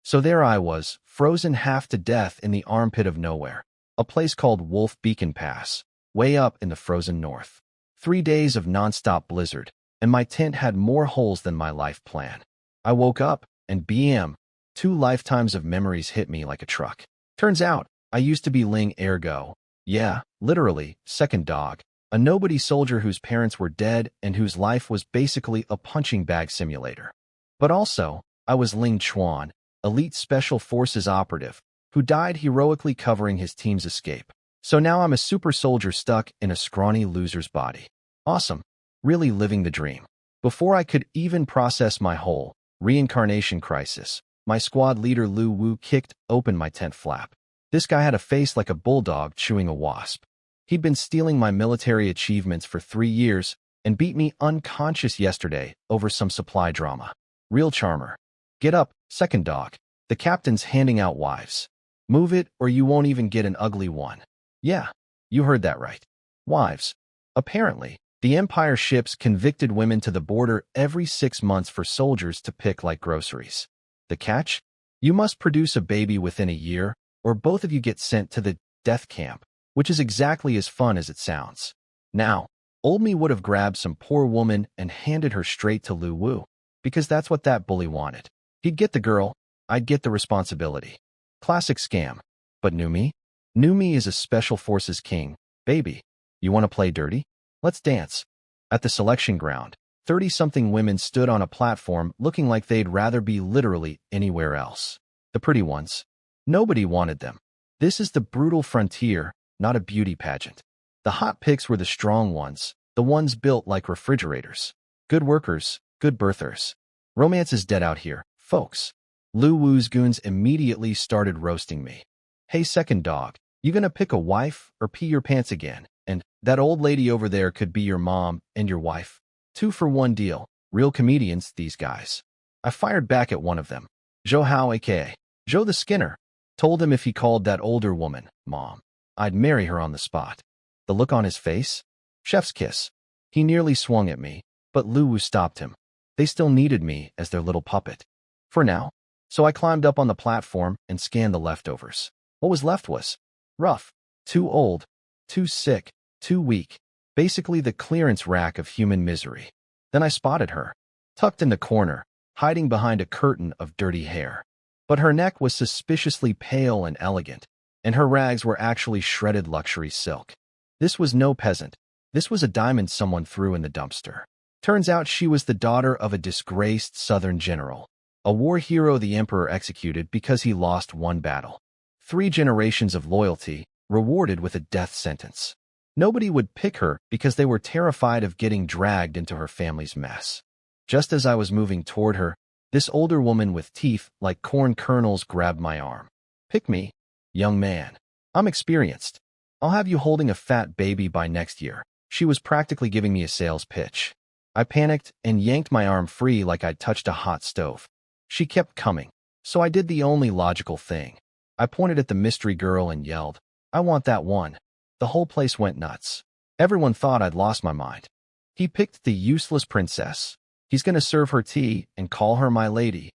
So there I was, frozen half to death in the armpit of nowhere, a place called Wolf Beacon Pass, way up in the frozen north. 3 days of nonstop blizzard, and my tent had more holes than my life plan. I woke up, and bam, 2 lifetimes of memories hit me like a truck. Turns out, I used to be Ling Ergo. Yeah, literally, second dog. A nobody soldier whose parents were dead and whose life was basically a punching bag simulator. But also, I was Ling Chuan, elite special forces operative, who died heroically covering his team's escape. So now I'm a super soldier stuck in a scrawny loser's body. Awesome. Really living the dream. Before I could even process my whole reincarnation crisis, my squad leader Lu Wu kicked open my tent flap. This guy had a face like a bulldog chewing a wasp. He'd been stealing my military achievements for 3 years and beat me unconscious yesterday over some supply drama. Real charmer. Get up, second dog. The captain's handing out wives. Move it or you won't even get an ugly one. Yeah, you heard that right. Wives. Apparently, the Empire ships convicted women to the border every 6 months for soldiers to pick like groceries. The catch? You must produce a baby within a year, or both of you get sent to the death camp, which is exactly as fun as it sounds. Now, old me would have grabbed some poor woman and handed her straight to Lu Wu, because that's what that bully wanted. He'd get the girl, I'd get the responsibility. Classic scam. But new me? New me is a special forces king. Baby, you want to play dirty? Let's dance. At the selection ground, 30-something women stood on a platform looking like they'd rather be literally anywhere else. The pretty ones. Nobody wanted them. This is the brutal frontier, not a beauty pageant. The hot picks were the strong ones, the ones built like refrigerators. Good workers, good birthers. Romance is dead out here, folks. Lu Wu's goons immediately started roasting me. Hey, second dog, you gonna pick a wife or pee your pants again? And that old lady over there could be your mom and your wife. 2-for-1 deal. Real comedians, these guys. I fired back at one of them. Joe Howe, a.k.a. Joe the Skinner. Told him if he called that older woman Mom, I'd marry her on the spot. The look on his face? Chef's kiss. He nearly swung at me, but Lu Wu stopped him. They still needed me as their little puppet. For now. So I climbed up on the platform and scanned the leftovers. What was left was rough, too old, too sick, too weak. Basically the clearance rack of human misery. Then I spotted her, tucked in the corner, hiding behind a curtain of dirty hair. But her neck was suspiciously pale and elegant, and her rags were actually shredded luxury silk. This was no peasant. This was a diamond someone threw in the dumpster. Turns out she was the daughter of a disgraced Southern general, a war hero the emperor executed because he lost one battle. 3 generations of loyalty, rewarded with a death sentence. Nobody would pick her because they were terrified of getting dragged into her family's mess. Just as I was moving toward her, this older woman with teeth like corn kernels grabbed my arm. Pick me, young man. I'm experienced. I'll have you holding a fat baby by next year. She was practically giving me a sales pitch. I panicked and yanked my arm free like I'd touched a hot stove. She kept coming, so I did the only logical thing. I pointed at the mystery girl and yelled, I want that one. The whole place went nuts. Everyone thought I'd lost my mind. He picked the useless princess. He's gonna serve her tea and call her my lady.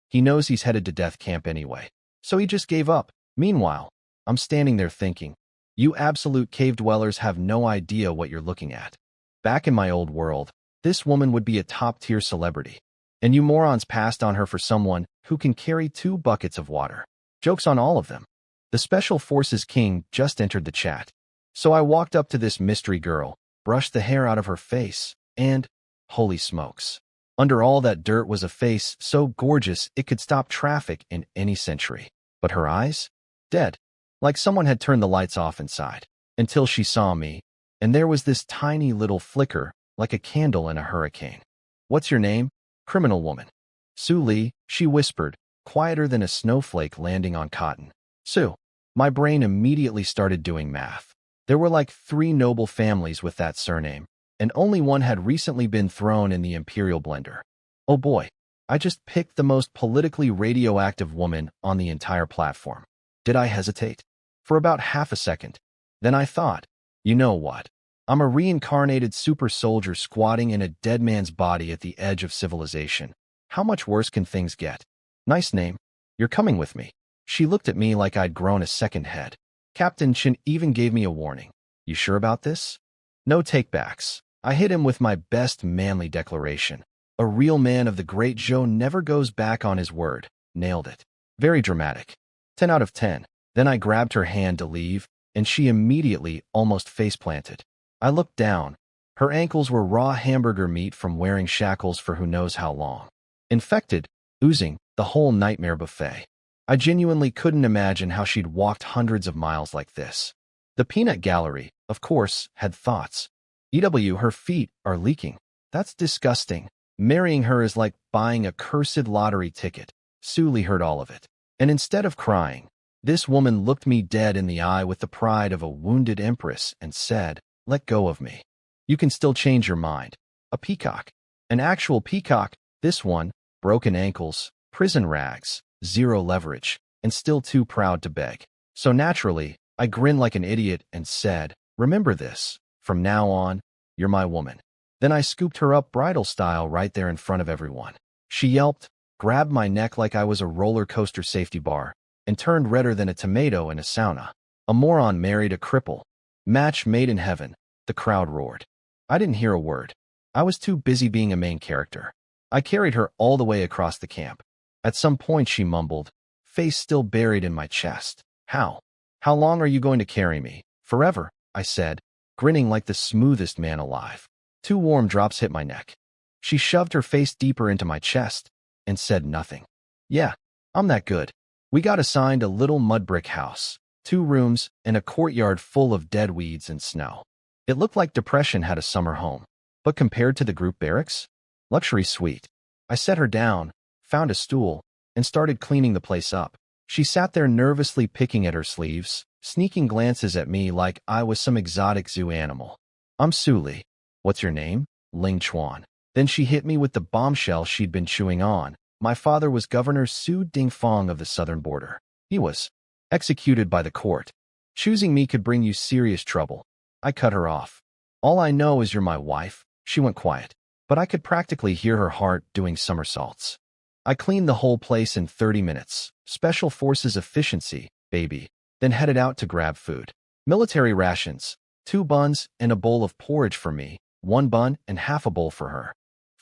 He knows he's headed to death camp anyway, so he just gave up. Meanwhile, I'm standing there thinking, you absolute cave dwellers have no idea what you're looking at. Back in my old world, this woman would be a top-tier celebrity, and you morons passed on her for someone who can carry 2 buckets of water. Joke's on all of them. The Special Forces King just entered the chat. So I walked up to this mystery girl, brushed the hair out of her face, and, holy smokes. Under all that dirt was a face so gorgeous it could stop traffic in any century. But her eyes? Dead. Like someone had turned the lights off inside. Until she saw me, and there was this tiny little flicker, like a candle in a hurricane. What's your name? Criminal woman. Sue Lee, she whispered, quieter than a snowflake landing on cotton. Sue. My brain immediately started doing math. There were like 3 noble families with that surname, and only one had recently been thrown in the imperial blender. Oh boy, I just picked the most politically radioactive woman on the entire platform. Did I hesitate? For about half a second. Then I thought, you know what? I'm a reincarnated super soldier squatting in a dead man's body at the edge of civilization. How much worse can things get? Nice name. You're coming with me. She looked at me like I'd grown a second head. Captain Chin even gave me a warning. You sure about this? No takebacks. I hit him with my best manly declaration. A real man of the great Zhou never goes back on his word. Nailed it. Very dramatic. 10 out of 10. Then I grabbed her hand to leave, and she immediately almost face-planted. I looked down. Her ankles were raw hamburger meat from wearing shackles for who knows how long. Infected, oozing, the whole nightmare buffet. I genuinely couldn't imagine how she'd walked hundreds of miles like this. The peanut gallery, of course, had thoughts. Her feet are leaking. That's disgusting. Marrying her is like buying a cursed lottery ticket. Suli heard all of it. And instead of crying, this woman looked me dead in the eye with the pride of a wounded empress and said, "Let go of me. You can still change your mind." A peacock. An actual peacock. This one, broken ankles, prison rags, zero leverage, and still too proud to beg. So naturally, I grinned like an idiot and said, "Remember this. From now on, you're my woman." Then I scooped her up bridal style right there in front of everyone. She yelped, grabbed my neck like I was a roller coaster safety bar, and turned redder than a tomato in a sauna. A moron married a cripple. Match made in heaven. The crowd roared. I didn't hear a word. I was too busy being a main character. I carried her all the way across the camp. At some point she mumbled, face still buried in my chest. How? How long are you going to carry me? Forever, I said, grinning like the smoothest man alive. 2 warm drops hit my neck. She shoved her face deeper into my chest and said nothing. Yeah, I'm that good. We got assigned a little mud brick house, 2 rooms, and a courtyard full of dead weeds and snow. It looked like depression had a summer home. But compared to the group barracks, luxury suite. I set her down, found a stool, and started cleaning the place up. She sat there nervously picking at her sleeves, sneaking glances at me like I was some exotic zoo animal. I'm Suli. What's your name? Ling Chuan. Then she hit me with the bombshell she'd been chewing on. My father was Governor Su Dingfang of the southern border. He was executed by the court. Choosing me could bring you serious trouble. I cut her off. All I know is you're my wife. She went quiet, but I could practically hear her heart doing somersaults. I cleaned the whole place in 30 minutes. Special forces efficiency, baby. Then headed out to grab food. Military rations, 2 buns and a bowl of porridge for me, 1 bun and half a bowl for her.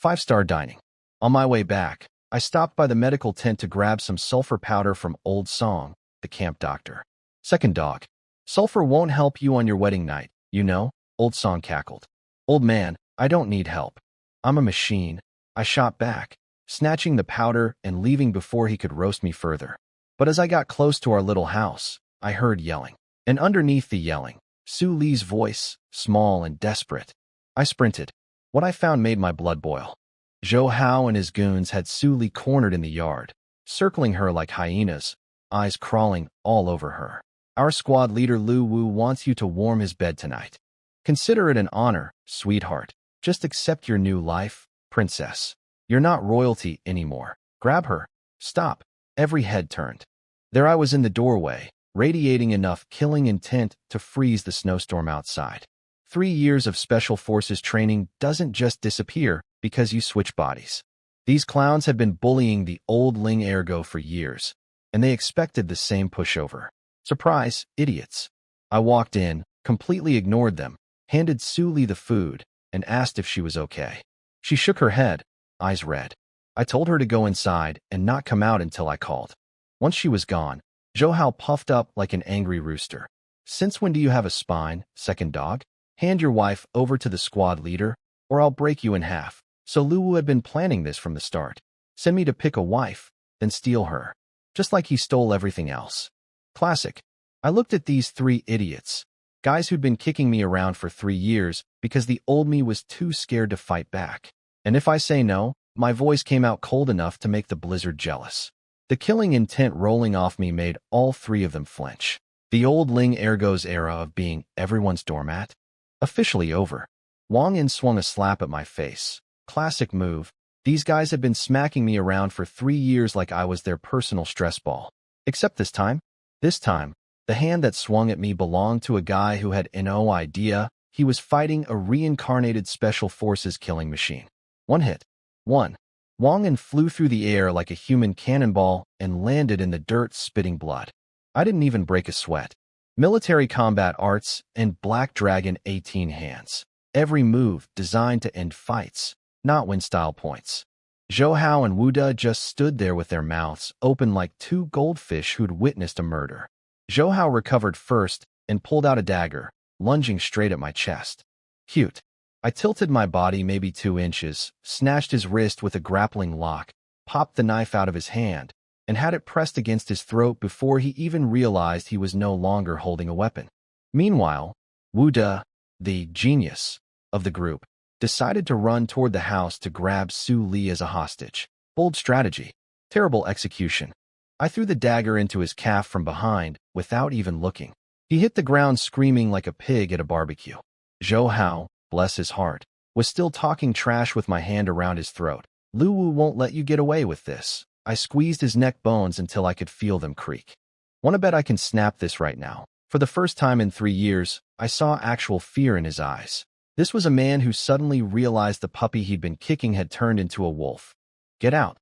5-star dining. On my way back, I stopped by the medical tent to grab some sulfur powder from Old Song, the camp doctor. Second dog. Sulfur won't help you on your wedding night, you know, Old Song cackled. Old man, I don't need help. I'm a machine. I shot back, snatching the powder and leaving before he could roast me further. But as I got close to our little house, I heard yelling. And underneath the yelling, Su Li's voice, small and desperate. I sprinted. What I found made my blood boil. Zhou Hao and his goons had Su Li cornered in the yard, circling her like hyenas, eyes crawling all over her. Our squad leader Lu Wu wants you to warm his bed tonight. Consider it an honor, sweetheart. Just accept your new life, princess. You're not royalty anymore. Grab her. Stop. Every head turned. There I was in the doorway, radiating enough killing intent to freeze the snowstorm outside. 3 years of special forces training doesn't just disappear because you switch bodies. These clowns had been bullying the old Ling Ergo for years, and they expected the same pushover. Surprise, idiots. I walked in, completely ignored them, handed Su Li the food, and asked if she was okay. She shook her head, eyes red. I told her to go inside and not come out until I called. Once she was gone, Zhou Hao puffed up like an angry rooster. Since when do you have a spine, second dog? Hand your wife over to the squad leader, or I'll break you in half. So Lu Wu had been planning this from the start. Send me to pick a wife, then steal her. Just like he stole everything else. Classic. I looked at these 3 idiots. Guys who'd been kicking me around for 3 years because the old me was too scared to fight back. And if I say no, my voice came out cold enough to make the blizzard jealous. The killing intent rolling off me made all 3 of them flinch. The old Ling Ergo's era of being everyone's doormat? Officially over. Wang Yin swung a slap at my face. Classic move. These guys had been smacking me around for 3 years like I was their personal stress ball. Except this time. This time, the hand that swung at me belonged to a guy who had no idea he was fighting a reincarnated special forces killing machine. 1 hit. 1. Wang and flew through the air like a human cannonball and landed in the dirt, spitting blood. I didn't even break a sweat. Military combat arts and Black Dragon 18 hands. Every move designed to end fights, not win style points. Zhou Hao and Wu De just stood there with their mouths open like two goldfish who'd witnessed a murder. Zhou Hao recovered first and pulled out a dagger, lunging straight at my chest. Cute. I tilted my body maybe 2 inches, snatched his wrist with a grappling lock, popped the knife out of his hand, and had it pressed against his throat before he even realized he was no longer holding a weapon. Meanwhile, Wu De, the genius of the group, decided to run toward the house to grab Su Li as a hostage. Bold strategy. Terrible execution. I threw the dagger into his calf from behind without even looking. He hit the ground screaming like a pig at a barbecue. Zhou Hao, bless his heart, was still talking trash with my hand around his throat. Lu Wu won't let you get away with this. I squeezed his neck bones until I could feel them creak. Wanna bet I can snap this right now? For the first time in 3 years, I saw actual fear in his eyes. This was a man who suddenly realized the puppy he'd been kicking had turned into a wolf. Get out.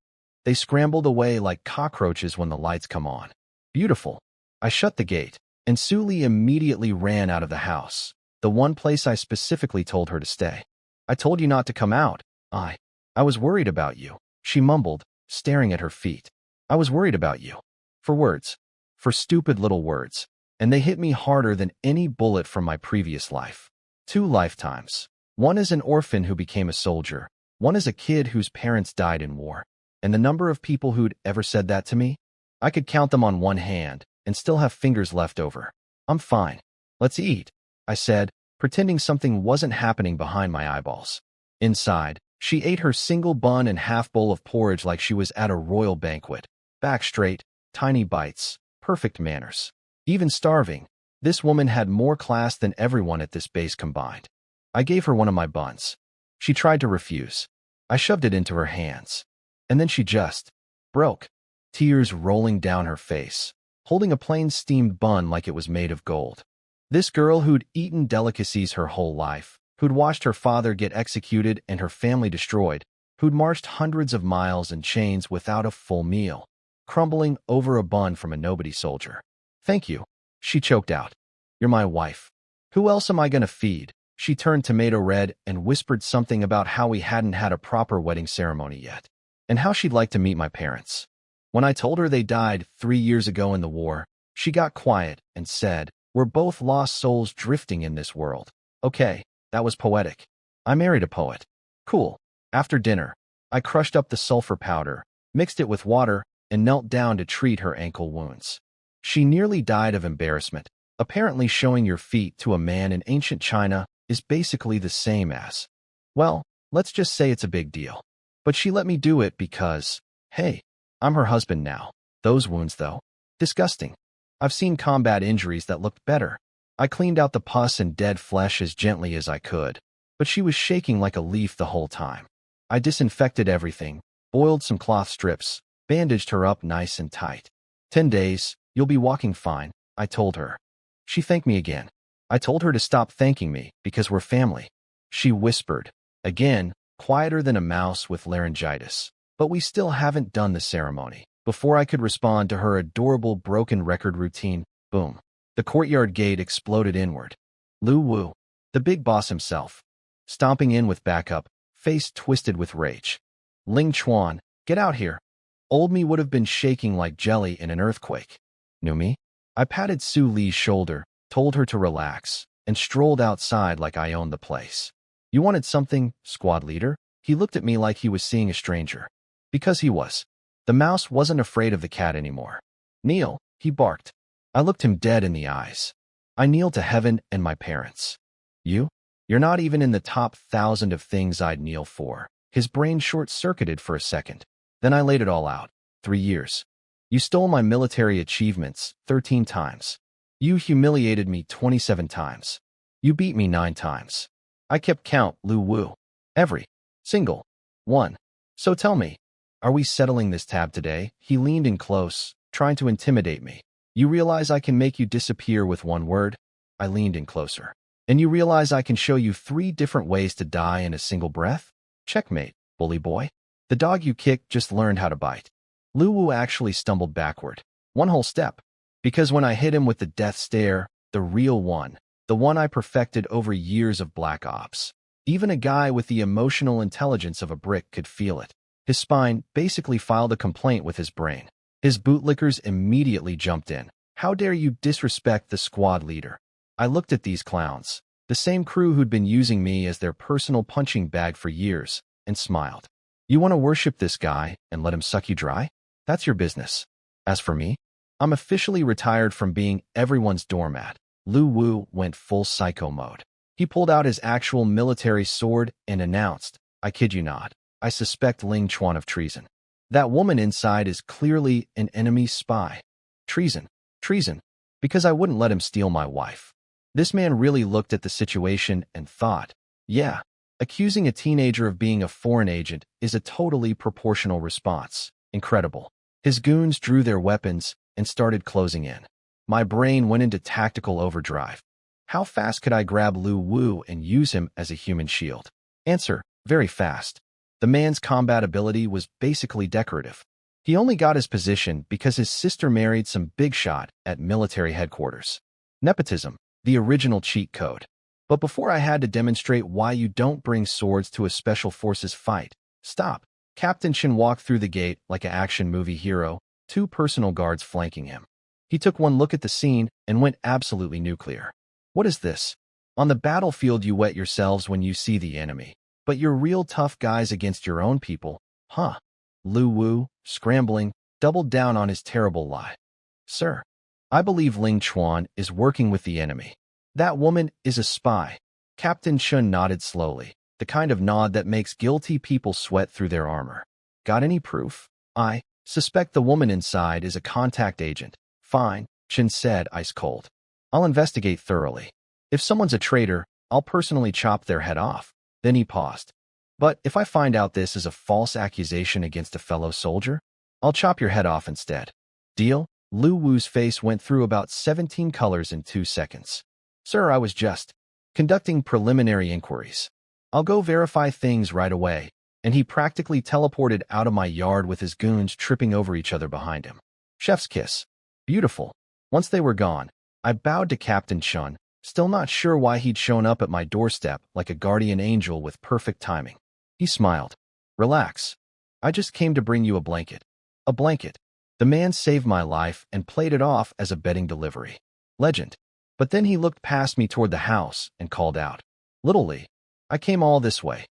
They scrambled away like cockroaches when the lights come on. Beautiful. I shut the gate, and Su Li immediately ran out of the house, the one place I specifically told her to stay. I told you not to come out. I was worried about you, she mumbled, staring at her feet. I was worried about you. For words. For stupid little words. And they hit me harder than any bullet from my previous life. 2 lifetimes. One as an orphan who became a soldier. One as a kid whose parents died in war. And the number of people who'd ever said that to me? I could count them on one hand and still have fingers left over. I'm fine. Let's eat, I said, pretending something wasn't happening behind my eyeballs. Inside, she ate her single bun and half bowl of porridge like she was at a royal banquet. Back straight, tiny bites, perfect manners. Even starving, this woman had more class than everyone at this base combined. I gave her one of my buns. She tried to refuse. I shoved it into her hands. And then she just broke, tears rolling down her face, holding a plain steamed bun like it was made of gold. This girl who'd eaten delicacies her whole life, who'd watched her father get executed and her family destroyed, who'd marched hundreds of miles in chains without a full meal, crumbling over a bun from a nobody soldier. Thank you, she choked out. You're my wife. Who else am I gonna feed? She turned tomato red and whispered something about how we hadn't had a proper wedding ceremony yet, and how she'd like to meet my parents. When I told her they died 3 years ago in the war, she got quiet and said, we're both lost souls drifting in this world. Okay, that was poetic. I married a poet. Cool. After dinner, I crushed up the sulfur powder, mixed it with water, and knelt down to treat her ankle wounds. She nearly died of embarrassment. Apparently showing your feet to a man in ancient China is basically the same as, well, let's just say it's a big deal. But she let me do it because, hey, I'm her husband now. Those wounds, though, disgusting. I've seen combat injuries that looked better. I cleaned out the pus and dead flesh as gently as I could, but she was shaking like a leaf the whole time. I disinfected everything, boiled some cloth strips, bandaged her up nice and tight. 10 days, you'll be walking fine, I told her. She thanked me again. I told her to stop thanking me because we're family. She whispered, again, quieter than a mouse with laryngitis. But we still haven't done the ceremony. Before I could respond to her adorable broken record routine, boom. The courtyard gate exploded inward. Lu Wu, the big boss himself, stomping in with backup, face twisted with rage. Ling Chuan, get out here. Old me would have been shaking like jelly in an earthquake. Knew me? I patted Su Li's shoulder, told her to relax, and strolled outside like I owned the place. You wanted something, squad leader? He looked at me like he was seeing a stranger. Because he was. The mouse wasn't afraid of the cat anymore. Kneel, he barked. I looked him dead in the eyes. I kneeled to heaven and my parents. You? You're not even in the top 1,000 of things I'd kneel for. His brain short-circuited for a second. Then I laid it all out. 3 years. You stole my military achievements 13 times. You humiliated me 27 times. You beat me 9 times. I kept count, Lu Wu. Every single one. So tell me, are we settling this tab today? He leaned in close, trying to intimidate me. You realize I can make you disappear with one word? I leaned in closer. And you realize I can show you 3 different ways to die in a single breath? Checkmate, bully boy. The dog you kicked just learned how to bite. Lu Wu actually stumbled backward. One whole step. Because when I hit him with the death stare, the real one, the one I perfected over years of black ops, even a guy with the emotional intelligence of a brick could feel it. His spine basically filed a complaint with his brain. His bootlickers immediately jumped in. How dare you disrespect the squad leader? I looked at these clowns, the same crew who'd been using me as their personal punching bag for years, and smiled. You want to worship this guy and let him suck you dry? That's your business. As for me, I'm officially retired from being everyone's doormat. Lu Wu went full psycho mode. He pulled out his actual military sword and announced, I kid you not, I suspect Ling Chuan of treason. That woman inside is clearly an enemy spy. Treason. Treason. Because I wouldn't let him steal my wife. This man really looked at the situation and thought, yeah, accusing a teenager of being a foreign agent is a totally proportional response. Incredible. His goons drew their weapons and started closing in. My brain went into tactical overdrive. How fast could I grab Lu Wu and use him as a human shield? Answer, very fast. The man's combat ability was basically decorative. He only got his position because his sister married some big shot at military headquarters. Nepotism, the original cheat code. But before I had to demonstrate why you don't bring swords to a special forces fight, stop. Captain Shin walked through the gate like an action movie hero, 2 personal guards flanking him. He took one look at the scene and went absolutely nuclear. What is this? On the battlefield you wet yourselves when you see the enemy, but you're real tough guys against your own people, huh? Lu Wu, scrambling, doubled down on his terrible lie. Sir, I believe Ling Chuan is working with the enemy. That woman is a spy. Captain Chun nodded slowly, the kind of nod that makes guilty people sweat through their armor. Got any proof? I suspect the woman inside is a contact agent. Fine, Chin said, ice cold. I'll investigate thoroughly. If someone's a traitor, I'll personally chop their head off. Then he paused. But if I find out this is a false accusation against a fellow soldier, I'll chop your head off instead. Deal? Lu Wu's face went through about 17 colors in 2 seconds. Sir, I was just conducting preliminary inquiries. I'll go verify things right away. And he practically teleported out of my yard with his goons tripping over each other behind him. Chef's kiss. Beautiful. Once they were gone, I bowed to Captain Chun, still not sure why he'd shown up at my doorstep like a guardian angel with perfect timing. He smiled. Relax. I just came to bring you a blanket. A blanket. The man saved my life and played it off as a bedding delivery. Legend. But then he looked past me toward the house and called out. Little Lee, I came all this way.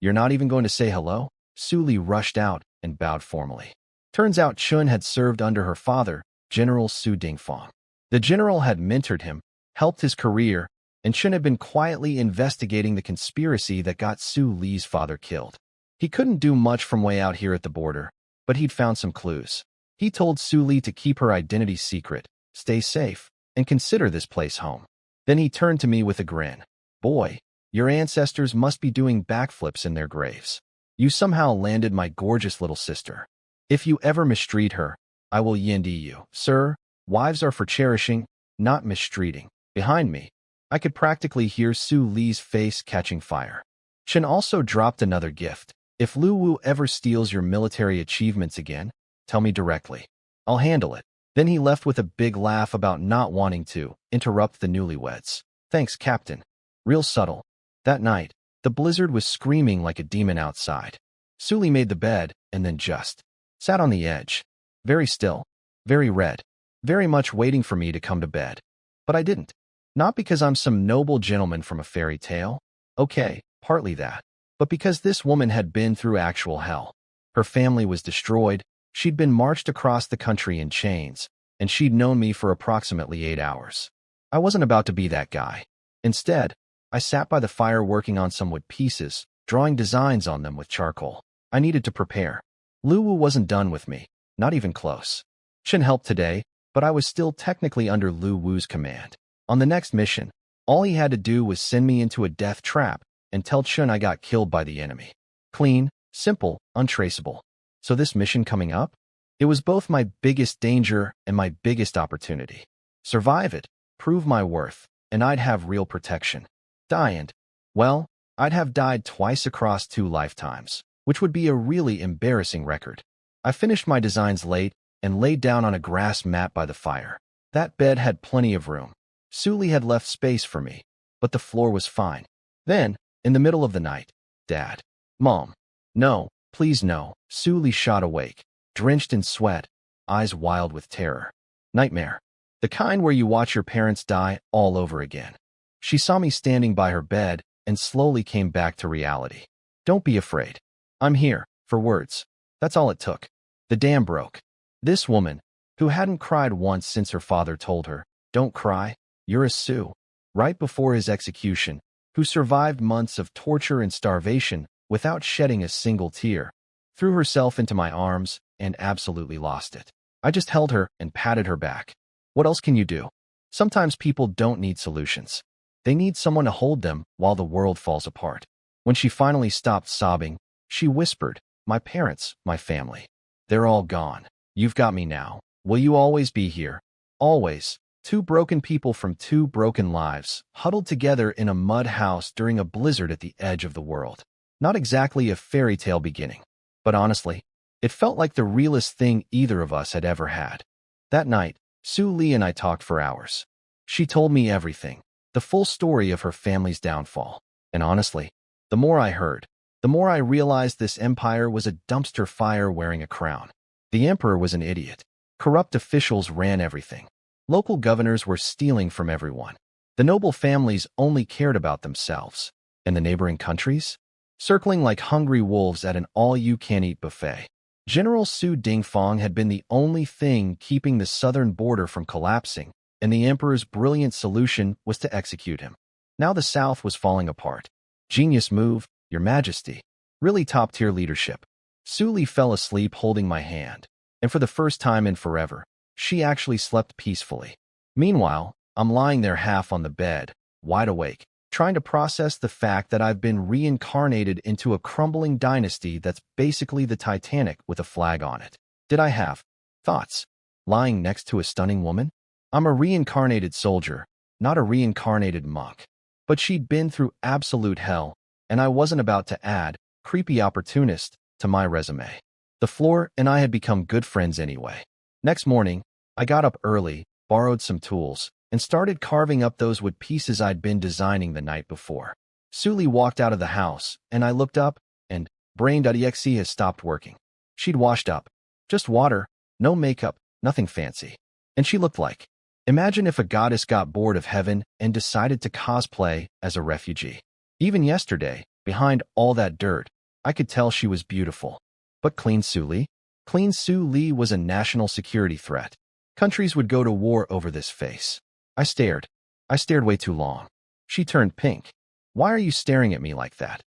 You're not even going to say hello? Su Li rushed out and bowed formally. Turns out Chun had served under her father, General Su Dingfang. The general had mentored him, helped his career, and Chun had been quietly investigating the conspiracy that got Su Li's father killed. He couldn't do much from way out here at the border, but he'd found some clues. He told Su Li to keep her identity secret, stay safe, and consider this place home. Then he turned to me with a grin. Boy, your ancestors must be doing backflips in their graves. You somehow landed my gorgeous little sister. If you ever mistreat her, I will yendi you. Sir, wives are for cherishing, not mistreating. Behind me, I could practically hear Su Li's face catching fire. Chen also dropped another gift. If Lu Wu ever steals your military achievements again, tell me directly. I'll handle it. Then he left with a big laugh about not wanting to interrupt the newlyweds. Thanks, Captain. Real subtle. That night, the blizzard was screaming like a demon outside. Su Li made the bed and then just sat on the edge. Very still, very red, very much waiting for me to come to bed. But I didn't. Not because I'm some noble gentleman from a fairy tale. Okay, partly that. But because this woman had been through actual hell. Her family was destroyed, she'd been marched across the country in chains, and she'd known me for approximately 8 hours. I wasn't about to be that guy. Instead, I sat by the fire working on some wood pieces, drawing designs on them with charcoal. I needed to prepare. Lu Wu wasn't done with me, not even close. Chen helped today, but I was still technically under Lu Wu's command. On the next mission, all he had to do was send me into a death trap and tell Chen I got killed by the enemy. Clean, simple, untraceable. So this mission coming up? It was both my biggest danger and my biggest opportunity. Survive it, prove my worth, and I'd have real protection. Die and, well, I'd have died twice across 2 lifetimes. which would be a really embarrassing record. I finished my designs late and laid down on a grass mat by the fire. That bed had plenty of room. Suli had left space for me, but the floor was fine. Then, in the middle of the night, Dad. Mom. No, please no. Suli shot awake, drenched in sweat, eyes wild with terror. Nightmare. The kind where you watch your parents die all over again. She saw me standing by her bed and slowly came back to reality. Don't be afraid. I'm here, for words. That's all it took. The dam broke. This woman, who hadn't cried once since her father told her, "Don't cry, you're a Sioux," right before his execution, who survived months of torture and starvation without shedding a single tear, threw herself into my arms and absolutely lost it. I just held her and patted her back. What else can you do? Sometimes people don't need solutions. They need someone to hold them while the world falls apart. When she finally stopped sobbing, she whispered, "My parents, my family. They're all gone. You've got me now. Will you always be here?" Always. Two broken people from two broken lives, huddled together in a mud house during a blizzard at the edge of the world. Not exactly a fairy tale beginning, but honestly, it felt like the realest thing either of us had ever had. That night, Sue Lee and I talked for hours. She told me everything, the full story of her family's downfall. And honestly, the more I heard, the more I realized this empire was a dumpster fire wearing a crown. The emperor was an idiot. Corrupt officials ran everything. Local governors were stealing from everyone. The noble families only cared about themselves. And the neighboring countries? Circling like hungry wolves at an all-you-can-eat buffet. General Su Dingfang had been the only thing keeping the southern border from collapsing, and the emperor's brilliant solution was to execute him. Now the south was falling apart. Genius move, Your Majesty. Really top-tier leadership. Su Li fell asleep holding my hand, and for the first time in forever, she actually slept peacefully. Meanwhile, I'm lying there half on the bed, wide awake, trying to process the fact that I've been reincarnated into a crumbling dynasty that's basically the Titanic with a flag on it. Did I have thoughts? Lying next to a stunning woman? I'm a reincarnated soldier, not a reincarnated monk. But she'd been through absolute hell, and I wasn't about to add, creepy opportunist, to my resume. The floor and I had become good friends anyway. Next morning, I got up early, borrowed some tools, and started carving up those wood pieces I'd been designing the night before. Suli walked out of the house, and I looked up, and brain.exe has stopped working. She'd washed up. Just water, no makeup, nothing fancy. And she looked like, imagine if a goddess got bored of heaven and decided to cosplay as a refugee. Even yesterday, behind all that dirt, I could tell she was beautiful. But Clean Sue Lee? Clean Sue Lee was a national security threat. Countries would go to war over this face. I stared. I stared way too long. She turned pink. Why are you staring at me like that?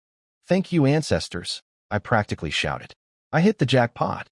Thank you, ancestors, I practically shouted. I hit the jackpot.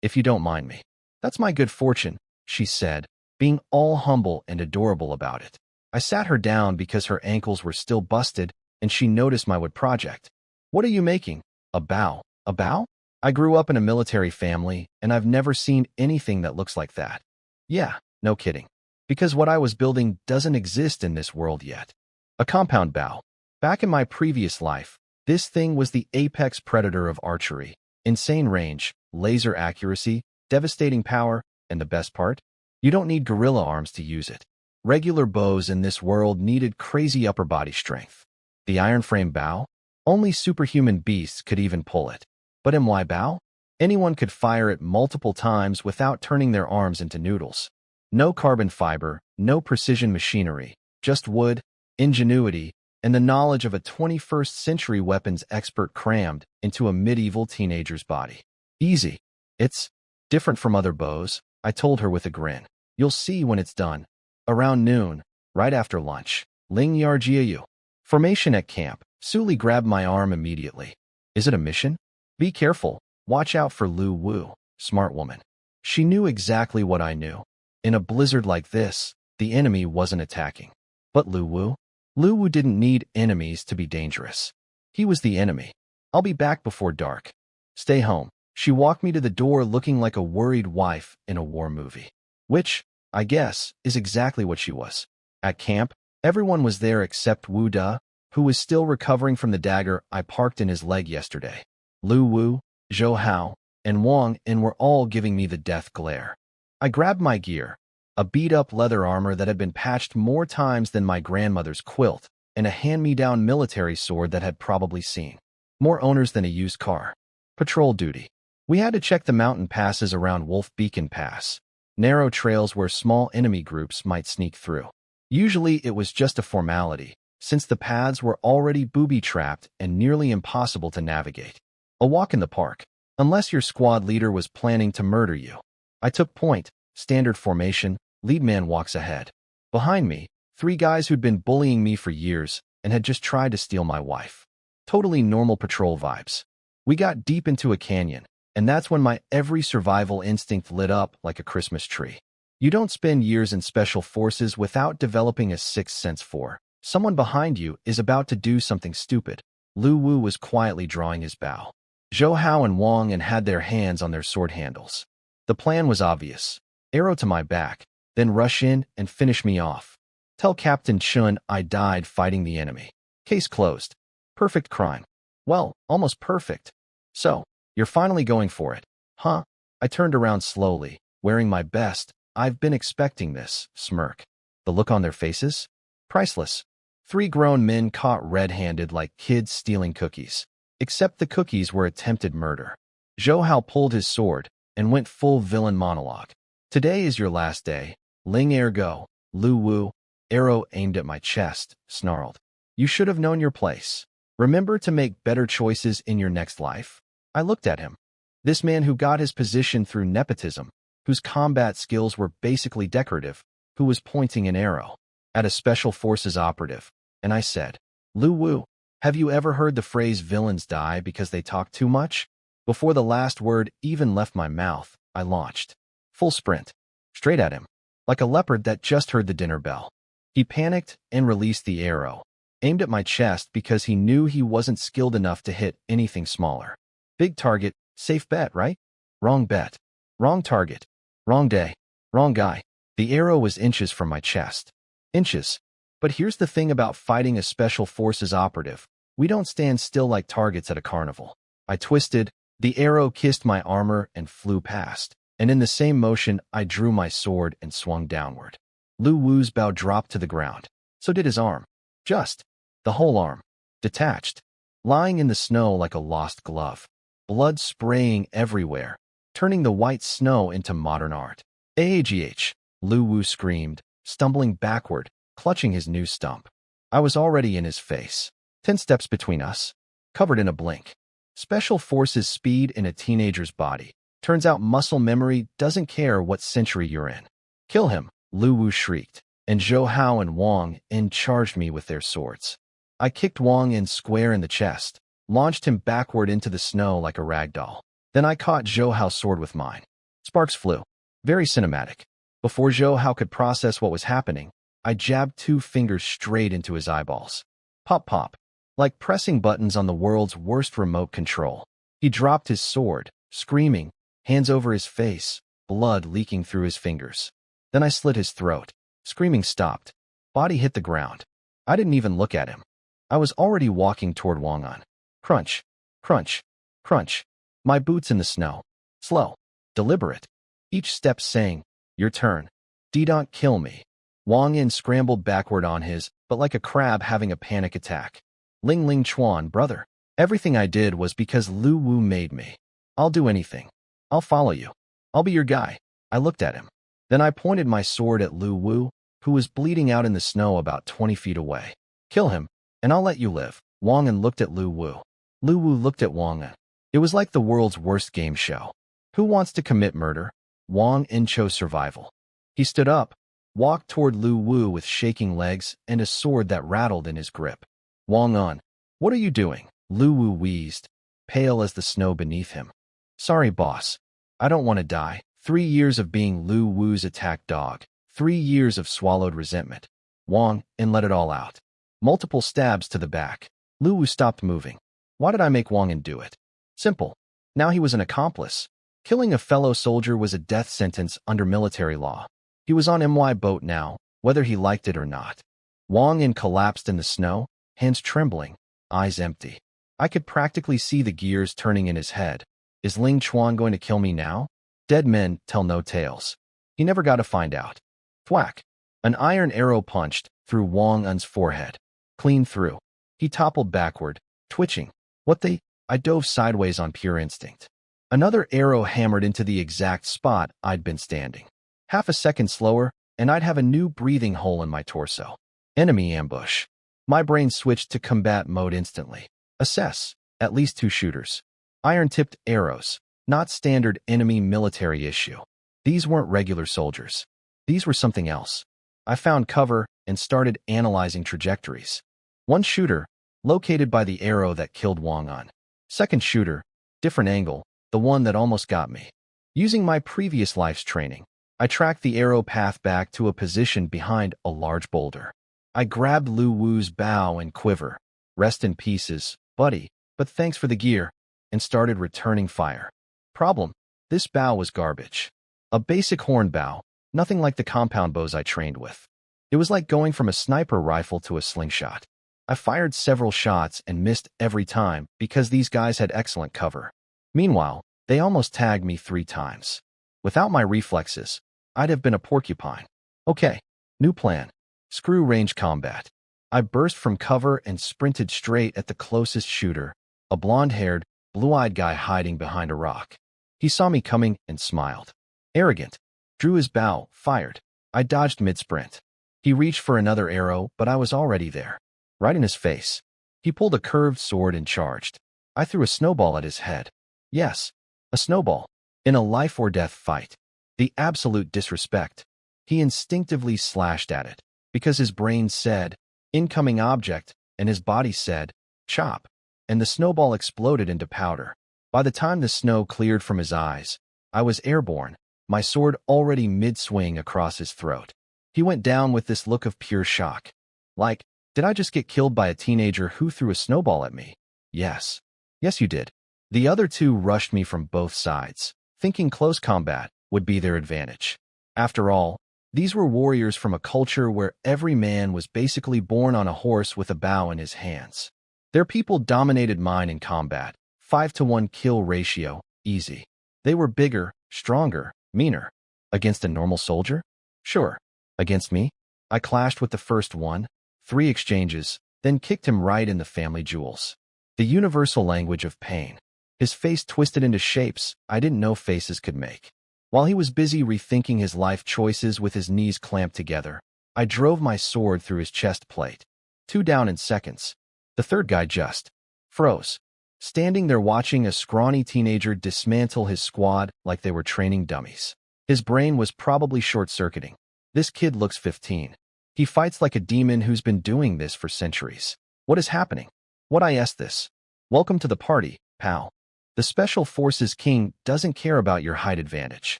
If you don't mind me. That's my good fortune, she said, being all humble and adorable about it. I sat her down because her ankles were still busted, and she noticed my wood project. What are you making? A bow. A bow? I grew up in a military family, and I've never seen anything that looks like that. Yeah, no kidding. Because what I was building doesn't exist in this world yet. A compound bow. Back in my previous life, this thing was the apex predator of archery. Insane range, laser accuracy, devastating power, and the best part? You don't need gorilla arms to use it. Regular bows in this world needed crazy upper body strength. The iron frame bow? Only superhuman beasts could even pull it. But MY bow? Anyone could fire it multiple times without turning their arms into noodles. No carbon fiber, no precision machinery, just wood, ingenuity, and the knowledge of a 21st century weapons expert crammed into a medieval teenager's body. Easy. It's different from other bows, I told her with a grin. You'll see when it's done. Around noon, right after lunch. Ling Ergo. Formation at camp. Suli grabbed my arm immediately. Is it a mission? Be careful. Watch out for Lu Wu, smart woman. She knew exactly what I knew. In a blizzard like this, the enemy wasn't attacking. But Lu Wu? Lu Wu didn't need enemies to be dangerous. He was the enemy. I'll be back before dark. Stay home. She walked me to the door looking like a worried wife in a war movie. Which, I guess, is exactly what she was. At camp, everyone was there except Wu Da, who was still recovering from the dagger I parked in his leg yesterday. Lu Wu, Zhou Hao, and Wang En were all giving me the death glare. I grabbed my gear, a beat-up leather armor that had been patched more times than my grandmother's quilt, and a hand-me-down military sword that had probably seen more owners than a used car. Patrol duty. We had to check the mountain passes around Wolf Beacon Pass, narrow trails where small enemy groups might sneak through. Usually it was just a formality, since the paths were already booby-trapped and nearly impossible to navigate. A walk in the park, unless your squad leader was planning to murder you. I took point, standard formation, lead man walks ahead. Behind me, 3 guys who'd been bullying me for years and had just tried to steal my wife. Totally normal patrol vibes. We got deep into a canyon, and that's when my every survival instinct lit up like a Christmas tree. You don't spend years in special forces without developing a sixth sense for someone behind you is about to do something stupid. Lu Wu was quietly drawing his bow. Zhou Hao and Wang En had their hands on their sword handles. The plan was obvious. Arrow to my back, then rush in and finish me off. Tell Captain Chun I died fighting the enemy. Case closed. Perfect crime. Well, almost perfect. So, you're finally going for it, huh? I turned around slowly, wearing my best, I've been expecting this, smirk. The look on their faces? Priceless. 3 grown men caught red-handed like kids stealing cookies. Except the cookies were attempted murder. Zhou Hao pulled his sword and went full villain monologue. Today is your last day. Ling Ergo, Lu Wu, arrow aimed at my chest, snarled. You should have known your place. Remember to make better choices in your next life. I looked at him. This man who got his position through nepotism, whose combat skills were basically decorative, who was pointing an arrow at a special forces operative. And I said, Lu Wu, have you ever heard the phrase villains die because they talk too much? Before the last word even left my mouth, I launched. Full sprint. Straight at him. Like a leopard that just heard the dinner bell. He panicked and released the arrow, aimed at my chest because he knew he wasn't skilled enough to hit anything smaller. Big target, safe bet, right? Wrong bet. Wrong target. Wrong day. Wrong guy. The arrow was inches from my chest. Inches. But here's the thing about fighting a special forces operative. We don't stand still like targets at a carnival. I twisted, the arrow kissed my armor and flew past, and in the same motion I drew my sword and swung downward. Lu Wu's bow dropped to the ground. So did his arm. Just. The whole arm. Detached. Lying in the snow like a lost glove. Blood spraying everywhere, turning the white snow into modern art. AGH, Lu Wu screamed, stumbling backward, clutching his new stump. I was already in his face. 10 steps between us. Covered in a blink. Special forces speed in a teenager's body. Turns out muscle memory doesn't care what century you're in. Kill him, Lu Wu shrieked, and Zhou Hao and Wang En charged me with their swords. I kicked Wang En square in the chest, launched him backward into the snow like a rag doll. Then I caught Zhou Hao's sword with mine. Sparks flew. Very cinematic. Before Zhou Hao could process what was happening, I jabbed 2 fingers straight into his eyeballs. Pop pop. Like pressing buttons on the world's worst remote control. He dropped his sword, screaming, hands over his face, blood leaking through his fingers. Then I slit his throat. Screaming stopped. Body hit the ground. I didn't even look at him. I was already walking toward Wang En. Crunch, crunch, crunch. My boots in the snow. Slow. Deliberate. Each step saying, your turn. Don't kill me. Wang En scrambled backward on his, but like a crab having a panic attack. Ling Ling Chuan, brother. Everything I did was because Lu Wu made me. I'll do anything. I'll follow you. I'll be your guy. I looked at him. Then I pointed my sword at Lu Wu, who was bleeding out in the snow about 20 feet away. Kill him, and I'll let you live. Wang En looked at Lu Wu. Lu Wu looked at Wang En. It was like the world's worst game show. Who wants to commit murder? Wang En chose survival. He stood up, walked toward Lu Wu with shaking legs and a sword that rattled in his grip. Wang En, what are you doing? Lu Wu wheezed, pale as the snow beneath him. Sorry, boss. I don't want to die. 3 years of being Lu Wu's attack dog. 3 years of swallowed resentment. Wang En let it all out. Multiple stabs to the back. Lu Wu stopped moving. Why did I make Wang En do it? Simple. Now he was an accomplice. Killing a fellow soldier was a death sentence under military law. He was on MY boat now, whether he liked it or not. Wang En collapsed in the snow, hands trembling, eyes empty. I could practically see the gears turning in his head. Is Ling Chuan going to kill me now? Dead men tell no tales. He never got to find out. Thwack! An iron arrow punched through Wang Un's forehead. Clean through. He toppled backward, twitching. What the? I dove sideways on pure instinct. Another arrow hammered into the exact spot I'd been standing. Half a second slower, and I'd have a new breathing hole in my torso. Enemy ambush. My brain switched to combat mode instantly. Assess. At least 2 shooters. Iron-tipped arrows. Not standard enemy military issue. These weren't regular soldiers. These were something else. I found cover and started analyzing trajectories. One shooter, located by the arrow that killed Wang Un. Second shooter, different angle, the one that almost got me. Using my previous life's training, I tracked the arrow path back to a position behind a large boulder. I grabbed Lu Wu's bow and quiver. Rest in pieces, buddy, but thanks for the gear, and started returning fire. Problem: this bow was garbage. A basic horn bow, nothing like the compound bows I trained with. It was like going from a sniper rifle to a slingshot. I fired several shots and missed every time because these guys had excellent cover. Meanwhile, they almost tagged me 3 times. Without my reflexes, I'd have been a porcupine. Okay, new plan. Screw range combat. I burst from cover and sprinted straight at the closest shooter, a blonde-haired, blue-eyed guy hiding behind a rock. He saw me coming and smiled. Arrogant. Drew his bow, fired. I dodged mid-sprint. He reached for another arrow, but I was already there. Right in his face. He pulled a curved sword and charged. I threw a snowball at his head. Yes, a snowball. In a life-or-death fight. The absolute disrespect. He instinctively slashed at it, because his brain said, incoming object, and his body said, chop, and the snowball exploded into powder. By the time the snow cleared from his eyes, I was airborne, my sword already mid-swing across his throat. He went down with this look of pure shock. Like, did I just get killed by a teenager who threw a snowball at me? Yes. Yes, you did. The other 2 rushed me from both sides, thinking close combat would be their advantage. After all, these were warriors from a culture where every man was basically born on a horse with a bow in his hands. Their people dominated mine in combat, 5-to-1 kill ratio, easy. They were bigger, stronger, meaner. Against a normal soldier? Sure. Against me? I clashed with the first one, 3 exchanges, then kicked him right in the family jewels. The universal language of pain. His face twisted into shapes I didn't know faces could make. While he was busy rethinking his life choices with his knees clamped together, I drove my sword through his chest plate. 2 down in seconds. The third guy just froze, standing there watching a scrawny teenager dismantle his squad like they were training dummies. His brain was probably short-circuiting. This kid looks 15. He fights like a demon who's been doing this for centuries. What is happening? What I asked this? Welcome to the party, pal. The Special Forces King doesn't care about your height advantage.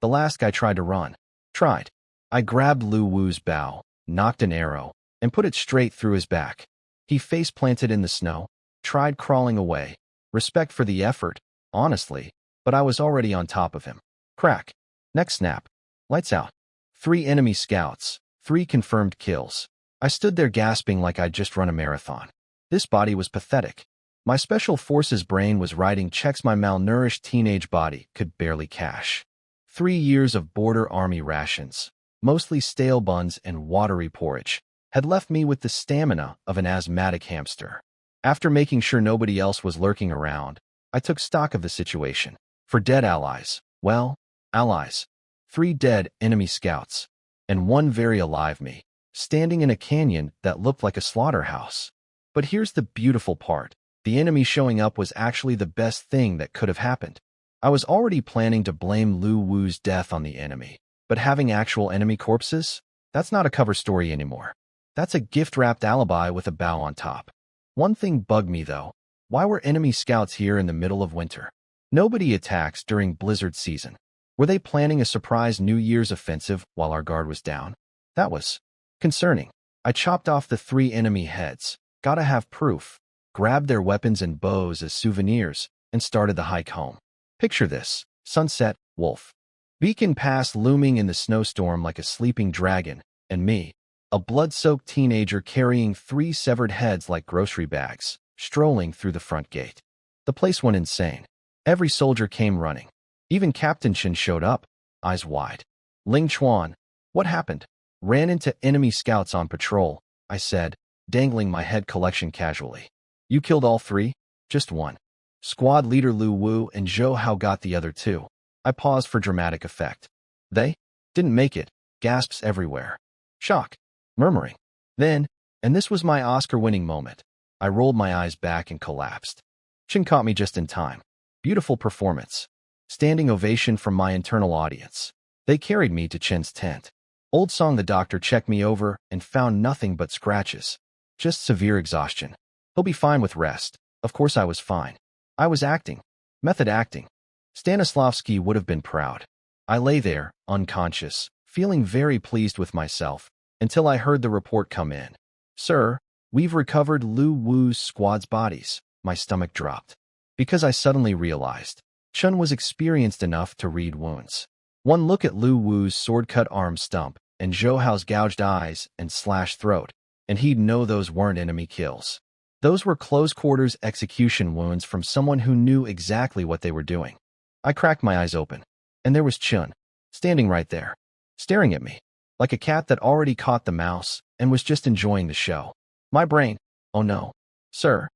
The last guy tried to run. Tried. I grabbed Lu Wu's bow, knocked an arrow, and put it straight through his back. He face-planted in the snow, tried crawling away. Respect for the effort, honestly, but I was already on top of him. Crack. Next snap. Lights out. 3 enemy scouts, 3 confirmed kills. I stood there gasping like I'd just run a marathon. This body was pathetic. My Special Forces brain was writing checks my malnourished teenage body could barely cash. 3 years of border army rations, mostly stale buns and watery porridge, had left me with the stamina of an asthmatic hamster. After making sure nobody else was lurking around, I took stock of the situation. For dead allies, well, allies. 3 dead enemy scouts, and 1 very alive me, standing in a canyon that looked like a slaughterhouse. But here's the beautiful part. The enemy showing up was actually the best thing that could have happened. I was already planning to blame Lu Wu's death on the enemy, but having actual enemy corpses? That's not a cover story anymore. That's a gift-wrapped alibi with a bow on top. One thing bugged me, though. Why were enemy scouts here in the middle of winter? Nobody attacks during blizzard season. Were they planning a surprise New Year's offensive while our guard was down? That was concerning. I chopped off the 3 enemy heads. Gotta have proof. Grabbed their weapons and bows as souvenirs, and started the hike home. Picture this. Sunset, wolf. Beacon Pass looming in the snowstorm like a sleeping dragon, and me, a blood-soaked teenager carrying 3 severed heads like grocery bags. strolling through the front gate. The place went insane. Every soldier came running. Even Captain Chen showed up, eyes wide. Ling Chuan, what happened? Ran into enemy scouts on patrol, I said, dangling my head collection casually. You killed all three? Just one. Squad leader Lu Wu and Zhou Hao got the other two. I paused for dramatic effect. They didn't make it. Gasps everywhere. Shock. Murmuring. Then, and this was my Oscar-winning moment, I rolled my eyes back and collapsed. Chen caught me just in time. Beautiful performance. Standing ovation from my internal audience. They carried me to Chen's tent. Old Song the doctor checked me over and found nothing but scratches. Just severe exhaustion. He'll be fine with rest. Of course I was fine. I was acting. Method acting. Stanislavski would have been proud. I lay there, unconscious, feeling very pleased with myself, until I heard the report come in. Sir, we've recovered Lu Wu's squad's bodies. My stomach dropped. Because I suddenly realized Chen was experienced enough to read wounds. One look at Lu Wu's sword-cut arm stump and Zhou Hao's gouged eyes and slashed throat, and he'd know those weren't enemy kills. Those were close-quarters execution wounds from someone who knew exactly what they were doing. I cracked my eyes open, and there was Chen, standing right there, staring at me, like a cat that already caught the mouse and was just enjoying the show. My brain, oh no. Sir,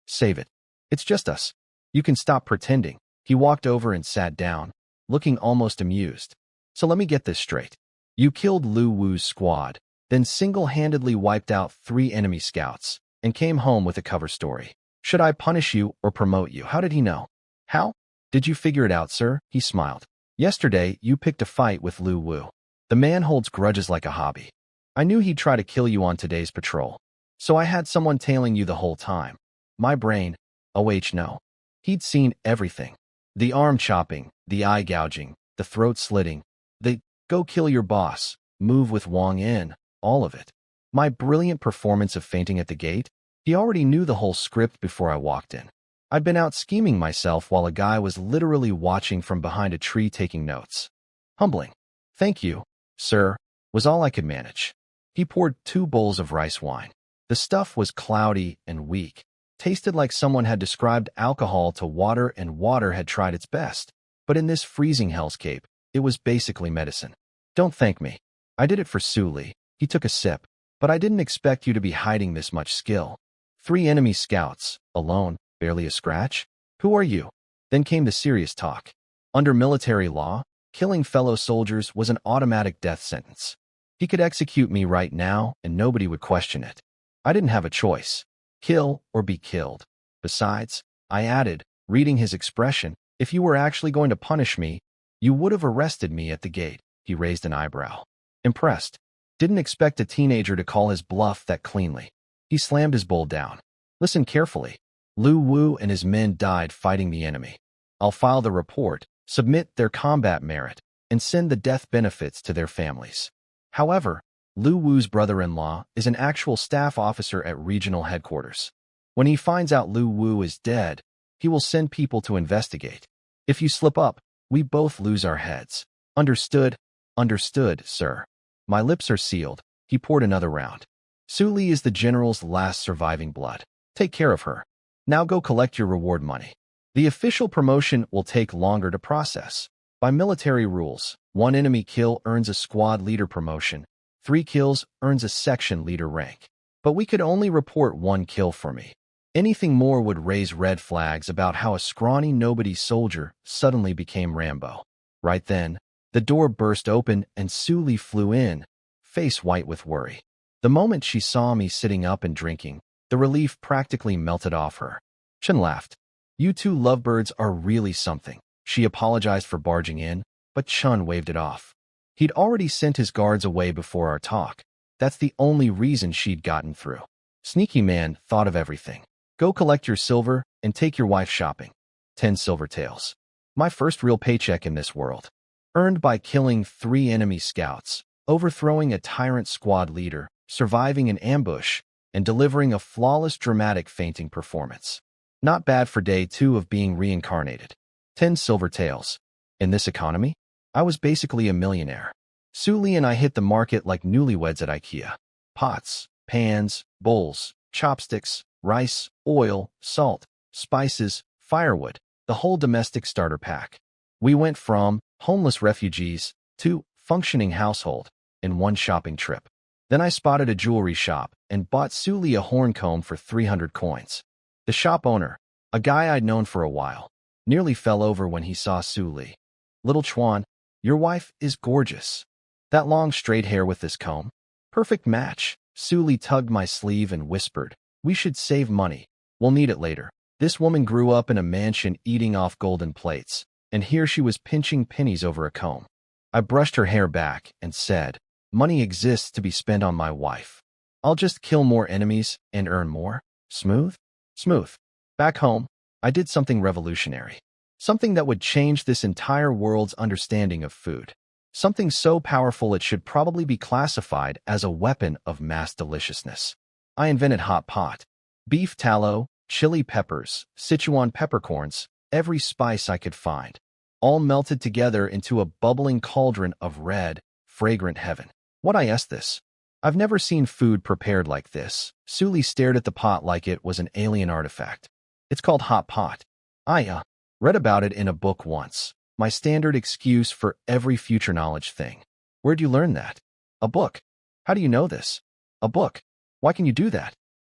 save it. It's just us. You can stop pretending. He walked over and sat down, looking almost amused. So let me get this straight. You killed Lu Wu's squad, then single-handedly wiped out 3 enemy scouts, and came home with a cover story. Should I punish you or promote you? How did he know? How? Did you figure it out, sir? He smiled. Yesterday, you picked a fight with Lu Wu. The man holds grudges like a hobby. I knew he'd try to kill you on today's patrol. So I had someone tailing you the whole time. My brain, no. He'd seen everything. The arm chopping, the eye gouging, the throat slitting, the go kill your boss, move with Wang in, all of it. My brilliant performance of fainting at the gate, he already knew the whole script before I walked in. I'd been out scheming myself while a guy was literally watching from behind a tree taking notes. Humbling. Thank you, sir, was all I could manage. He poured 2 bowls of rice wine. The stuff was cloudy and weak. Tasted like someone had described alcohol to water and water had tried its best. But in this freezing hellscape, it was basically medicine. Don't thank me. I did it for Su Li. He took a sip. But I didn't expect you to be hiding this much skill. 3 enemy scouts, alone, barely a scratch? Who are you? Then came the serious talk. Under military law, killing fellow soldiers was an automatic death sentence. He could execute me right now and nobody would question it. I didn't have a choice. Kill or be killed. Besides, I added, reading his expression, if you were actually going to punish me, you would have arrested me at the gate. He raised an eyebrow. Impressed. Didn't expect a teenager to call his bluff that cleanly. He slammed his bowl down. Listen carefully. Lu Wu and his men died fighting the enemy. I'll file the report, submit their combat merit, and send the death benefits to their families. However, Lu Wu's brother-in-law is an actual staff officer at regional headquarters. When he finds out Lu Wu is dead, he will send people to investigate. If you slip up, we both lose our heads. Understood? Understood, sir. My lips are sealed. He poured another round. Su Li is the general's last surviving blood. Take care of her. Now go collect your reward money. The official promotion will take longer to process. By military rules, 1 enemy kill earns a squad leader promotion. 3 kills earns a section leader rank. But we could only report 1 kill for me. Anything more would raise red flags about how a scrawny nobody soldier suddenly became Rambo. Right then, the door burst open and Su Li flew in, face white with worry. The moment she saw me sitting up and drinking, the relief practically melted off her. Chen laughed. You 2 lovebirds are really something. She apologized for barging in, but Chen waved it off. He'd already sent his guards away before our talk. That's the only reason she'd gotten through. Sneaky man thought of everything. Go collect your silver and take your wife shopping. 10 silver taels. My first real paycheck in this world. Earned by killing 3 enemy scouts, overthrowing a tyrant squad leader, surviving an ambush, and delivering a flawless dramatic fainting performance. Not bad for day 2 of being reincarnated. 10 silver taels. In this economy, I was basically a millionaire. Su Li and I hit the market like newlyweds at IKEA. Pots, pans, bowls, chopsticks, rice, oil, salt, spices, firewood, the whole domestic starter pack. We went from homeless refugees to functioning household in one shopping trip. Then I spotted a jewelry shop and bought Suli a horn comb for 300 coins. The shop owner, a guy I'd known for a while, nearly fell over when he saw Suli. "Little Chuan, your wife is gorgeous. That long straight hair with this comb. Perfect match." Suli tugged my sleeve and whispered, "We should save money. We'll need it later." This woman grew up in a mansion eating off golden plates, and here she was pinching pennies over a comb. I brushed her hair back and said, "Money exists to be spent on my wife. I'll just kill more enemies and earn more." Smooth? Smooth. Back home, I did something revolutionary. Something that would change this entire world's understanding of food. Something so powerful it should probably be classified as a weapon of mass deliciousness. I invented hot pot. Beef tallow, chili peppers, Sichuan peppercorns, every spice I could find, all melted together into a bubbling cauldron of red, fragrant heaven. What I asked this? I've never seen food prepared like this. Suli stared at the pot like it was an alien artifact. It's called hot pot. I read about it in a book once. My standard excuse for every future knowledge thing. Where'd you learn that? A book. How do you know this? A book. Why can you do that?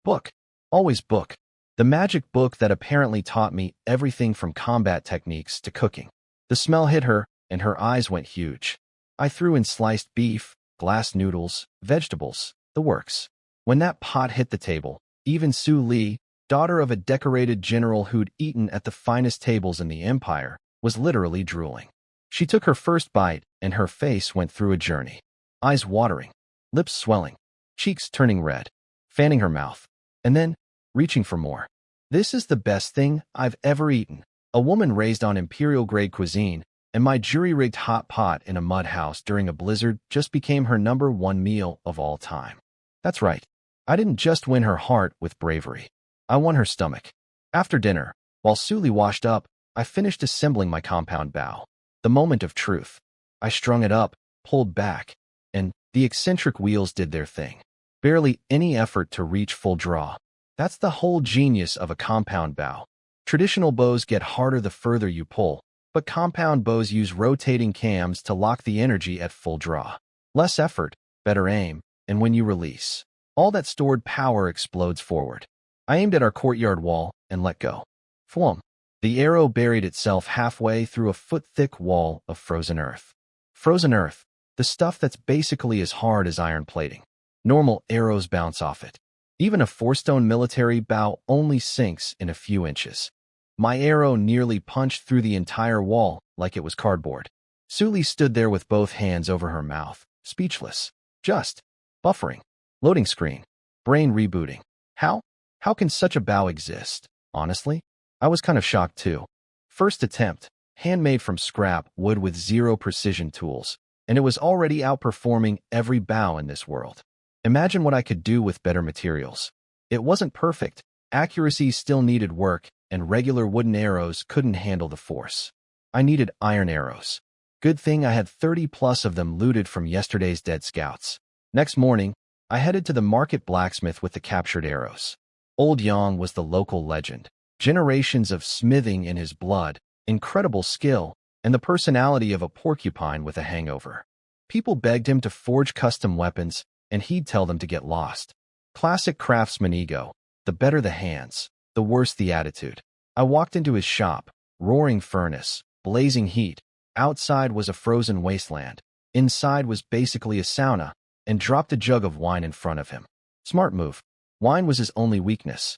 Book. Always book. The magic book that apparently taught me everything from combat techniques to cooking. The smell hit her, and her eyes went huge. I threw in sliced beef, glass noodles, vegetables, the works. When that pot hit the table, even Su Li, daughter of a decorated general who'd eaten at the finest tables in the empire, was literally drooling. She took her first bite, and her face went through a journey. Eyes watering, lips swelling, cheeks turning red, fanning her mouth, and then reaching for more. "This is the best thing I've ever eaten." A woman raised on imperial-grade cuisine, and my jury-rigged hot pot in a mud house during a blizzard just became her #1 meal of all time. That's right. I didn't just win her heart with bravery. I won her stomach. After dinner, while Suli washed up, I finished assembling my compound bow. The moment of truth. I strung it up, pulled back, and the eccentric wheels did their thing. Barely any effort to reach full draw. That's the whole genius of a compound bow. Traditional bows get harder the further you pull, but compound bows use rotating cams to lock the energy at full draw. Less effort, better aim, and when you release, all that stored power explodes forward. I aimed at our courtyard wall and let go. Flum. The arrow buried itself halfway through a foot-thick wall of frozen earth. Frozen earth, the stuff that's basically as hard as iron plating. Normal arrows bounce off it. Even a 4-stone military bow only sinks in a few inches. My arrow nearly punched through the entire wall like it was cardboard. Suli stood there with both hands over her mouth, speechless. Just buffering. Loading screen. Brain rebooting. How can such a bow exist? Honestly, I was kind of shocked too. First attempt, handmade from scrap wood with 0 precision tools, and it was already outperforming every bow in this world. Imagine what I could do with better materials. It wasn't perfect, accuracy still needed work, and regular wooden arrows couldn't handle the force. I needed iron arrows. Good thing I had 30+ of them looted from yesterday's dead scouts. Next morning, I headed to the market blacksmith with the captured arrows. Old Yang was the local legend. Generations of smithing in his blood, incredible skill, and the personality of a porcupine with a hangover. People begged him to forge custom weapons, and he'd tell them to get lost. Classic craftsman ego. The better the hands, the worse the attitude. I walked into his shop, roaring furnace, blazing heat. Outside was a frozen wasteland. Inside was basically a sauna, and dropped a jug of wine in front of him. Smart move. Wine was his only weakness.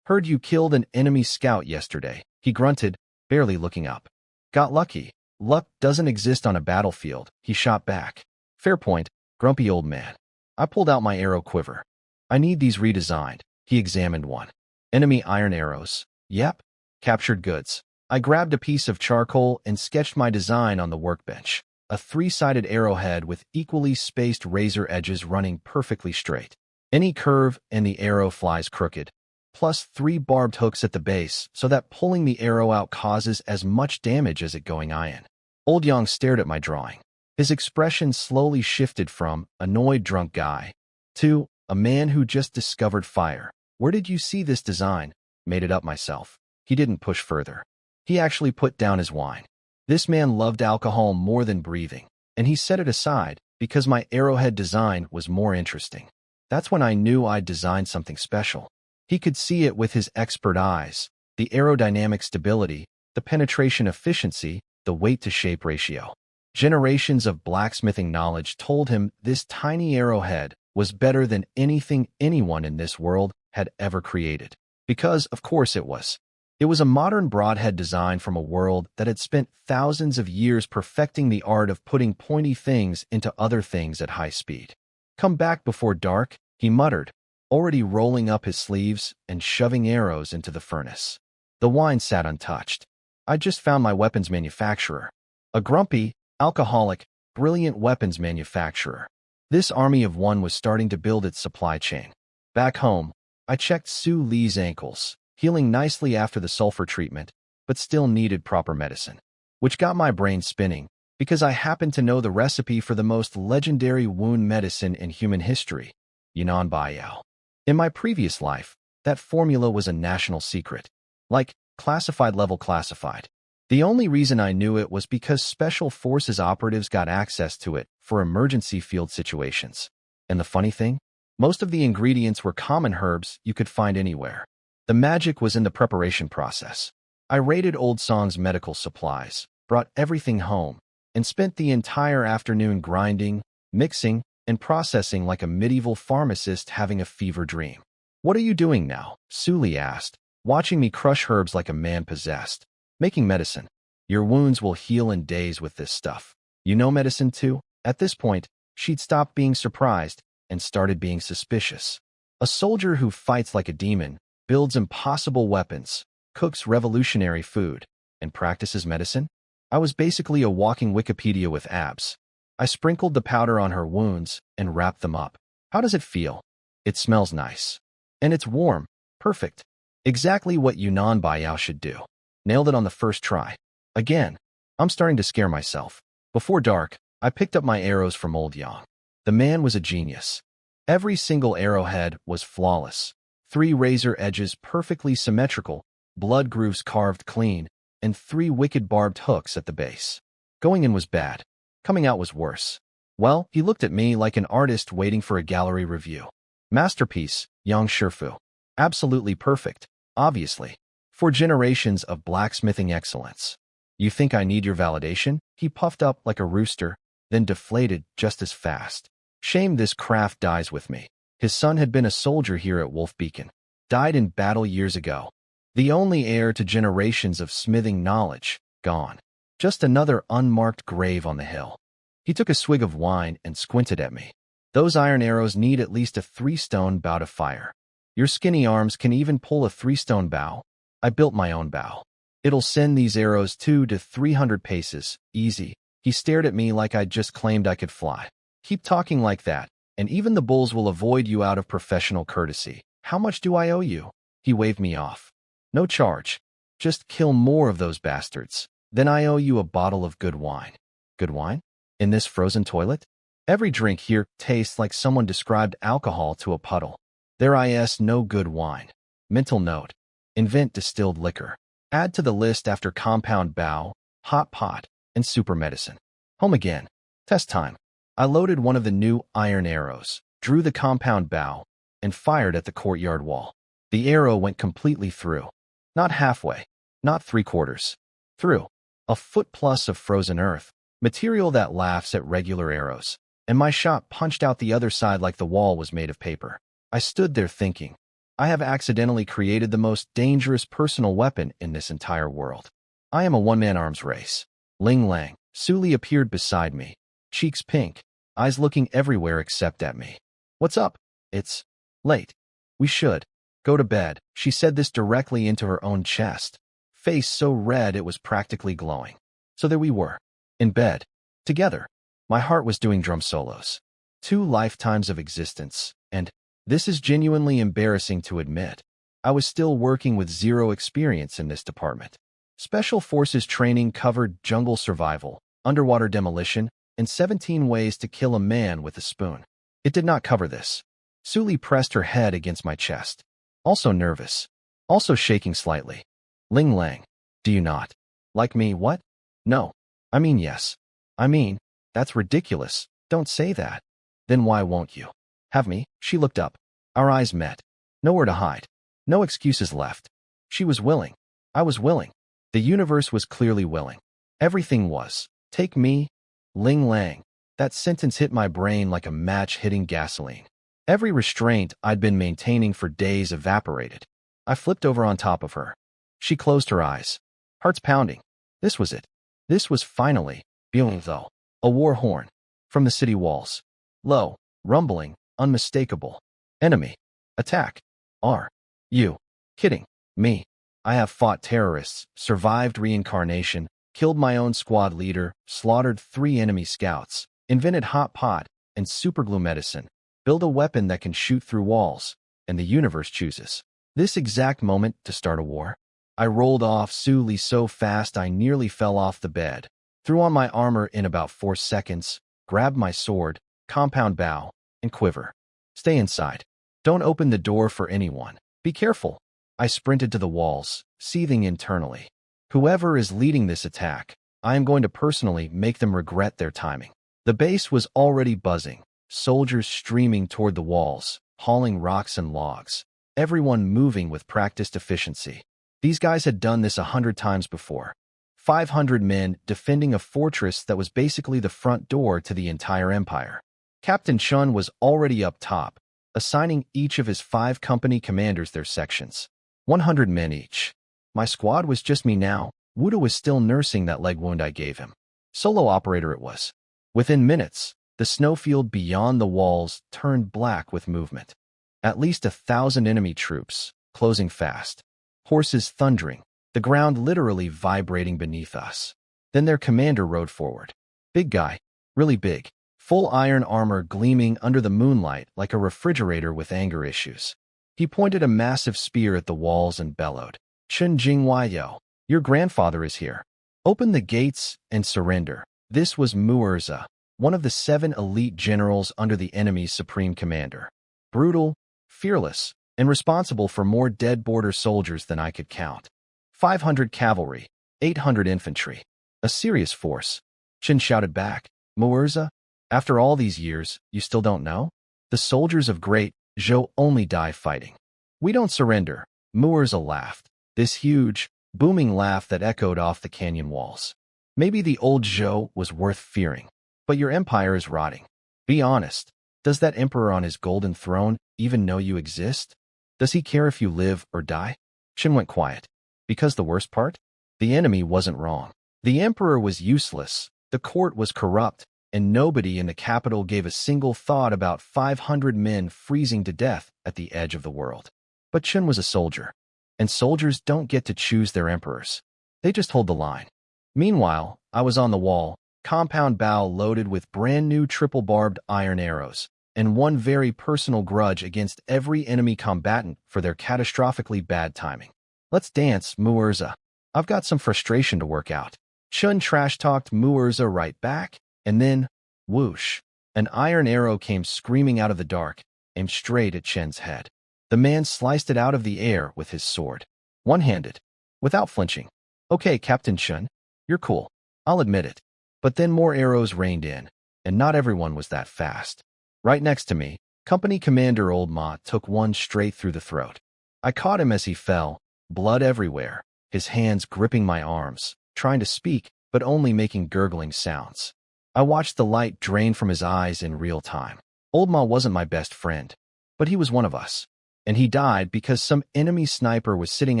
"Heard you killed an enemy scout yesterday," he grunted, barely looking up. "Got lucky. Luck doesn't exist on a battlefield," he shot back. "Fair point, grumpy old man." I pulled out my arrow quiver. "I need these redesigned." He examined one. "Enemy iron arrows." "Yep." "Captured goods." I grabbed a piece of charcoal and sketched my design on the workbench. A 3-sided arrowhead with equally spaced razor edges running perfectly straight. Any curve and the arrow flies crooked. Plus 3 barbed hooks at the base so that pulling the arrow out causes as much damage as it going in. Old Yang stared at my drawing. His expression slowly shifted from annoyed drunk guy to a man who just discovered fire. Where did you see this design? Made it up myself. He didn't push further. He actually put down his wine. This man loved alcohol more than breathing, and he set it aside because my arrowhead design was more interesting. That's when I knew I'd designed something special. He could see it with his expert eyes, the aerodynamic stability, the penetration efficiency, the weight-to-shape ratio. Generations of blacksmithing knowledge told him this tiny arrowhead was better than anything anyone in this world had ever created. Because, of course, it was. It was a modern broadhead design from a world that had spent thousands of years perfecting the art of putting pointy things into other things at high speed. Come back before dark, he muttered, already rolling up his sleeves and shoving arrows into the furnace. The wine sat untouched. I'd just found my weapons manufacturer. A grumpy, alcoholic, brilliant weapons manufacturer. This army of one was starting to build its supply chain. Back home, I checked Sue Lee's ankles, healing nicely after the sulfur treatment, but still needed proper medicine. Which got my brain spinning, because I happened to know the recipe for the most legendary wound medicine in human history, Yunnan Baiyao. In my previous life, that formula was a national secret. Like, classified level classified. The only reason I knew it was because Special Forces operatives got access to it for emergency field situations. And the funny thing? Most of the ingredients were common herbs you could find anywhere. The magic was in the preparation process. I raided Old Song's medical supplies, brought everything home, and spent the entire afternoon grinding, mixing, and processing like a medieval pharmacist having a fever dream. "What are you doing now?" Suli asked, watching me crush herbs like a man possessed. "Making medicine. Your wounds will heal in days with this stuff. You know medicine too?" At this point, she'd stopped being surprised and started being suspicious. A soldier who fights like a demon, builds impossible weapons, cooks revolutionary food, and practices medicine? I was basically a walking Wikipedia with abs. I sprinkled the powder on her wounds and wrapped them up. "How does it feel?" "It smells nice. And it's warm. Perfect. Exactly what Yunnan Baiyao should do." Nailed it on the first try. Again, I'm starting to scare myself. Before dark, I picked up my arrows from Old Yang. The man was a genius. Every single arrowhead was flawless. 3 razor edges perfectly symmetrical, blood grooves carved clean, and 3 wicked barbed hooks at the base. Going in was bad. Coming out was worse. Well, he looked at me like an artist waiting for a gallery review. Masterpiece, Yang Shifu. Absolutely perfect, obviously. 4 generations of blacksmithing excellence. "You think I need your validation?" He puffed up like a rooster, then deflated just as fast. "Shame this craft dies with me." His son had been a soldier here at Wolf Beacon. Died in battle years ago. The only heir to generations of smithing knowledge, gone. Just another unmarked grave on the hill. He took a swig of wine and squinted at me. "Those iron arrows need at least a 3-stone bow to fire. Your skinny arms can even pull a 3-stone bow. I built my own bow. It'll send these arrows 200 to 300 paces, easy." He stared at me like I'd just claimed I could fly. "Keep talking like that, and even the bulls will avoid you out of professional courtesy. How much do I owe you?" He waved me off. "No charge. Just kill more of those bastards. Then I owe you a bottle of good wine." Good wine? In this frozen toilet? Every drink here tastes like someone described alcohol to a puddle. There is no good wine. Mental note. Invent distilled liquor. Add to the list after compound bow, hot pot, and super medicine. Home again. Test time. I loaded one of the new iron arrows, drew the compound bow, and fired at the courtyard wall. The arrow went completely through. Not halfway. Not 3/4. Through. A foot plus of frozen earth, material that laughs at regular arrows. And my shot punched out the other side like the wall was made of paper. I stood there thinking, I have accidentally created the most dangerous personal weapon in this entire world. I am a one-man arms race. Ling Lang. Suli appeared beside me, cheeks pink, eyes looking everywhere except at me. "What's up?" "It's late. We should go to bed." She said this directly into her own chest, face so red it was practically glowing. So there we were, in bed, together. My heart was doing drum solos. 2 lifetimes of existence, and this is genuinely embarrassing to admit. I was still working with 0 experience in this department. Special Forces training covered jungle survival, underwater demolition, and 17 ways to kill a man with a spoon. It did not cover this. Suli pressed her head against my chest. Also nervous. Also shaking slightly. Ling Lang, do you not like me? What? No. I mean yes. I mean, that's ridiculous. Don't say that. Then why won't you have me? She looked up. Our eyes met. Nowhere to hide. No excuses left. She was willing. I was willing. The universe was clearly willing. Everything was. Take me, Ling Lang. That sentence hit my brain like a match hitting gasoline. Every restraint I'd been maintaining for days evaporated. I flipped over on top of her. She closed her eyes. Hearts pounding. This was it. This was finally, feeling though, a war horn. From the city walls. Low, rumbling, unmistakable. Enemy. Attack. Are you kidding me? I have fought terrorists, survived reincarnation, killed my own squad leader, slaughtered 3 enemy scouts, invented hot pot and superglue medicine, build a weapon that can shoot through walls, and the universe chooses this exact moment to start a war. I rolled off Suli so fast I nearly fell off the bed, threw on my armor in about 4 seconds, grabbed my sword, compound bow, and quiver. Stay inside. Don't open the door for anyone. Be careful. I sprinted to the walls, seething internally. Whoever is leading this attack, I am going to personally make them regret their timing. The base was already buzzing, soldiers streaming toward the walls, hauling rocks and logs, everyone moving with practiced efficiency. These guys had done this 100 times before. 500 men defending a fortress that was basically the front door to the entire empire. Captain Chun was already up top, assigning each of his 5 company commanders their sections. 100 men each. My squad was just me now. Wuda was still nursing that leg wound I gave him. Solo operator it was. Within minutes, the snowfield beyond the walls turned black with movement. At least 1,000 enemy troops, closing fast. Horses thundering, the ground literally vibrating beneath us. Then their commander rode forward. Big guy, really big. Full iron armor gleaming under the moonlight like a refrigerator with anger issues. He pointed a massive spear at the walls and bellowed, "Chen Jinghuayo, your grandfather is here. Open the gates and surrender." This was Mu'erza, one of the 7 elite generals under the enemy's supreme commander. Brutal, fearless, and responsible for more dead border soldiers than I could count. 500 cavalry, 800 infantry. A serious force. Chen shouted back, "Mu'erza, after all these years, you still don't know? The soldiers of Great Zhou only die fighting. We don't surrender." Mu'erza laughed, this huge, booming laugh that echoed off the canyon walls. "Maybe the old Zhou was worth fearing, but your empire is rotting. Be honest, does that emperor on his golden throne even know you exist? Does he care if you live or die?" Shin went quiet. Because the worst part? The enemy wasn't wrong. The emperor was useless, the court was corrupt, and nobody in the capital gave a single thought about 500 men freezing to death at the edge of the world. But Chen was a soldier, and soldiers don't get to choose their emperors. They just hold the line. Meanwhile, I was on the wall, compound bow loaded with brand new triple-barbed iron arrows, and one very personal grudge against every enemy combatant for their catastrophically bad timing. "Let's dance, Mu'erza. I've got some frustration to work out." Chun trash-talked Mu'erza right back, and then, whoosh, an iron arrow came screaming out of the dark, aimed straight at Chen's head. The man sliced it out of the air with his sword, one-handed, without flinching. "Okay, Captain Chun, you're cool. I'll admit it." But then more arrows rained in, and not everyone was that fast. Right next to me, Company Commander Old Ma took one straight through the throat. I caught him as he fell, blood everywhere, his hands gripping my arms, trying to speak, but only making gurgling sounds. I watched the light drain from his eyes in real time. Old Ma wasn't my best friend, but he was one of us. And he died because some enemy sniper was sitting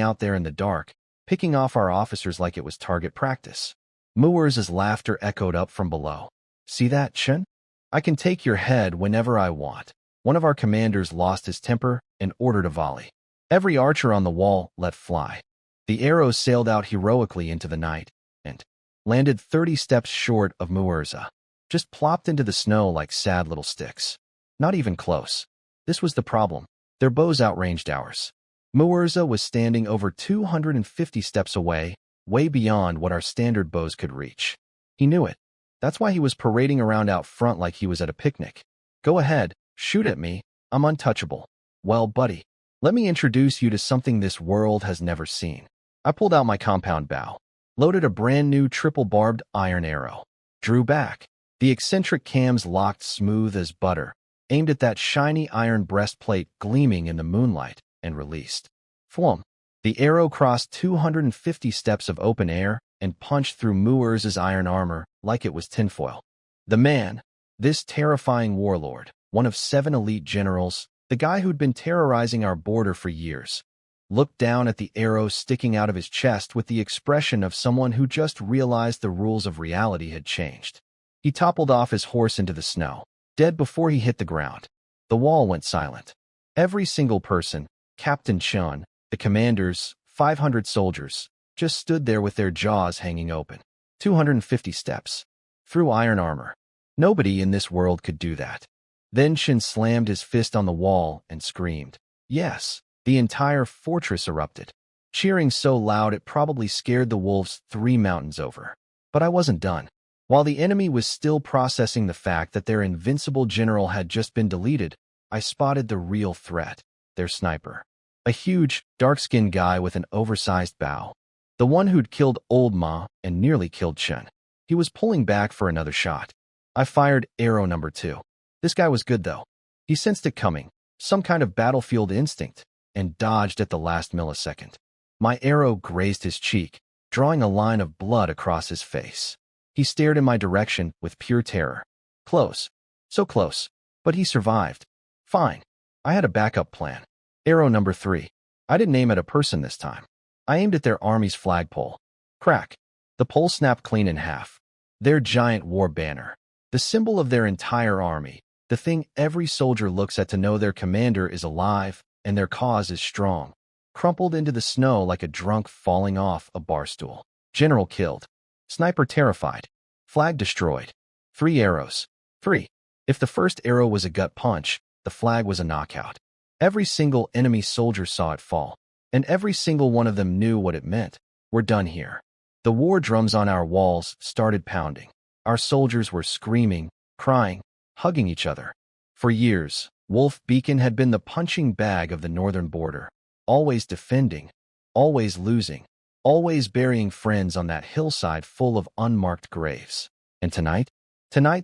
out there in the dark, picking off our officers like it was target practice. Mu'erza's laughter echoed up from below. "See that, Chen? I can take your head whenever I want." One of our commanders lost his temper and ordered a volley. Every archer on the wall let fly. The arrows sailed out heroically into the night, and landed 30 steps short of Mu'erza. Just plopped into the snow like sad little sticks. Not even close. This was the problem. Their bows outranged ours. Mu'erza was standing over 250 steps away, way beyond what our standard bows could reach. He knew it. That's why he was parading around out front like he was at a picnic. "Go ahead, shoot at me. I'm untouchable." "Well, buddy, Let me introduce you to something this world has never seen. I pulled out my compound bow, loaded a brand new triple-barbed iron arrow, drew back. The eccentric cams locked smooth as butter, aimed at that shiny iron breastplate gleaming in the moonlight, and released. Thwum! The arrow crossed 250 steps of open air and punched through Muirz's iron armor like it was tinfoil. The man, this terrifying warlord, one of 7 elite generals, the guy who'd been terrorizing our border for years, looked down at the arrow sticking out of his chest with the expression of someone who just realized the rules of reality had changed. He toppled off his horse into the snow, dead before he hit the ground. The wall went silent. Every single person, Captain Chun, the commanders, 500 soldiers, just stood there with their jaws hanging open. 250 steps. Through iron armor. Nobody in this world could do that. Then Shin slammed his fist on the wall and screamed. Yes, the entire fortress erupted, cheering so loud it probably scared the wolves 3 mountains over. But I wasn't done. While the enemy was still processing the fact that their invincible general had just been deleted, I spotted the real threat, their sniper. A huge, dark-skinned guy with an oversized bow. The one who'd killed Old Ma and nearly killed Chen. He was pulling back for another shot. I fired arrow number 2. This guy was good, though. He sensed it coming, some kind of battlefield instinct, and dodged at the last millisecond. My arrow grazed his cheek, drawing a line of blood across his face. He stared in my direction with pure terror. Close. So close. But he survived. Fine. I had a backup plan. Arrow number 3. I didn't aim at a person this time. I aimed at their army's flagpole. Crack. The pole snapped clean in half. Their giant war banner. The symbol of their entire army. The thing every soldier looks at to know their commander is alive and their cause is strong. Crumpled into the snow like a drunk falling off a bar stool. General killed. Sniper terrified. Flag destroyed. 3 arrows. 3. If the first arrow was a gut punch, the flag was a knockout. Every single enemy soldier saw it fall, and every single one of them knew what it meant. We're done here. The war drums on our walls started pounding. Our soldiers were screaming, crying, hugging each other. For years, Wolf Beacon had been the punching bag of the northern border, always defending, always losing, always burying friends on that hillside full of unmarked graves. And tonight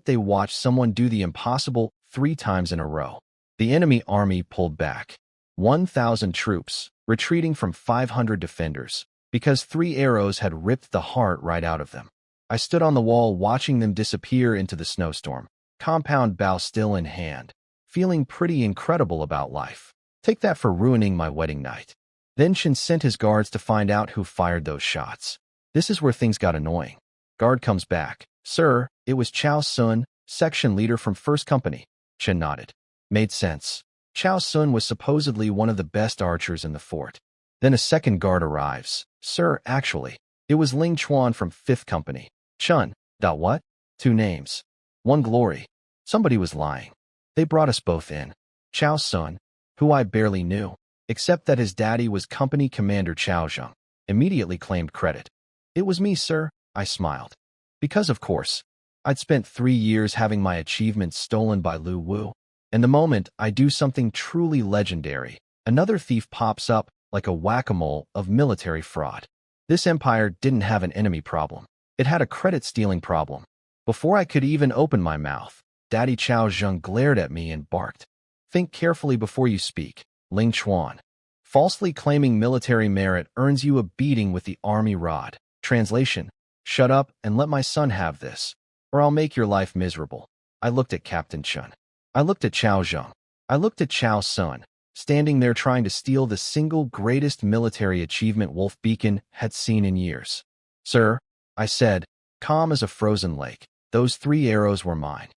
they watched someone do the impossible 3 times in a row. The enemy army pulled back. 1,000 troops, retreating from 500 defenders, because 3 arrows had ripped the heart right out of them. I stood on the wall watching them disappear into the snowstorm, compound bow still in hand, feeling pretty incredible about life. Take that for ruining my wedding night. Then Shin sent his guards to find out who fired those shots. This is where things got annoying. Guard comes back. Sir, it was Chao Sun, section leader from 1st Company. Shin nodded. Made sense. Chao Sun was supposedly one of the best archers in the fort. Then a second guard arrives. Sir, actually, it was Ling Chuan from 5th Company. Chun. What? 2 names. 1 glory. Somebody was lying. They brought us both in. Chao Sun, who I barely knew, except that his daddy was Company Commander Chao Zheng, immediately claimed credit. It was me, sir, I smiled. Because, of course, I'd spent 3 years having my achievements stolen by Lu Wu, and the moment I do something truly legendary, another thief pops up like a whack-a-mole of military fraud. This empire didn't have an enemy problem. It had a credit-stealing problem. Before I could even open my mouth, Daddy Chao Zheng glared at me and barked. Think carefully before you speak, Ling Chuan. Falsely claiming military merit earns you a beating with the army rod. Translation: shut up and let my son have this, or I'll make your life miserable. I looked at Captain Chun. I looked at Chao Zheng. I looked at Chao Sun, standing there trying to steal the single greatest military achievement Wolf Beacon had seen in years. Sir, I said, calm as a frozen lake, those 3 arrows were mine.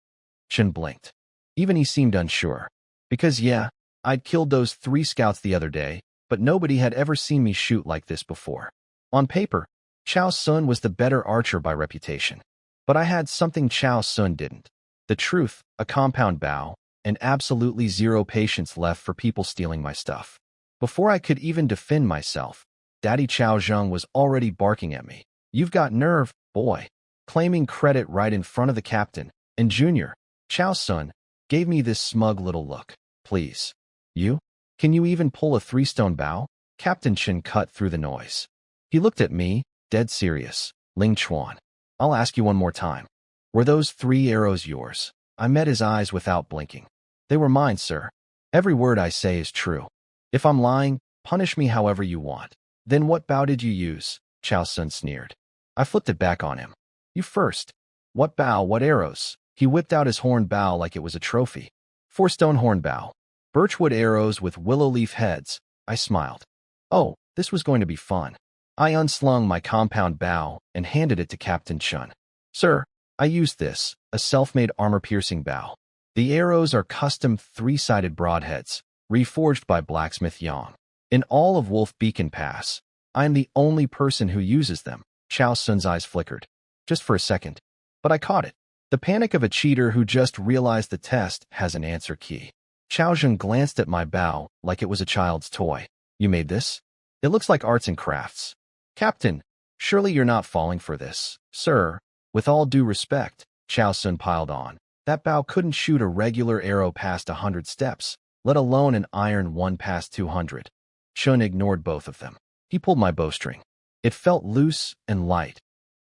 Chen blinked. Even he seemed unsure. Because yeah, I'd killed those 3 scouts the other day, but nobody had ever seen me shoot like this before. On paper, Chao Sun was the better archer by reputation. But I had something Chao Sun didn't. The truth, a compound bow, and absolutely 0 patience left for people stealing my stuff. Before I could even defend myself, Daddy Chao Zheng was already barking at me. You've got nerve, boy. Claiming credit right in front of the captain. And Junior, Chao Sun, gave me this smug little look. Please. You? Can you even pull a 3-stone bow? Captain Chen cut through the noise. He looked at me, dead serious. Ling Chuan, I'll ask you one more time. Were those 3 arrows yours? I met his eyes without blinking. They were mine, sir. Every word I say is true. If I'm lying, punish me however you want. Then what bow did you use? Chao Sun sneered. I flipped it back on him. You first. What bow, what arrows? He whipped out his horn bow like it was a trophy. 4-stone horn bow. Birchwood arrows with willow leaf heads. I smiled. Oh, this was going to be fun. I unslung my compound bow and handed it to Captain Chun. Sir, I used this, a self-made armor-piercing bow. The arrows are custom 3-sided broadheads, reforged by blacksmith Yang. In all of Wolf Beacon Pass, I am the only person who uses them. Chao Sun's eyes flickered. Just for a second. But I caught it. The panic of a cheater who just realized the test has an answer key. Chao Zheng glanced at my bow like it was a child's toy. You made this? It looks like arts and crafts. Captain, surely you're not falling for this. Sir, with all due respect, Chao Sun piled on. That bow couldn't shoot a regular arrow past 100 steps, let alone an iron one past 200. Chun ignored both of them. He pulled my bowstring. It felt loose and light.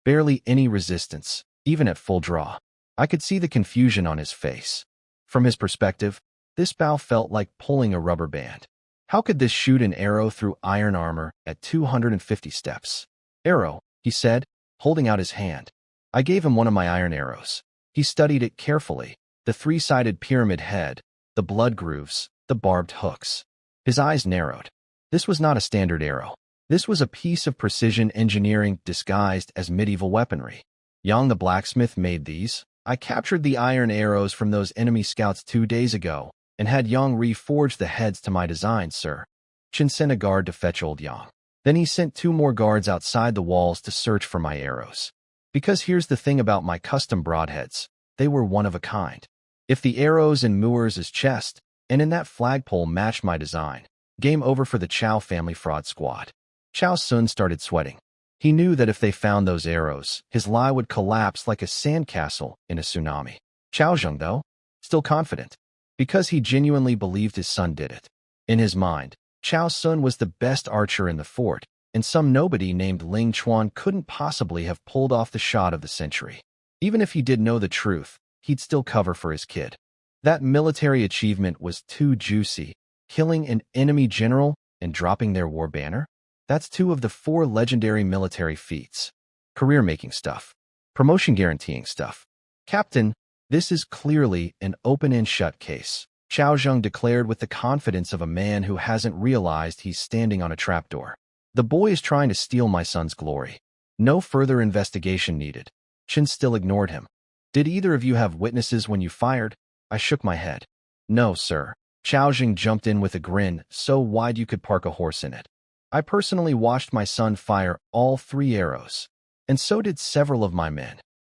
Barely any resistance, even at full draw. I could see the confusion on his face. From his perspective, this bow felt like pulling a rubber band. How could this shoot an arrow through iron armor at 250 steps? Arrow, he said, holding out his hand. I gave him one of my iron arrows. He studied it carefully, the 3-sided pyramid head, the blood grooves, the barbed hooks. His eyes narrowed. This was not a standard arrow. This was a piece of precision engineering disguised as medieval weaponry. Yang the blacksmith made these. I captured the iron arrows from those enemy scouts 2 days ago and had Yang reforge the heads to my design, sir. Chen sent a guard to fetch old Yang. Then he sent 2 more guards outside the walls to search for my arrows. Because here's the thing about my custom broadheads. They were one of a kind. If the arrows in Muir's chest and in that flagpole matched my design, game over for the Chao family fraud squad. Chao Sun started sweating. He knew that if they found those arrows, his lie would collapse like a sandcastle in a tsunami. Chao Zheng, though, still confident, because he genuinely believed his son did it. In his mind, Chao Sun was the best archer in the fort, and some nobody named Ling Chuan couldn't possibly have pulled off the shot of the century. Even if he did know the truth, he'd still cover for his kid. That military achievement was too juicy, killing an enemy general and dropping their war banner. That's 2 of the 4 legendary military feats. Career-making stuff. Promotion guaranteeing stuff. Captain, this is clearly an open and shut case. Chao Zheng declared with the confidence of a man who hasn't realized he's standing on a trapdoor. The boy is trying to steal my son's glory. No further investigation needed. Chen still ignored him. Did either of you have witnesses when you fired? I shook my head. No, sir. Chao Zheng jumped in with a grin so wide you could park a horse in it. I personally watched my son fire all 3 arrows, and so did several of my men.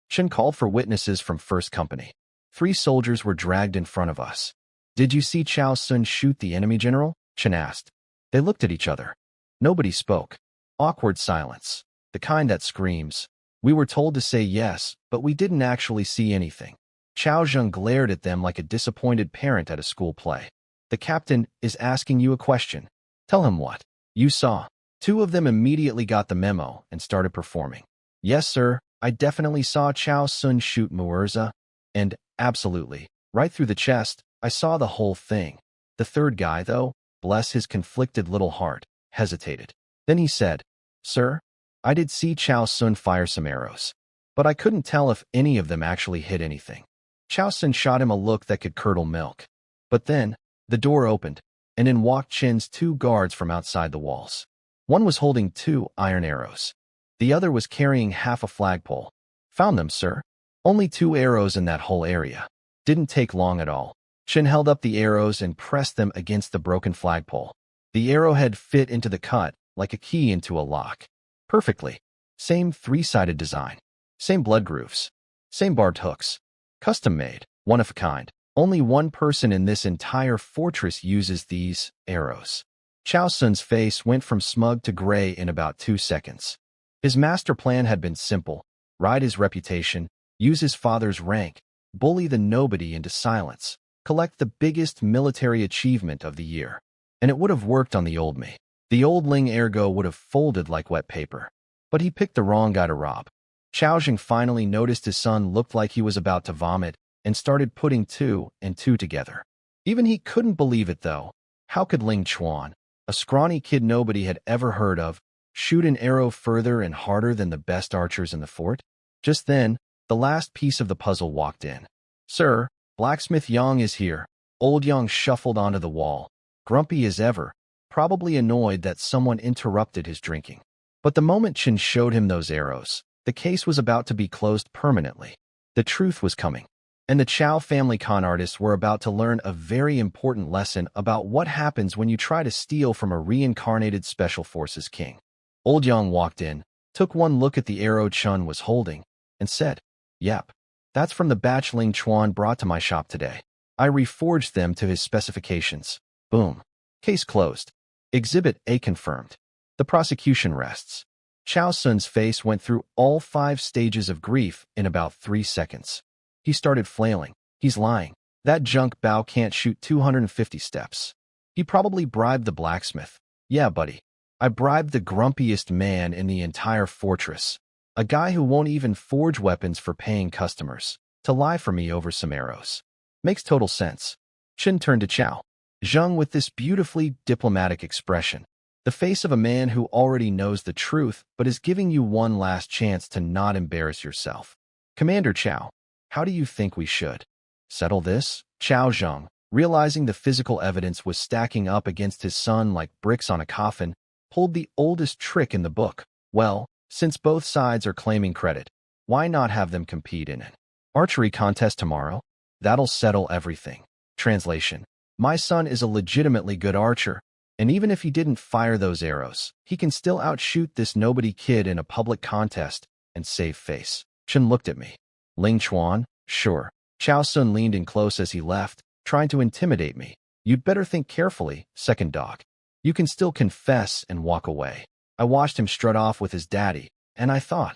Chen called for witnesses from First Company. 3 soldiers were dragged in front of us. Did you see Chao Sun shoot the enemy general? Chen asked. They looked at each other. Nobody spoke. Awkward silence. The kind that screams. We were told to say yes, but we didn't actually see anything. Chao Zheng glared at them like a disappointed parent at a school play. The captain is asking you a question. Tell him what you saw. 2 of them immediately got the memo and started performing. Yes, sir, I definitely saw Chao Sun shoot Muirza. And, absolutely, right through the chest, I saw the whole thing. The 3rd guy, though, bless his conflicted little heart, hesitated. Then he said, Sir, I did see Chao Sun fire some arrows, but I couldn't tell if any of them actually hit anything. Chao Sun shot him a look that could curdle milk. But then, the door opened, and in walked Chen's 2 guards from outside the walls. One was holding 2 iron arrows. The other was carrying half a flagpole. Found them, sir. Only 2 arrows in that whole area. Didn't take long at all. Chen held up the arrows and pressed them against the broken flagpole. The arrowhead fit into the cut like a key into a lock. Perfectly. Same 3-sided design. Same blood grooves. Same barbed hooks. Custom made. One of a kind. Only one person in this entire fortress uses these arrows. Chao Sun's face went from smug to gray in about 2 seconds. His master plan had been simple. Ride his reputation, use his father's rank, bully the nobody into silence, collect the biggest military achievement of the year. and it would have worked on the old me. The old Ling Ergo would have folded like wet paper. But he picked the wrong guy to rob. Chao Jing finally noticed his son looked like he was about to vomit and started putting two and two together. Even he couldn't believe it, though. How could Ling Chuan, a scrawny kid nobody had ever heard of, shoot an arrow further and harder than the best archers in the fort? Just then, the last piece of the puzzle walked in. "Sir, Blacksmith Yang is here." Old Yang shuffled onto the wall, grumpy as ever, probably annoyed that someone interrupted his drinking. But the moment Chen showed him those arrows, the case was about to be closed permanently. The truth was coming, and the Chow family con artists were about to learn a very important lesson about what happens when you try to steal from a reincarnated Special Forces king. Old Yang walked in, took one look at the arrow Chen was holding, and said, "Yep, that's from the batch Ling Chuan brought to my shop today. I reforged them to his specifications." Boom. Case closed. Exhibit A confirmed. The prosecution rests. Chao Sun's face went through all 5 stages of grief in about 3 seconds. He started flailing. "He's lying. That junk Bao can't shoot 250 steps. He probably bribed the blacksmith." "Yeah, buddy. I bribed the grumpiest man in the entire fortress, a guy who won't even forge weapons for paying customers, to lie for me over some arrows." Makes total sense. Chen turned to Chao Zheng with this beautifully diplomatic expression, the face of a man who already knows the truth but is giving you one last chance to not embarrass yourself. "Commander Chao, how do you think we should settle this?" Chao Zheng, realizing the physical evidence was stacking up against his son like bricks on a coffin, pulled the oldest trick in the book. "Well, since both sides are claiming credit, why not have them compete in an archery contest tomorrow? That'll settle everything." Translation: My son is a legitimately good archer, and even if he didn't fire those arrows, he can still outshoot this nobody kid in a public contest and save face. Chen looked at me. "Ling Chuan? Sure." Chao Sun leaned in close as he left, trying to intimidate me. "You'd better think carefully, second dog. You can still confess and walk away." I watched him strut off with his daddy, and I thought,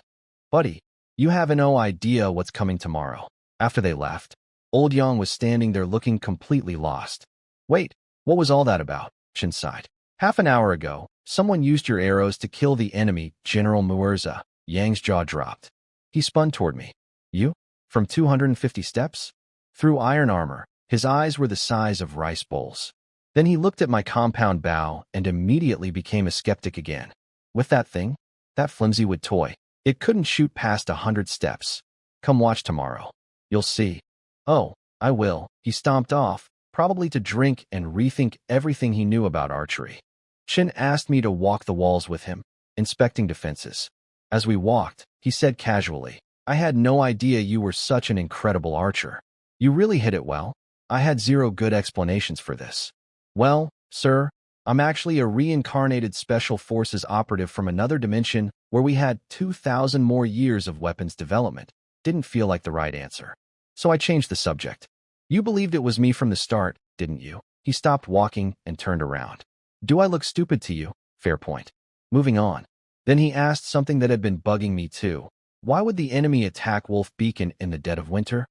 "Buddy, you have no idea what's coming tomorrow." After they left, Old Yang was standing there looking completely lost. "Wait, what was all that about?" Chen sighed. "Half an hour ago, someone used your arrows to kill the enemy, General Muerza." Yang's jaw dropped. He spun toward me. "You? From 250 steps?" Through iron armor, his eyes were the size of rice bowls. Then he looked at my compound bow and immediately became a skeptic again. "With that thing? That flimsy wood toy? It couldn't shoot past 100 steps. Come watch tomorrow. You'll see." "Oh, I will." He stomped off, probably to drink and rethink everything he knew about archery. Chen asked me to walk the walls with him, inspecting defenses. As we walked, he said casually, "I had no idea you were such an incredible archer. You really hit it well. I had 0 good explanations for this." "Well, sir, I'm actually a reincarnated Special Forces operative from another dimension where we had 2,000 more years of weapons development." Didn't feel like the right answer. So I changed the subject. "You believed it was me from the start, didn't you?" He stopped walking and turned around. "Do I look stupid to you?" Fair point. Moving on. Then he asked something that had been bugging me too. Why would the enemy attack Wolf Beacon in the dead of winter?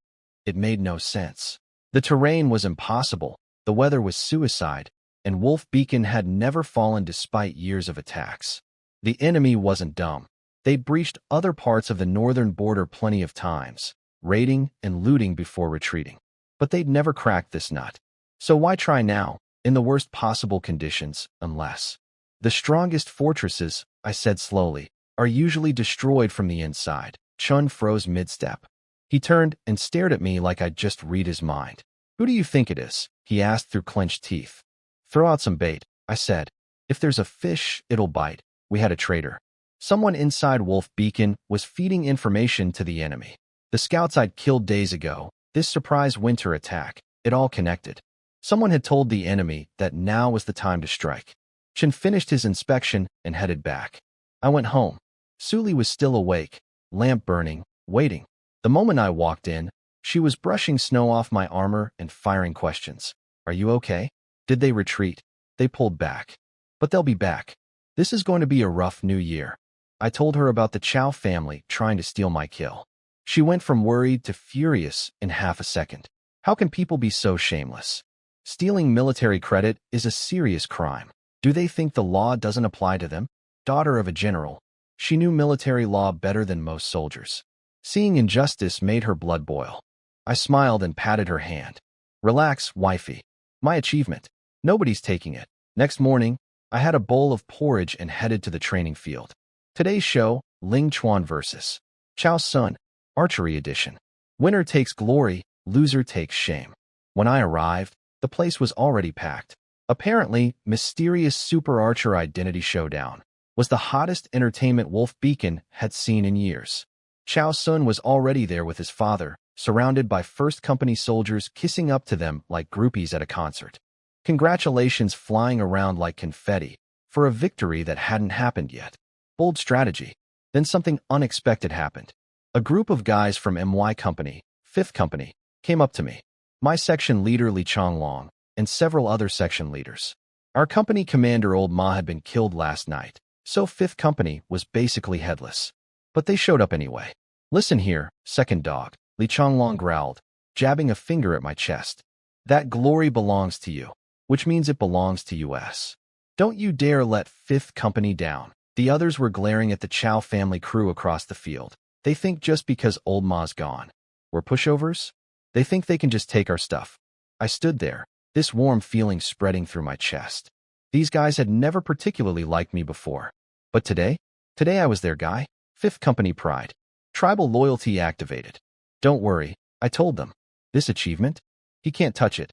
It made no sense. The terrain was impossible, the weather was suicide, and Wolf Beacon had never fallen despite years of attacks. The enemy wasn't dumb. They'd breached other parts of the northern border plenty of times, raiding and looting before retreating. But they'd never cracked this nut. So why try now, in the worst possible conditions, unless... "The strongest fortresses," I said slowly, "are usually destroyed from the inside." Chun froze mid-step. He turned and stared at me like I'd just read his mind. "Who do you think it is?" he asked through clenched teeth. "Throw out some bait," I said. "If there's a fish, it'll bite." We had a traitor. Someone inside Wolf Beacon was feeding information to the enemy. The scouts I'd killed days ago, this surprise winter attack, it all connected. Someone had told the enemy that now was the time to strike. Chen finished his inspection and headed back. I went home. Suli was still awake, lamp burning, waiting. The moment I walked in, she was brushing snow off my armor and firing questions. "Are you okay? Did they retreat?" "They pulled back. But they'll be back. This is going to be a rough new year." I told her about the Chow family trying to steal my kill. She went from worried to furious in half a second. How can people be so shameless? Stealing military credit is a serious crime. Do they think the law doesn't apply to them? Daughter of a general, she knew military law better than most soldiers. Seeing injustice made her blood boil. I smiled and patted her hand. Relax, wifey. My achievement. Nobody's taking it. Next morning, I had a bowl of porridge and headed to the training field. Today's show, Ling Chuan vs. Chao Sun, Archery Edition. Winner takes glory, loser takes shame. When I arrived, the place was already packed. Apparently, mysterious Super Archer Identity Showdown was the hottest entertainment Wolf Beacon had seen in years. Chao Sun was already there with his father, surrounded by First Company soldiers kissing up to them like groupies at a concert. Congratulations flying around like confetti for a victory that hadn't happened yet. Bold strategy. Then something unexpected happened. A group of guys from MY Company, 5th Company, came up to me. My section leader Li Changlong, and several other section leaders. Our company commander Old Ma had been killed last night, so 5th Company was basically headless. But they showed up anyway. Listen here, second dog, Li Changlong growled, jabbing a finger at my chest. That glory belongs to you, which means it belongs to us. Don't you dare let 5th Company down. The others were glaring at the Chow family crew across the field. They think just because Old Ma's gone, we're pushovers? They think they can just take our stuff. I stood there, this warm feeling spreading through my chest. These guys had never particularly liked me before. But today I was their guy. 5th Company pride. Tribal loyalty activated. Don't worry, I told them. This achievement? He can't touch it.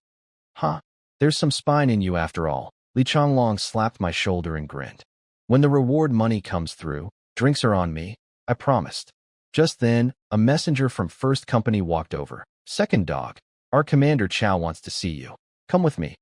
Huh? There's some spine in you after all. Li Changlong slapped my shoulder and grinned. When the reward money comes through, drinks are on me, I promised. Just then, a messenger from 1st Company walked over. Second dog, our Commander Chow wants to see you. Come with me.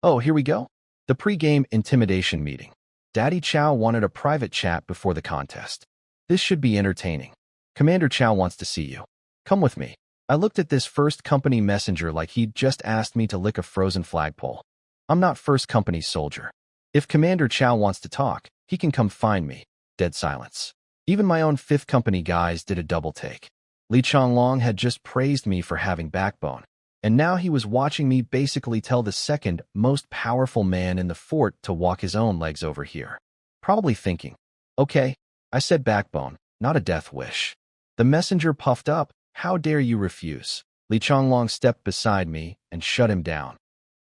Oh, here we go? The pre-game intimidation meeting. Daddy Chow wanted a private chat before the contest. This should be entertaining. Commander Chow wants to see you. Come with me. I looked at this 1st Company messenger like he'd just asked me to lick a frozen flagpole. I'm not 1st Company's soldier. If Commander Chow wants to talk, he can come find me. Dead silence. Even my own 5th Company guys did a double take. Li Changlong had just praised me for having backbone, and now he was watching me basically tell the second most powerful man in the fort to walk his own legs over here. Probably thinking, okay, I said backbone, not a death wish. The messenger puffed up. How dare you refuse? Li Changlong stepped beside me and shut him down.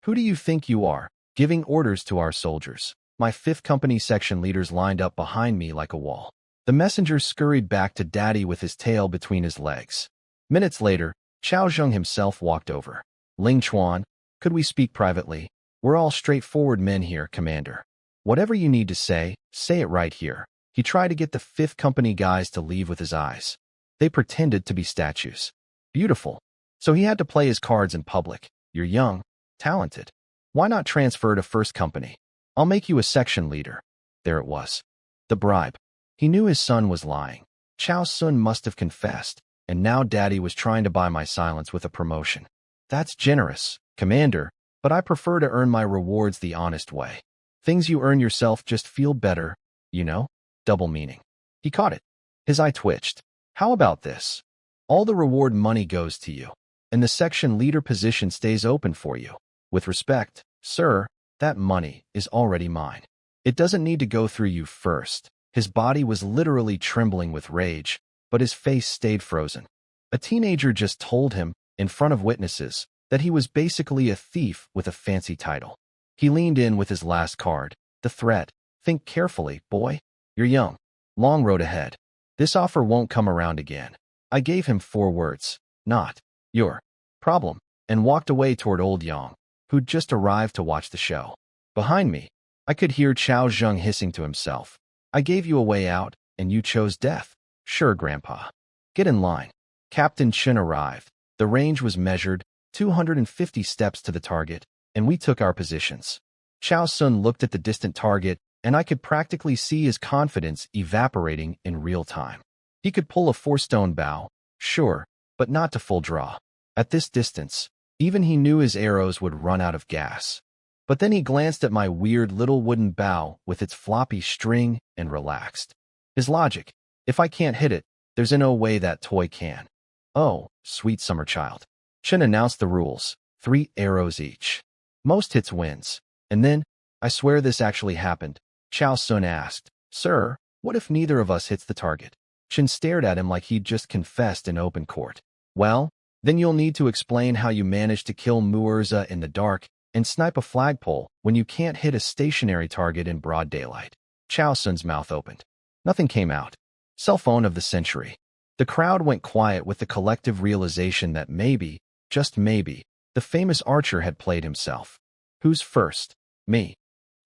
Who do you think you are, giving orders to our soldiers? My 5th Company section leaders lined up behind me like a wall. The messenger scurried back to Daddy with his tail between his legs. Minutes later, Chao Zheng himself walked over. Ling Chuan, could we speak privately? We're all straightforward men here, Commander. Whatever you need to say it right here. He tried to get the 5th Company guys to leave with his eyes. They pretended to be statues. Beautiful. So he had to play his cards in public. You're young, talented. Why not transfer to 1st Company? I'll make you a section leader. There it was. The bribe. He knew his son was lying. Chao Sun must have confessed, and now Daddy was trying to buy my silence with a promotion. That's generous, Commander, but I prefer to earn my rewards the honest way. Things you earn yourself just feel better, you know? Double meaning. He caught it. His eye twitched. How about this? All the reward money goes to you, and the section leader position stays open for you. With respect, sir, that money is already mine. It doesn't need to go through you first. His body was literally trembling with rage, but his face stayed frozen. A teenager just told him, in front of witnesses, that he was basically a thief with a fancy title. He leaned in with his last card, the threat. Think carefully, boy. You're young. Long road ahead. This offer won't come around again. I gave him 4 words, not your problem, and walked away toward old Yang, who'd just arrived to watch the show. Behind me, I could hear Chao Zheng hissing to himself. I gave you a way out, and you chose death. Sure, Grandpa. Get in line. Captain Chen arrived. The range was measured, 250 steps to the target, and we took our positions. Chao Sun looked at the distant target, and I could practically see his confidence evaporating in real time. He could pull a 4-stone bow, sure, but not to full draw. At this distance, even he knew his arrows would run out of gas. But then he glanced at my weird little wooden bow with its floppy string and relaxed. His logic, if I can't hit it, there's no way that toy can. Oh, sweet summer child. Chen announced the rules, 3 arrows each. Most hits wins. And then, I swear this actually happened, Chao Sun asked, "Sir, what if neither of us hits the target?" Chen stared at him like he'd just confessed in open court. "Well, then you'll need to explain how you managed to kill Muurza in the dark and snipe a flagpole when you can't hit a stationary target in broad daylight." Chao Sun's mouth opened. Nothing came out. Cell phone of the century. The crowd went quiet with the collective realization that maybe, just maybe, the famous archer had played himself. "Who's first?" "Me."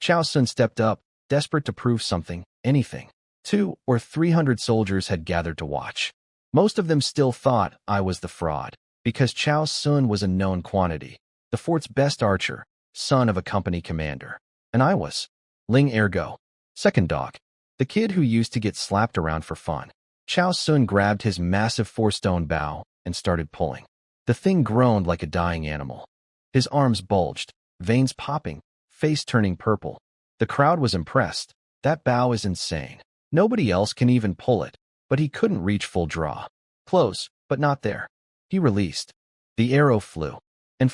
Chao Sun stepped up, desperate to prove something, anything. 200 or 300 soldiers had gathered to watch. Most of them still thought I was the fraud, because Chao Sun was a known quantity, the fort's best archer, son of a company commander. And I was Ling Ergo, second dog, the kid who used to get slapped around for fun. Chao Sun grabbed his massive 4-stone bow and started pulling. The thing groaned like a dying animal. His arms bulged, veins popping, face turning purple. The crowd was impressed. That bow is insane. Nobody else can even pull it, but he couldn't reach full draw. Close, but not there. He released. The arrow flew, and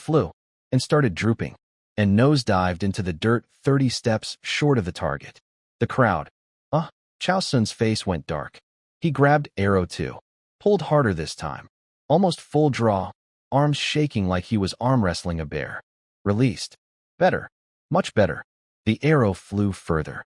started drooping, and nosedived into the dirt 30 steps short of the target. The crowd. Chao Sun's face went dark. He grabbed arrow 2. Pulled harder this time. Almost full draw, arms shaking like he was arm wrestling a bear. Released. Better. Much better. The arrow flew further,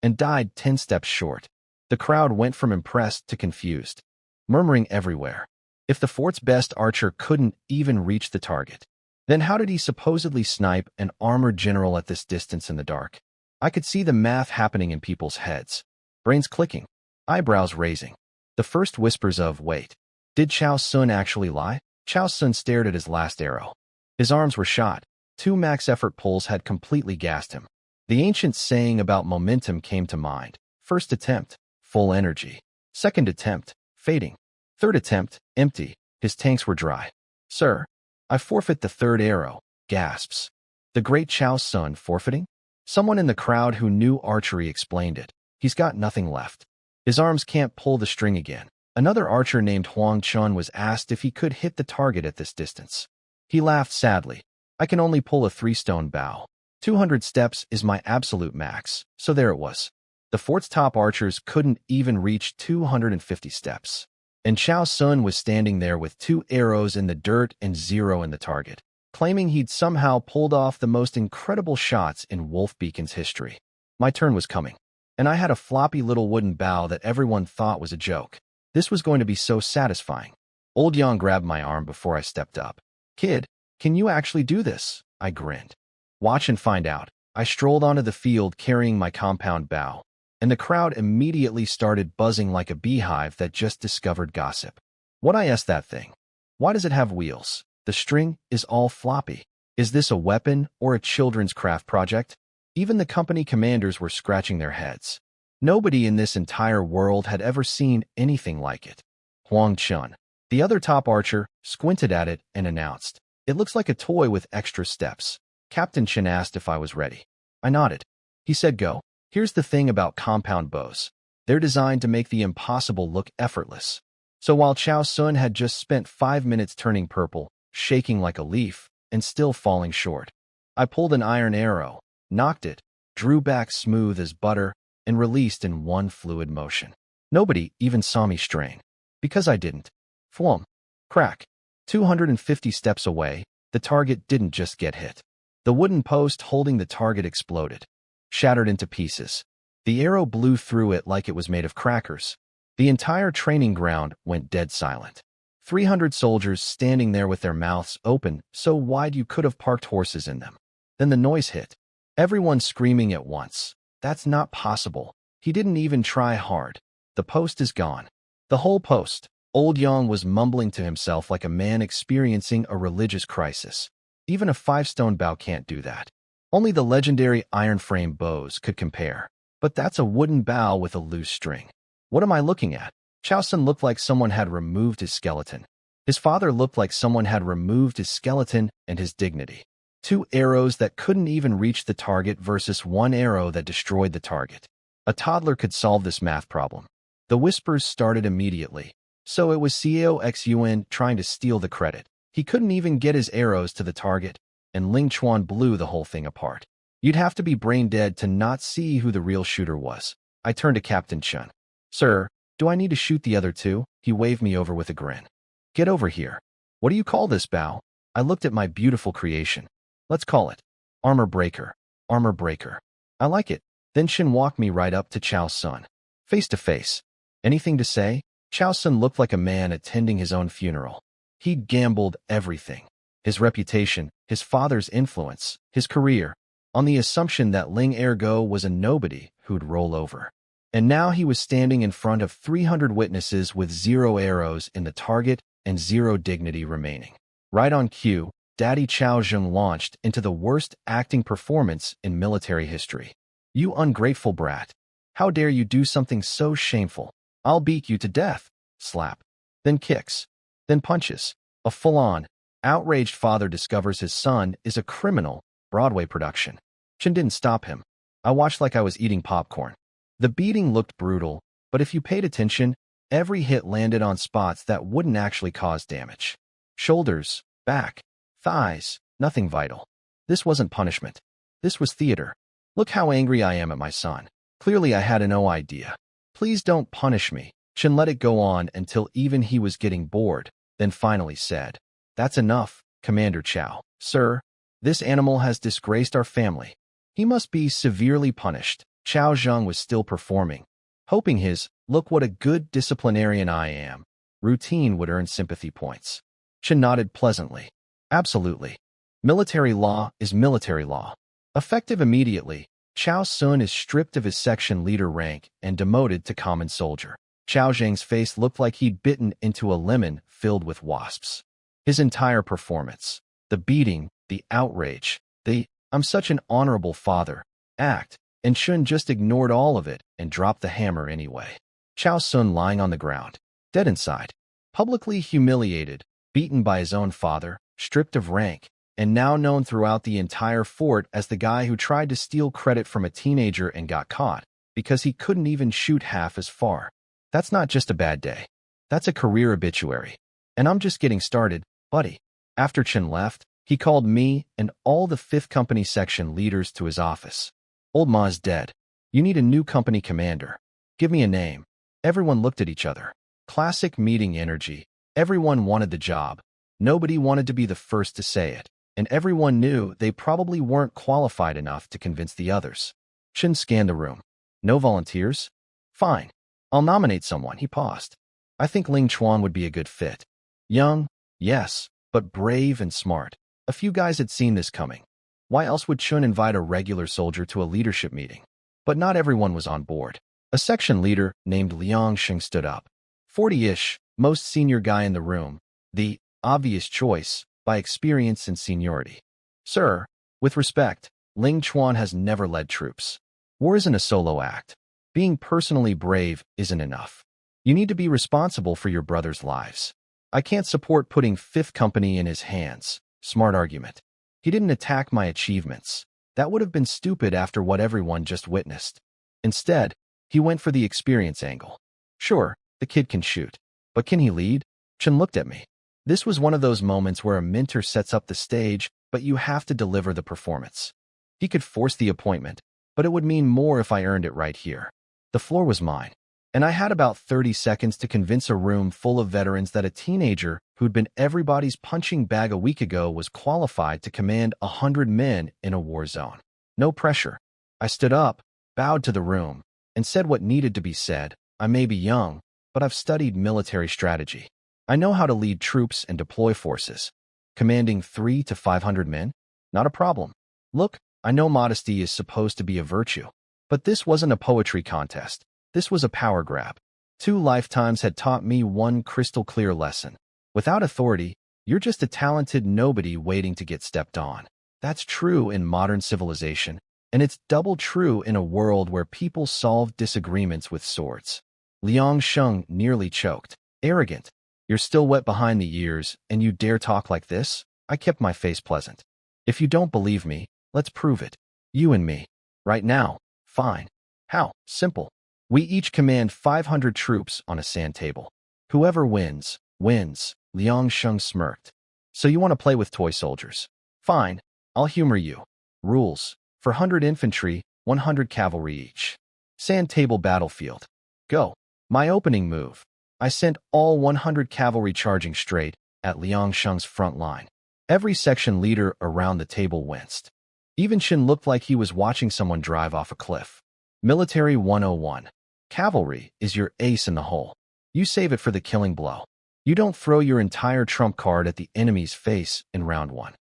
and died 10 steps short. The crowd went from impressed to confused, murmuring everywhere. If the fort's best archer couldn't even reach the target, then how did he supposedly snipe an armored general at this distance in the dark? I could see the math happening in people's heads. Brains clicking, eyebrows raising. The first whispers of, wait, did Chao Sun actually lie? Chao Sun stared at his last arrow. His arms were shot. 2 max effort pulls had completely gassed him. The ancient saying about momentum came to mind. First attempt, full energy. Second attempt, fading. Third attempt, empty. His tanks were dry. "Sir, I forfeit the 3rd arrow," gasps. The great Chao Sun forfeiting? Someone in the crowd who knew archery explained it. He's got nothing left. His arms can't pull the string again. Another archer named Huang Chun was asked if he could hit the target at this distance. He laughed sadly. "I can only pull a 3-stone bow. 200 steps is my absolute max," so there it was. The fort's top archers couldn't even reach 250 steps. And Chao Sun was standing there with 2 arrows in the dirt and 0 in the target, claiming he'd somehow pulled off the most incredible shots in Wolf Beacon's history. My turn was coming, and I had a floppy little wooden bow that everyone thought was a joke. This was going to be so satisfying. Old Yang grabbed my arm before I stepped up. "Kid, can you actually do this?" I grinned. "Watch and find out." I strolled onto the field carrying my compound bow, and the crowd immediately started buzzing like a beehive that just discovered gossip. "What is that thing? Why does it have wheels? The string is all floppy. Is this a weapon or a children's craft project?" Even the company commanders were scratching their heads. Nobody in this entire world had ever seen anything like it. Huang Chun, the other top archer, squinted at it and announced, "It looks like a toy with extra steps." Captain Chen asked if I was ready. I nodded. He said, "Go." Here's the thing about compound bows. They're designed to make the impossible look effortless. So while Chao Sun had just spent 5 minutes turning purple, shaking like a leaf, and still falling short, I pulled an iron arrow, knocked it, drew back smooth as butter, and released in one fluid motion. Nobody even saw me strain. Because I didn't. Flum. Crack. 250 steps away, the target didn't just get hit. The wooden post holding the target exploded, shattered into pieces. The arrow blew through it like it was made of crackers. The entire training ground went dead silent. 300 soldiers standing there with their mouths open so wide you could have parked horses in them. Then the noise hit. Everyone screaming at once. "That's not possible. He didn't even try hard. The post is gone." The whole post. Old Yang was mumbling to himself like a man experiencing a religious crisis. Even a 5-stone bow can't do that. Only the legendary iron frame bows could compare. But that's a wooden bow with a loose string. What am I looking at? Chao Sun looked like someone had removed his skeleton. His father looked like someone had removed his skeleton and his dignity. 2 arrows that couldn't even reach the target versus 1 arrow that destroyed the target. A toddler could solve this math problem. The whispers started immediately. So it was COXUN trying to steal the credit. He couldn't even get his arrows to the target, and Ling Chuan blew the whole thing apart. You'd have to be brain dead to not see who the real shooter was. I turned to Captain Chun. Sir, do I need to shoot the other two? He waved me over with a grin. Get over here. What do you call this, Bao? I looked at my beautiful creation. Let's call it Armor Breaker. Armor Breaker. I like it. Then Shin walked me right up to Chao Sun. Face to face. Anything to say? Chao Sun looked like a man attending his own funeral. He'd gambled everything. His reputation, his father's influence, his career, on the assumption that Ling Ergo was a nobody who'd roll over. And now he was standing in front of 300 witnesses with 0 arrows in the target and 0 dignity remaining. Right on cue, Daddy Chao Zheng launched into the worst acting performance in military history. You ungrateful brat. How dare you do something so shameful? I'll beat you to death. Slap. Then kicks. Then punches. A full-on, outraged father discovers his son is a criminal. Broadway production. Chin didn't stop him. I watched like I was eating popcorn. The beating looked brutal, but if you paid attention, every hit landed on spots that wouldn't actually cause damage. Shoulders, back, thighs, nothing vital. This wasn't punishment. This was theater. Look how angry I am at my son. Clearly I had no idea. Please don't punish me. Chin let it go on until even he was getting bored, then finally said, That's enough, Commander Chao. Sir, this animal has disgraced our family. He must be severely punished. Chao Zheng was still performing, hoping his, look what a good disciplinarian I am, routine would earn sympathy points. Chin nodded pleasantly. Absolutely. Military law is military law. Effective immediately, Chao Sun is stripped of his section leader rank and demoted to common soldier. Chao Zheng's face looked like he'd bitten into a lemon filled with wasps. His entire performance, the beating, the outrage, the I'm such an honorable father act, and Shun just ignored all of it and dropped the hammer anyway. Chao Sun lying on the ground, dead inside, publicly humiliated, beaten by his own father, stripped of rank, and now known throughout the entire fort as the guy who tried to steal credit from a teenager and got caught because he couldn't even shoot half as far. That's not just a bad day. That's a career obituary. And I'm just getting started, buddy. After Chen left, he called me and all the 5th Company section leaders to his office. Old Ma's dead. You need a new company commander. Give me a name. Everyone looked at each other. Classic meeting energy. Everyone wanted the job. Nobody wanted to be the first to say it. And everyone knew they probably weren't qualified enough to convince the others. Chen scanned the room. No volunteers? Fine. I'll nominate someone, he paused. I think Ling Chuan would be a good fit. Young, yes, but brave and smart. A few guys had seen this coming. Why else would Chun invite a regular soldier to a leadership meeting? But not everyone was on board. A section leader named Liang Sheng stood up. 40-ish, most senior guy in the room. The obvious choice, by experience and seniority. Sir, with respect, Ling Chuan has never led troops. War isn't a solo act. Being personally brave isn't enough. You need to be responsible for your brother's lives. I can't support putting 5th Company in his hands. Smart argument. He didn't attack my achievements. That would have been stupid after what everyone just witnessed. Instead, he went for the experience angle. Sure, the kid can shoot. But can he lead? Chen looked at me. This was one of those moments where a mentor sets up the stage, but you have to deliver the performance. He could force the appointment, but it would mean more if I earned it right here. The floor was mine, and I had about 30 seconds to convince a room full of veterans that a teenager who'd been everybody's punching bag a week ago was qualified to command 100 men in a war zone. No pressure. I stood up, bowed to the room, and said what needed to be said. I may be young, but I've studied military strategy. I know how to lead troops and deploy forces. Commanding 300 to 500 men? Not a problem. Look, I know modesty is supposed to be a virtue. But this wasn't a poetry contest. This was a power grab. 2 lifetimes had taught me one crystal-clear lesson. Without authority, you're just a talented nobody waiting to get stepped on. That's true in modern civilization, and it's double true in a world where people solve disagreements with swords. Liang Sheng nearly choked. Arrogant. You're still wet behind the ears, and you dare talk like this? I kept my face pleasant. If you don't believe me, let's prove it. You and me. Right now. Fine. How? Simple. We each command 500 troops on a sand table. Whoever wins, wins. Liang Sheng smirked. So you want to play with toy soldiers? Fine. I'll humor you. Rules. For 100 infantry, 100 cavalry each. Sand table battlefield. Go. My opening move. I sent all 100 cavalry charging straight at Liang Sheng's front line. Every section leader around the table winced. Even Qin looked like he was watching someone drive off a cliff. Military 101. Cavalry is your ace in the hole. You save it for the killing blow. You don't throw your entire trump card at the enemy's face in round 1.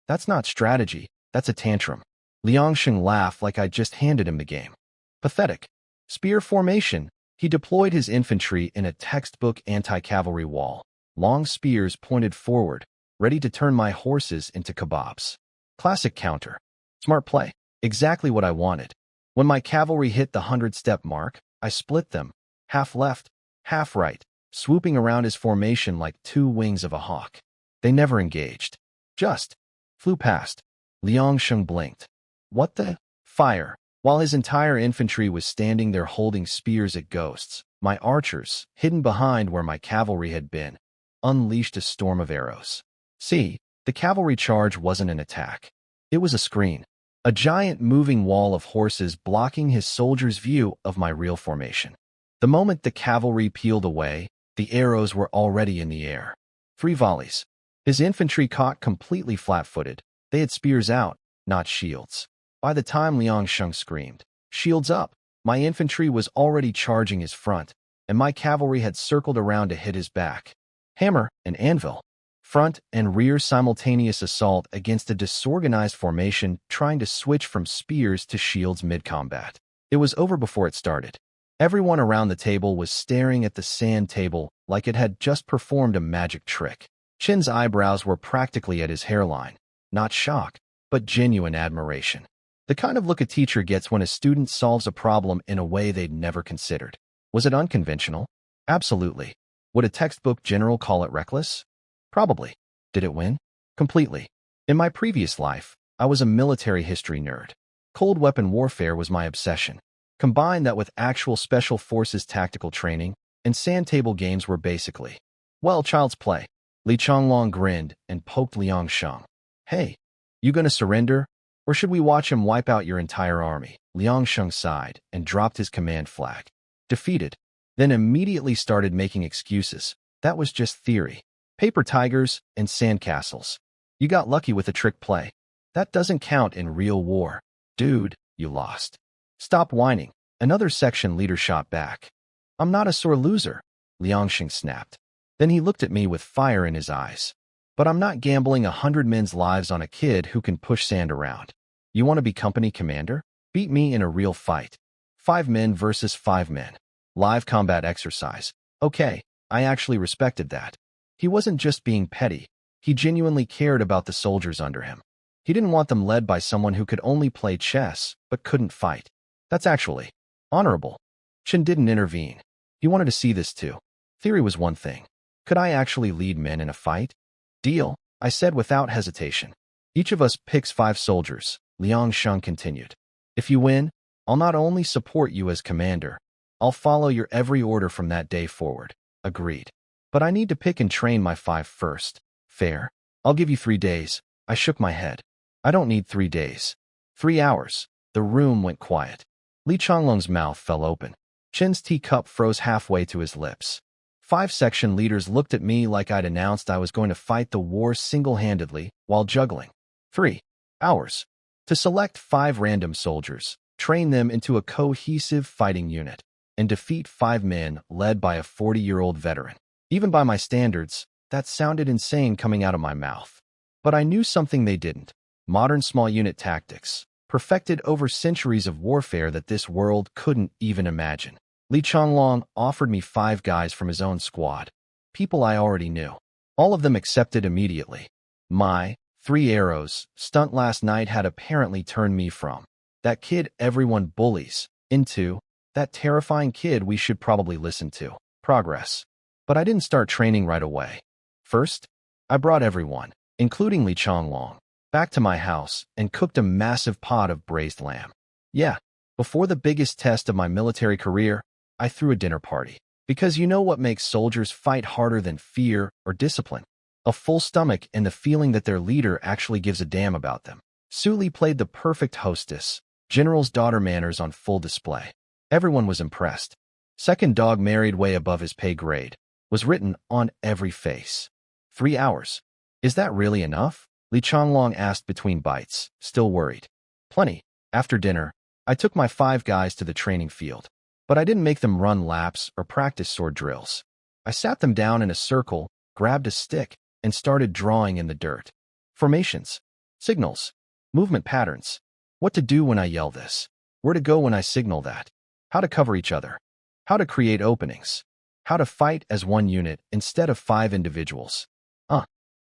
That's not strategy, that's a tantrum. Liang Sheng laughed like I'd just handed him the game. Pathetic. Spear formation. He deployed his infantry in a textbook anti-cavalry wall. Long spears pointed forward, ready to turn my horses into kebabs. Classic counter. Smart play. Exactly what I wanted. When my cavalry hit the 100-step mark, I split them, half left, half right, swooping around his formation like two wings of a hawk. They never engaged. Just flew past. Liang Sheng blinked. What the? Fire. While his entire infantry was standing there holding spears at ghosts, my archers, hidden behind where my cavalry had been, unleashed a storm of arrows. See, the cavalry charge wasn't an attack. It was a screen. A giant moving wall of horses blocking his soldiers' view of my real formation. The moment the cavalry peeled away, the arrows were already in the air. 3 volleys. His infantry caught completely flat-footed. They had spears out, not shields. By the time Liang Sheng screamed, "Shields up!" my infantry was already charging his front, and my cavalry had circled around to hit his back. Hammer and anvil. Front and rear simultaneous assault against a disorganized formation trying to switch from spears to shields mid-combat. It was over before it started. Everyone around the table was staring at the sand table like it had just performed a magic trick. Qin's eyebrows were practically at his hairline. Not shock, but genuine admiration. The kind of look a teacher gets when a student solves a problem in a way they'd never considered. Was it unconventional? Absolutely. Would a textbook general call it reckless? Probably. Did it win? Completely. In my previous life, I was a military history nerd. Cold weapon warfare was my obsession. Combine that with actual special forces tactical training, and sand table games were basically, well, child's play. Li Changlong grinned and poked Liang Sheng. Hey, you gonna surrender? Or should we watch him wipe out your entire army? Liang Sheng sighed and dropped his command flag. Defeated. Then immediately started making excuses. That was just theory. Paper tigers and sandcastles. You got lucky with a trick play. That doesn't count in real war. Dude, you lost. Stop whining. Another section leader shot back. I'm not a sore loser, Liang Sheng snapped. Then he looked at me with fire in his eyes. But I'm not gambling 100 men's lives on a kid who can push sand around. You want to be company commander? Beat me in a real fight. 5 men versus 5 men. Live combat exercise. Okay, I actually respected that. He wasn't just being petty. He genuinely cared about the soldiers under him. He didn't want them led by someone who could only play chess, but couldn't fight. That's actually honorable. Qin didn't intervene. He wanted to see this too. Theory was one thing. Could I actually lead men in a fight? Deal, I said without hesitation. Each of us picks 5 soldiers, Liang Sheng continued. If you win, I'll not only support you as commander, I'll follow your every order from that day forward. Agreed. But I need to pick and train my 5 first. Fair? I'll give you 3 days. I shook my head. I don't need 3 days. 3 hours. The room went quiet. Li Changlong's mouth fell open. Qin's teacup froze halfway to his lips. 5 section leaders looked at me like I'd announced I was going to fight the war single-handedly while juggling. 3 hours. To select 5 random soldiers, train them into a cohesive fighting unit, and defeat 5 men led by a 40-year-old veteran. Even by my standards, that sounded insane coming out of my mouth. But I knew something they didn't. Modern small unit tactics, perfected over centuries of warfare that this world couldn't even imagine. Li Changlong offered me 5 guys from his own squad. People I already knew. All of them accepted immediately. My 3 arrows stunt last night had apparently turned me from that kid everyone bullies into that terrifying kid we should probably listen to. Progress. But I didn't start training right away. First, I brought everyone, including Li Changlong, back to my house and cooked a massive pot of braised lamb. Yeah, before the biggest test of my military career, I threw a dinner party. Because you know what makes soldiers fight harder than fear or discipline? A full stomach and the feeling that their leader actually gives a damn about them. Su Li played the perfect hostess, general's daughter manners on full display. Everyone was impressed. Second dog married way above his pay grade was written on every face. 3 hours. Is that really enough? Li Changlong asked between bites, still worried. Plenty. After dinner, I took my 5 guys to the training field, but I didn't make them run laps or practice sword drills. I sat them down in a circle, grabbed a stick, and started drawing in the dirt. Formations, signals, movement patterns. What to do when I yell this. Where to go when I signal that. How to cover each other. How to create openings. How to fight as one unit instead of 5 individuals.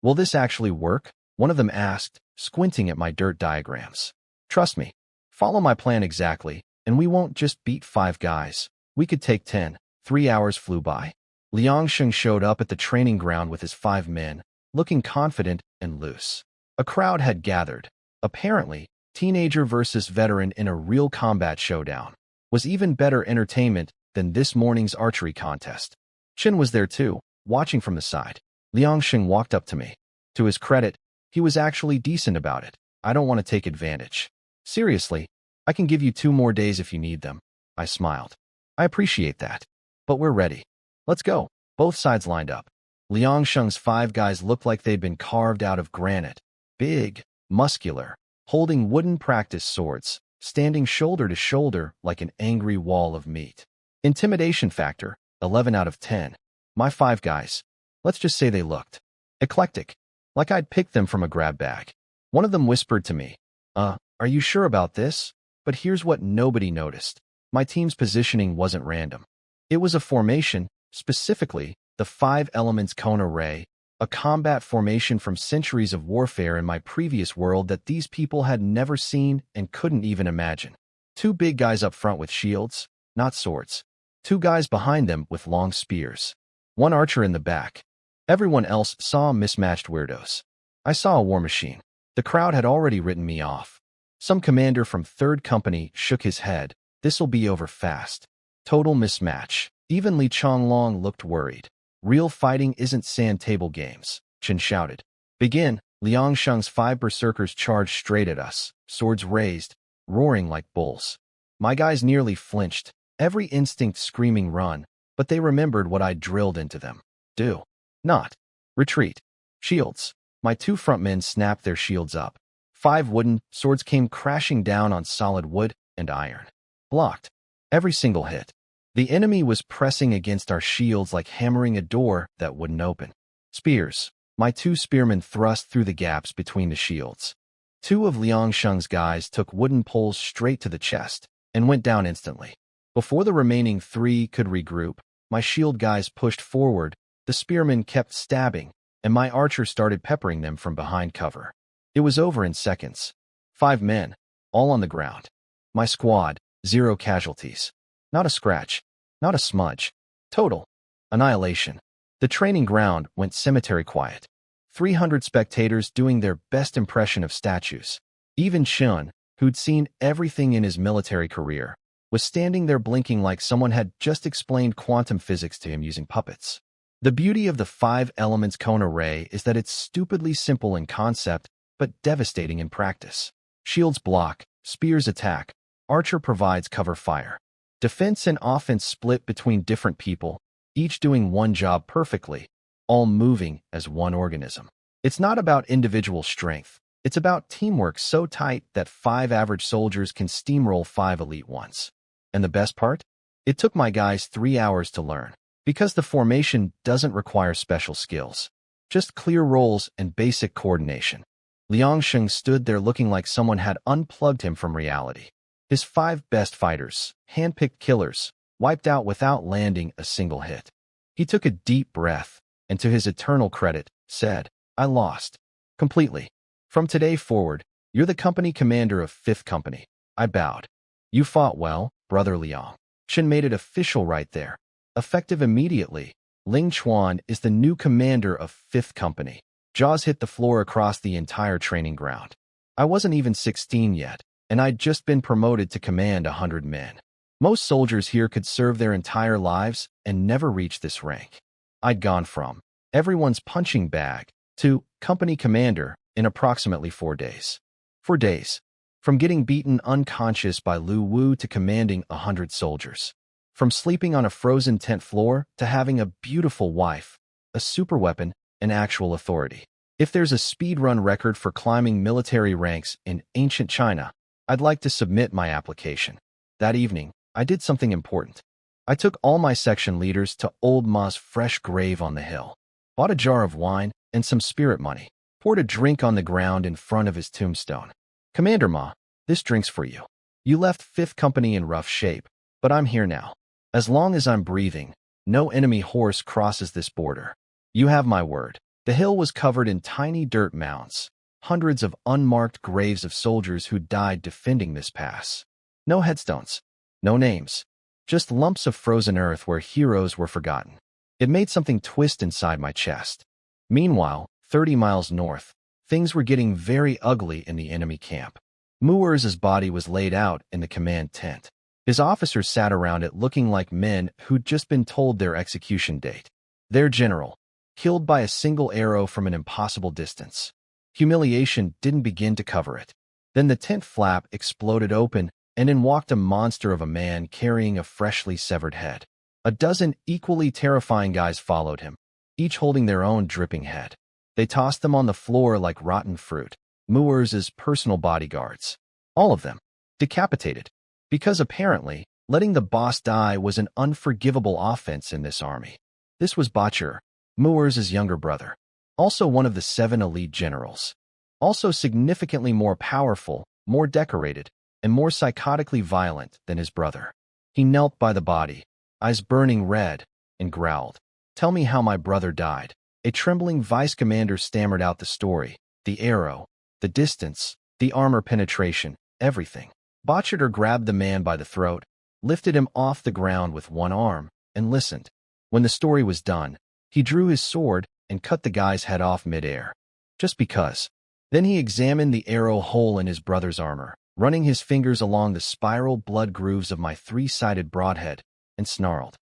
Will this actually work? One of them asked, squinting at my dirt diagrams. Trust me. Follow my plan exactly, and we won't just beat 5 guys. We could take 10. 3 hours flew by. Liang Sheng showed up at the training ground with his 5 men, looking confident and loose. A crowd had gathered. Apparently, teenager versus veteran in a real combat showdown was even better entertainment than this morning's archery contest. Chen was there too, watching from the side. Liang Sheng walked up to me. To his credit, he was actually decent about it. I don't want to take advantage. Seriously, I can give you 2 more days if you need them. I smiled. I appreciate that. But we're ready. Let's go. Both sides lined up. Liang Sheng's 5 guys looked like they'd been carved out of granite. Big, muscular, holding wooden practice swords, standing shoulder to shoulder like an angry wall of meat. Intimidation factor, 11 out of 10. My 5 guys. Let's just say they looked eclectic, like I'd picked them from a grab bag. One of them whispered to me, are you sure about this? But here's what nobody noticed. My team's positioning wasn't random. It was a formation, specifically, the 5 elements cone array, a combat formation from centuries of warfare in my previous world that these people had never seen and couldn't even imagine. 2 big guys up front with shields, not swords. 2 guys behind them with long spears. 1 archer in the back. Everyone else saw mismatched weirdos. I saw a war machine. The crowd had already written me off. Some commander from 3rd Company shook his head. This'll be over fast. Total mismatch. Even Li Changlong looked worried. Real fighting isn't sand table games, Chen shouted. Begin. Liang Sheng's 5 berserkers charged straight at us, swords raised, roaring like bulls. My guys nearly flinched, every instinct screaming run, but they remembered what I'd drilled into them. Do not retreat. Shields. My 2 front men snapped their shields up. 5 wooden swords came crashing down on solid wood and iron. Blocked. Every single hit. The enemy was pressing against our shields like hammering a door that wouldn't open. Spears. My 2 spearmen thrust through the gaps between the shields. 2 of Liang Sheng's guys took wooden poles straight to the chest and went down instantly. Before the remaining 3 could regroup, my shield guys pushed forward, the spearmen kept stabbing, and my archer started peppering them from behind cover. It was over in seconds. 5 men, all on the ground. My squad, 0 casualties. Not a scratch, not a smudge. Total annihilation. The training ground went cemetery quiet. 300 spectators doing their best impression of statues. Even Shun, who'd seen everything in his military career, was standing there blinking like someone had just explained quantum physics to him using puppets. The beauty of the 5 elements cone array is that it's stupidly simple in concept, but devastating in practice. Shields block, spears attack, archer provides cover fire. Defense and offense split between different people, each doing one job perfectly, all moving as one organism. It's not about individual strength. It's about teamwork so tight that 5 average soldiers can steamroll 5 elite ones. And the best part? It took my guys 3 hours to learn, because the formation doesn't require special skills, just clear roles and basic coordination. Liang Sheng stood there looking like someone had unplugged him from reality. His 5 best fighters, handpicked killers, wiped out without landing a single hit. He took a deep breath, and to his eternal credit, said, I lost. Completely. From today forward, you're the company commander of 5th Company. I bowed. You fought well, Brother Liang. Chen made it official right there. Effective immediately, Ling Chuan is the new commander of 5th Company. Jaws hit the floor across the entire training ground. I wasn't even 16 yet, and I'd just been promoted to command 100 men. Most soldiers here could serve their entire lives and never reach this rank. I'd gone from everyone's punching bag to company commander in approximately 4 days. For days. From getting beaten unconscious by Lu Wu to commanding 100 soldiers. From sleeping on a frozen tent floor to having a beautiful wife, a superweapon, and actual authority. If there's a speedrun record for climbing military ranks in ancient China, I'd like to submit my application. That evening, I did something important. I took all my section leaders to Old Ma's fresh grave on the hill, bought a jar of wine and some spirit money, poured a drink on the ground in front of his tombstone. Commander Ma, this drink's for you. You left 5th Company in rough shape, but I'm here now. As long as I'm breathing, no enemy horse crosses this border. You have my word. The hill was covered in tiny dirt mounds, hundreds of unmarked graves of soldiers who died defending this pass. No headstones, no names, just lumps of frozen earth where heroes were forgotten. It made something twist inside my chest. Meanwhile, 30 miles north, things were getting very ugly in the enemy camp. Muerz's body was laid out in the command tent. His officers sat around it looking like men who'd just been told their execution date. Their general, killed by a single arrow from an impossible distance. Humiliation didn't begin to cover it. Then the tent flap exploded open, and in walked a monster of a man carrying a freshly severed head. A dozen equally terrifying guys followed him, each holding their own dripping head. They tossed them on the floor like rotten fruit, Muerz's personal bodyguards. All of them, decapitated. Because apparently, letting the boss die was an unforgivable offense in this army. This was Bachar, Muerz's younger brother, also one of the 7 elite generals. Also significantly more powerful, more decorated, and more psychotically violent than his brother. He knelt by the body, eyes burning red, and growled, "Tell me how my brother died." A trembling vice commander stammered out the story, the arrow, the distance, the armor penetration, everything. Bachar grabbed the man by the throat, lifted him off the ground with one arm, and listened. When the story was done, he drew his sword and cut the guy's head off mid-air. Just because. Then he examined the arrow hole in his brother's armor, running his fingers along the spiral blood grooves of my 3-sided broadhead, and snarled,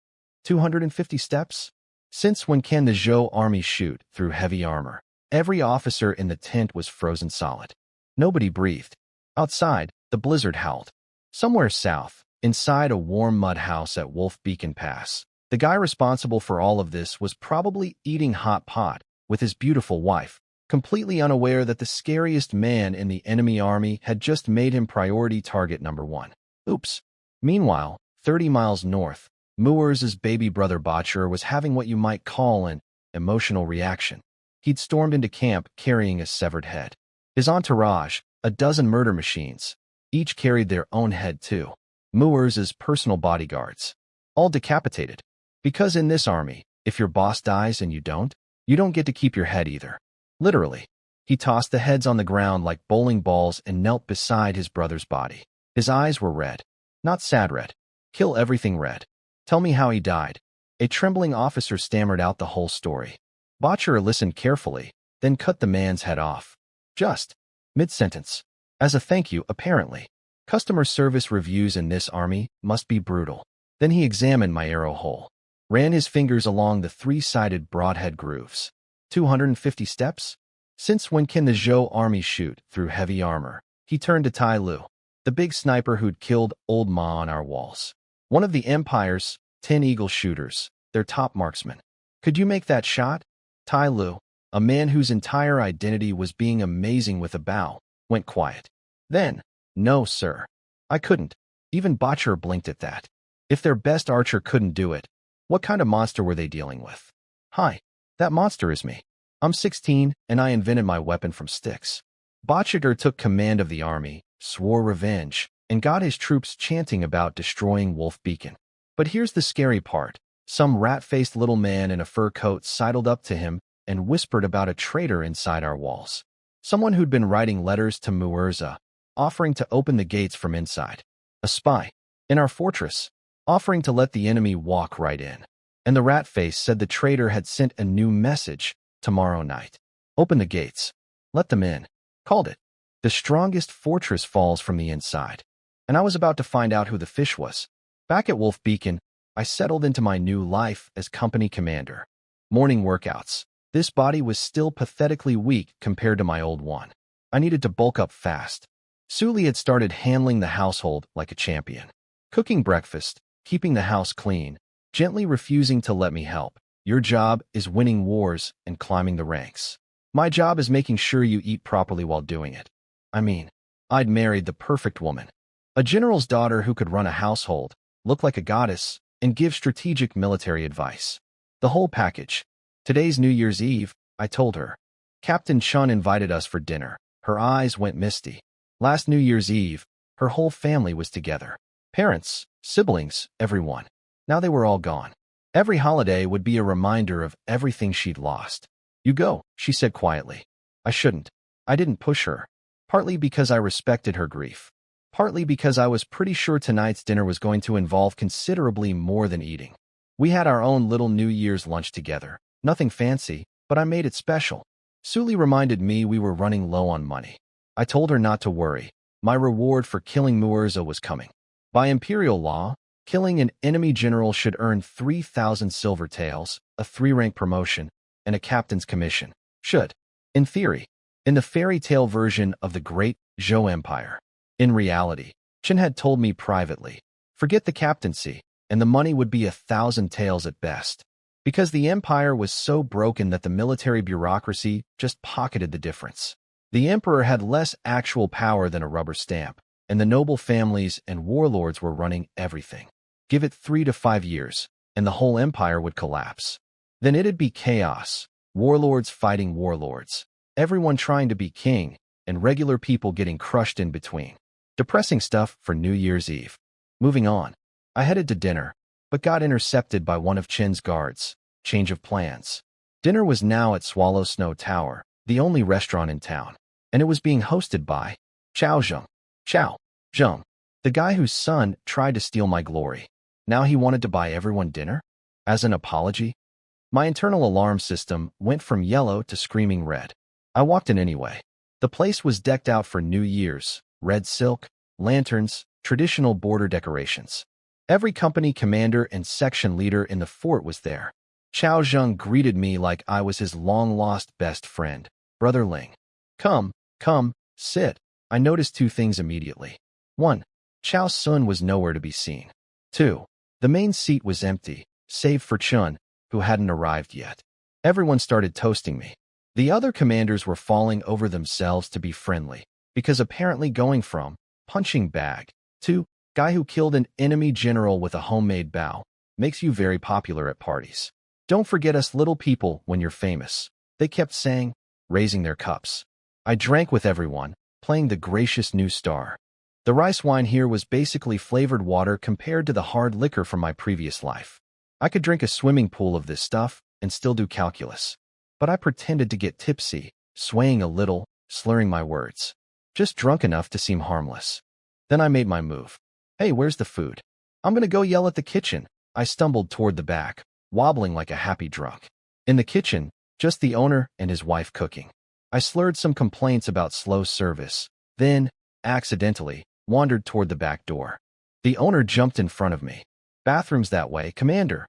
250 steps? Since when can the Zhou army shoot through heavy armor? Every officer in the tent was frozen solid. Nobody breathed. Outside, the blizzard howled. Somewhere south, inside a warm mud house at Wolf Beacon Pass, the guy responsible for all of this was probably eating hot pot with his beautiful wife, completely unaware that the scariest man in the enemy army had just made him priority target number 1. Oops. Meanwhile, 30 miles north, Muerz's baby brother Bachar was having what you might call an emotional reaction. He'd stormed into camp carrying a severed head. His entourage, a dozen murder machines, each carried their own head too. Muerz's personal bodyguards, all decapitated. Because in this army, if your boss dies and you don't get to keep your head either. Literally. He tossed the heads on the ground like bowling balls and knelt beside his brother's body. His eyes were red. Not sad red. Kill everything red. Tell me how he died. A trembling officer stammered out the whole story. Bachar listened carefully, then cut the man's head off. Just. Mid-sentence. As a thank you, apparently. Customer service reviews in this army must be brutal. Then he examined my arrow hole. Ran his fingers along the 3-sided broadhead grooves. 250 steps? Since when can the Zhou army shoot through heavy armor? He turned to Tai Lu, the big sniper who'd killed Old Ma on our walls. One of the Empire's 10 Eagle shooters, their top marksman. Could you make that shot? Tai Lu, a man whose entire identity was being amazing with a bow, went quiet. Then, no, sir. I couldn't. Even Bachar blinked at that. If their best archer couldn't do it, what kind of monster were they dealing with? Hi, that monster is me. I'm 16, and I invented my weapon from sticks. Bachar took command of the army, swore revenge, and got his troops chanting about destroying Wolf Beacon. But here's the scary part. Some rat-faced little man in a fur coat sidled up to him and whispered about a traitor inside our walls. Someone who'd been writing letters to Muerza, offering to open the gates from inside. A spy. In our fortress, offering to let the enemy walk right in. And the rat-face said the traitor had sent a new message tomorrow night. Open the gates. Let them in. Called it. The strongest fortress falls from the inside. And I was about to find out who the fish was. Back at Wolf Beacon, I settled into my new life as company commander. Morning workouts. This body was still pathetically weak compared to my old one. I needed to bulk up fast. Suli had started handling the household like a champion. Cooking breakfast, keeping the house clean, gently refusing to let me help. Your job is winning wars and climbing the ranks. My job is making sure you eat properly while doing it. I mean, I'd married the perfect woman. A general's daughter who could run a household, look like a goddess, and give strategic military advice. The whole package. Today's New Year's Eve, I told her. Captain Chun invited us for dinner. Her eyes went misty. Last New Year's Eve, her whole family was together. Parents, siblings, everyone. Now they were all gone. Every holiday would be a reminder of everything she'd lost. You go, she said quietly. I shouldn't. I didn't push her. Partly because I respected her grief. Partly because I was pretty sure tonight's dinner was going to involve considerably more than eating. We had our own little New Year's lunch together. Nothing fancy, but I made it special. Suli reminded me we were running low on money. I told her not to worry. My reward for killing Muerza was coming. By imperial law, killing an enemy general should earn 3,000 silver taels, a 3-rank promotion, and a captain's commission. Should. In theory. In the fairy tale version of the Great Zhou Empire. In reality, Chen had told me privately, forget the captaincy, and the money would be 1,000 taels at best. Because the empire was so broken that the military bureaucracy just pocketed the difference. The emperor had less actual power than a rubber stamp, and the noble families and warlords were running everything. Give it 3 to 5 years, and the whole empire would collapse. Then it'd be chaos, warlords fighting warlords, everyone trying to be king, and regular people getting crushed in between. Depressing stuff for New Year's Eve. Moving on, I headed to dinner, but got intercepted by one of Chen's guards. Change of plans. Dinner was now at Swallow Snow Tower, the only restaurant in town, and it was being hosted by Chao Zheng. Chao Zheng, the guy whose son tried to steal my glory. Now he wanted to buy everyone dinner? As an apology? My internal alarm system went from yellow to screaming red. I walked in anyway. The place was decked out for New Year's, red silk, lanterns, traditional border decorations. Every company commander and section leader in the fort was there. Chao Zheng greeted me like I was his long-lost best friend, Brother Ling. Come, sit. I noticed 2 things immediately. 1. Chao Sun was nowhere to be seen. 2. The main seat was empty, save for Chun, who hadn't arrived yet. Everyone started toasting me. The other commanders were falling over themselves to be friendly, because apparently going from punching bag to guy who killed an enemy general with a homemade bow makes you very popular at parties. Don't forget us little people when you're famous, they kept saying, raising their cups. I drank with everyone, playing the gracious new star. The rice wine here was basically flavored water compared to the hard liquor from my previous life. I could drink a swimming pool of this stuff and still do calculus. But I pretended to get tipsy, swaying a little, slurring my words. Just drunk enough to seem harmless. Then I made my move. Hey, where's the food? I'm gonna go yell at the kitchen. I stumbled toward the back, wobbling like a happy drunk. In the kitchen, just the owner and his wife cooking. I slurred some complaints about slow service, then, accidentally, wandered toward the back door. The owner jumped in front of me. Bathroom's that way, Commander.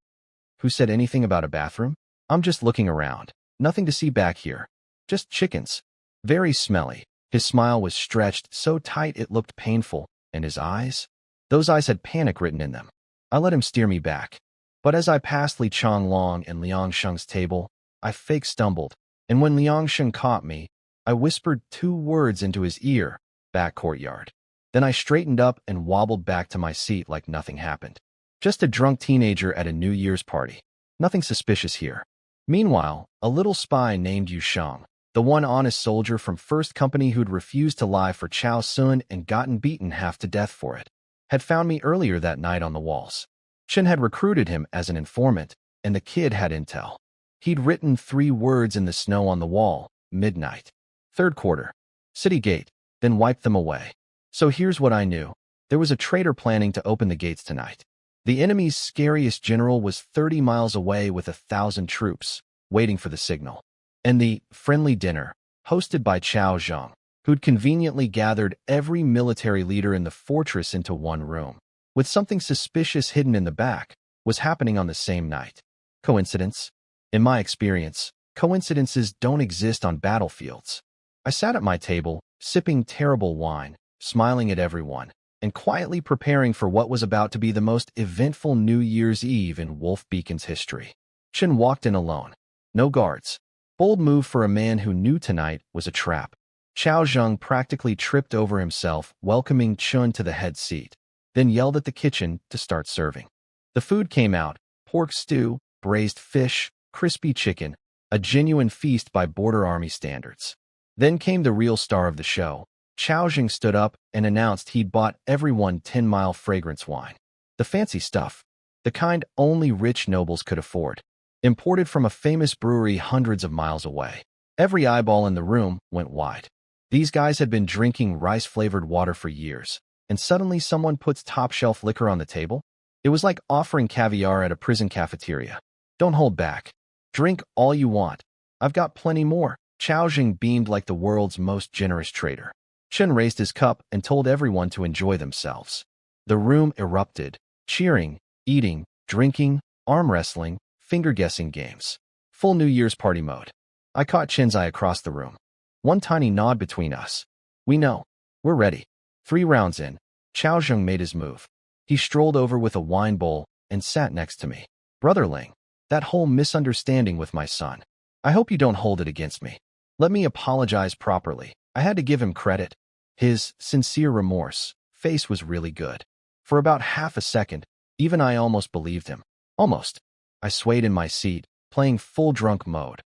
Who said anything about a bathroom? I'm just looking around. Nothing to see back here. Just chickens. Very smelly. His smile was stretched so tight it looked painful, and his eyes? Those eyes had panic written in them. I let him steer me back. But as I passed Li Chonglong and Liang Sheng's table, I fake stumbled, and when Liang Sheng caught me, I whispered 2 words into his ear, back courtyard. Then I straightened up and wobbled back to my seat like nothing happened. Just a drunk teenager at a New Year's party. Nothing suspicious here. Meanwhile, a little spy named Yu Shang, the one honest soldier from First Company who'd refused to lie for Chao Sun and gotten beaten half to death for it, had found me earlier that night on the walls. Chen had recruited him as an informant, and the kid had intel. He'd written 3 words in the snow on the wall, midnight. 3rd quarter. City gate, then wiped them away. So here's what I knew. There was a traitor planning to open the gates tonight. The enemy's scariest general was 30 miles away with 1,000 troops, waiting for the signal. And the friendly dinner, hosted by Chao Zheng, who'd conveniently gathered every military leader in the fortress into one room, with something suspicious hidden in the back, was happening on the same night. Coincidence? In my experience, coincidences don't exist on battlefields. I sat at my table, sipping terrible wine, smiling at everyone, and quietly preparing for what was about to be the most eventful New Year's Eve in Wolf Beacon's history. Chen walked in alone. No guards. Bold move for a man who knew tonight was a trap. Chao Zheng practically tripped over himself, welcoming Chun to the head seat, then yelled at the kitchen to start serving. The food came out: pork stew, braised fish, crispy chicken, a genuine feast by border army standards. Then came the real star of the show. Chao Zheng stood up and announced he'd bought everyone 10-mile fragrance wine. The fancy stuff. The kind only rich nobles could afford. Imported from a famous brewery hundreds of miles away. Every eyeball in the room went wide. These guys had been drinking rice-flavored water for years, and suddenly someone puts top-shelf liquor on the table? It was like offering caviar at a prison cafeteria. Don't hold back. Drink all you want. I've got plenty more. Chao Zheng beamed like the world's most generous trader. Chen raised his cup and told everyone to enjoy themselves. The room erupted, cheering, eating, drinking, arm wrestling, finger-guessing games. Full New Year's party mode. I caught Chen's eye across the room. One tiny nod between us. We know. We're ready. 3 rounds in, Chao Zheng made his move. He strolled over with a wine bowl and sat next to me. Brother Ling, that whole misunderstanding with my son. I hope you don't hold it against me. Let me apologize properly. I had to give him credit. His sincere remorse face was really good. For about half a second, even I almost believed him. Almost. I swayed in my seat, playing full drunk mode.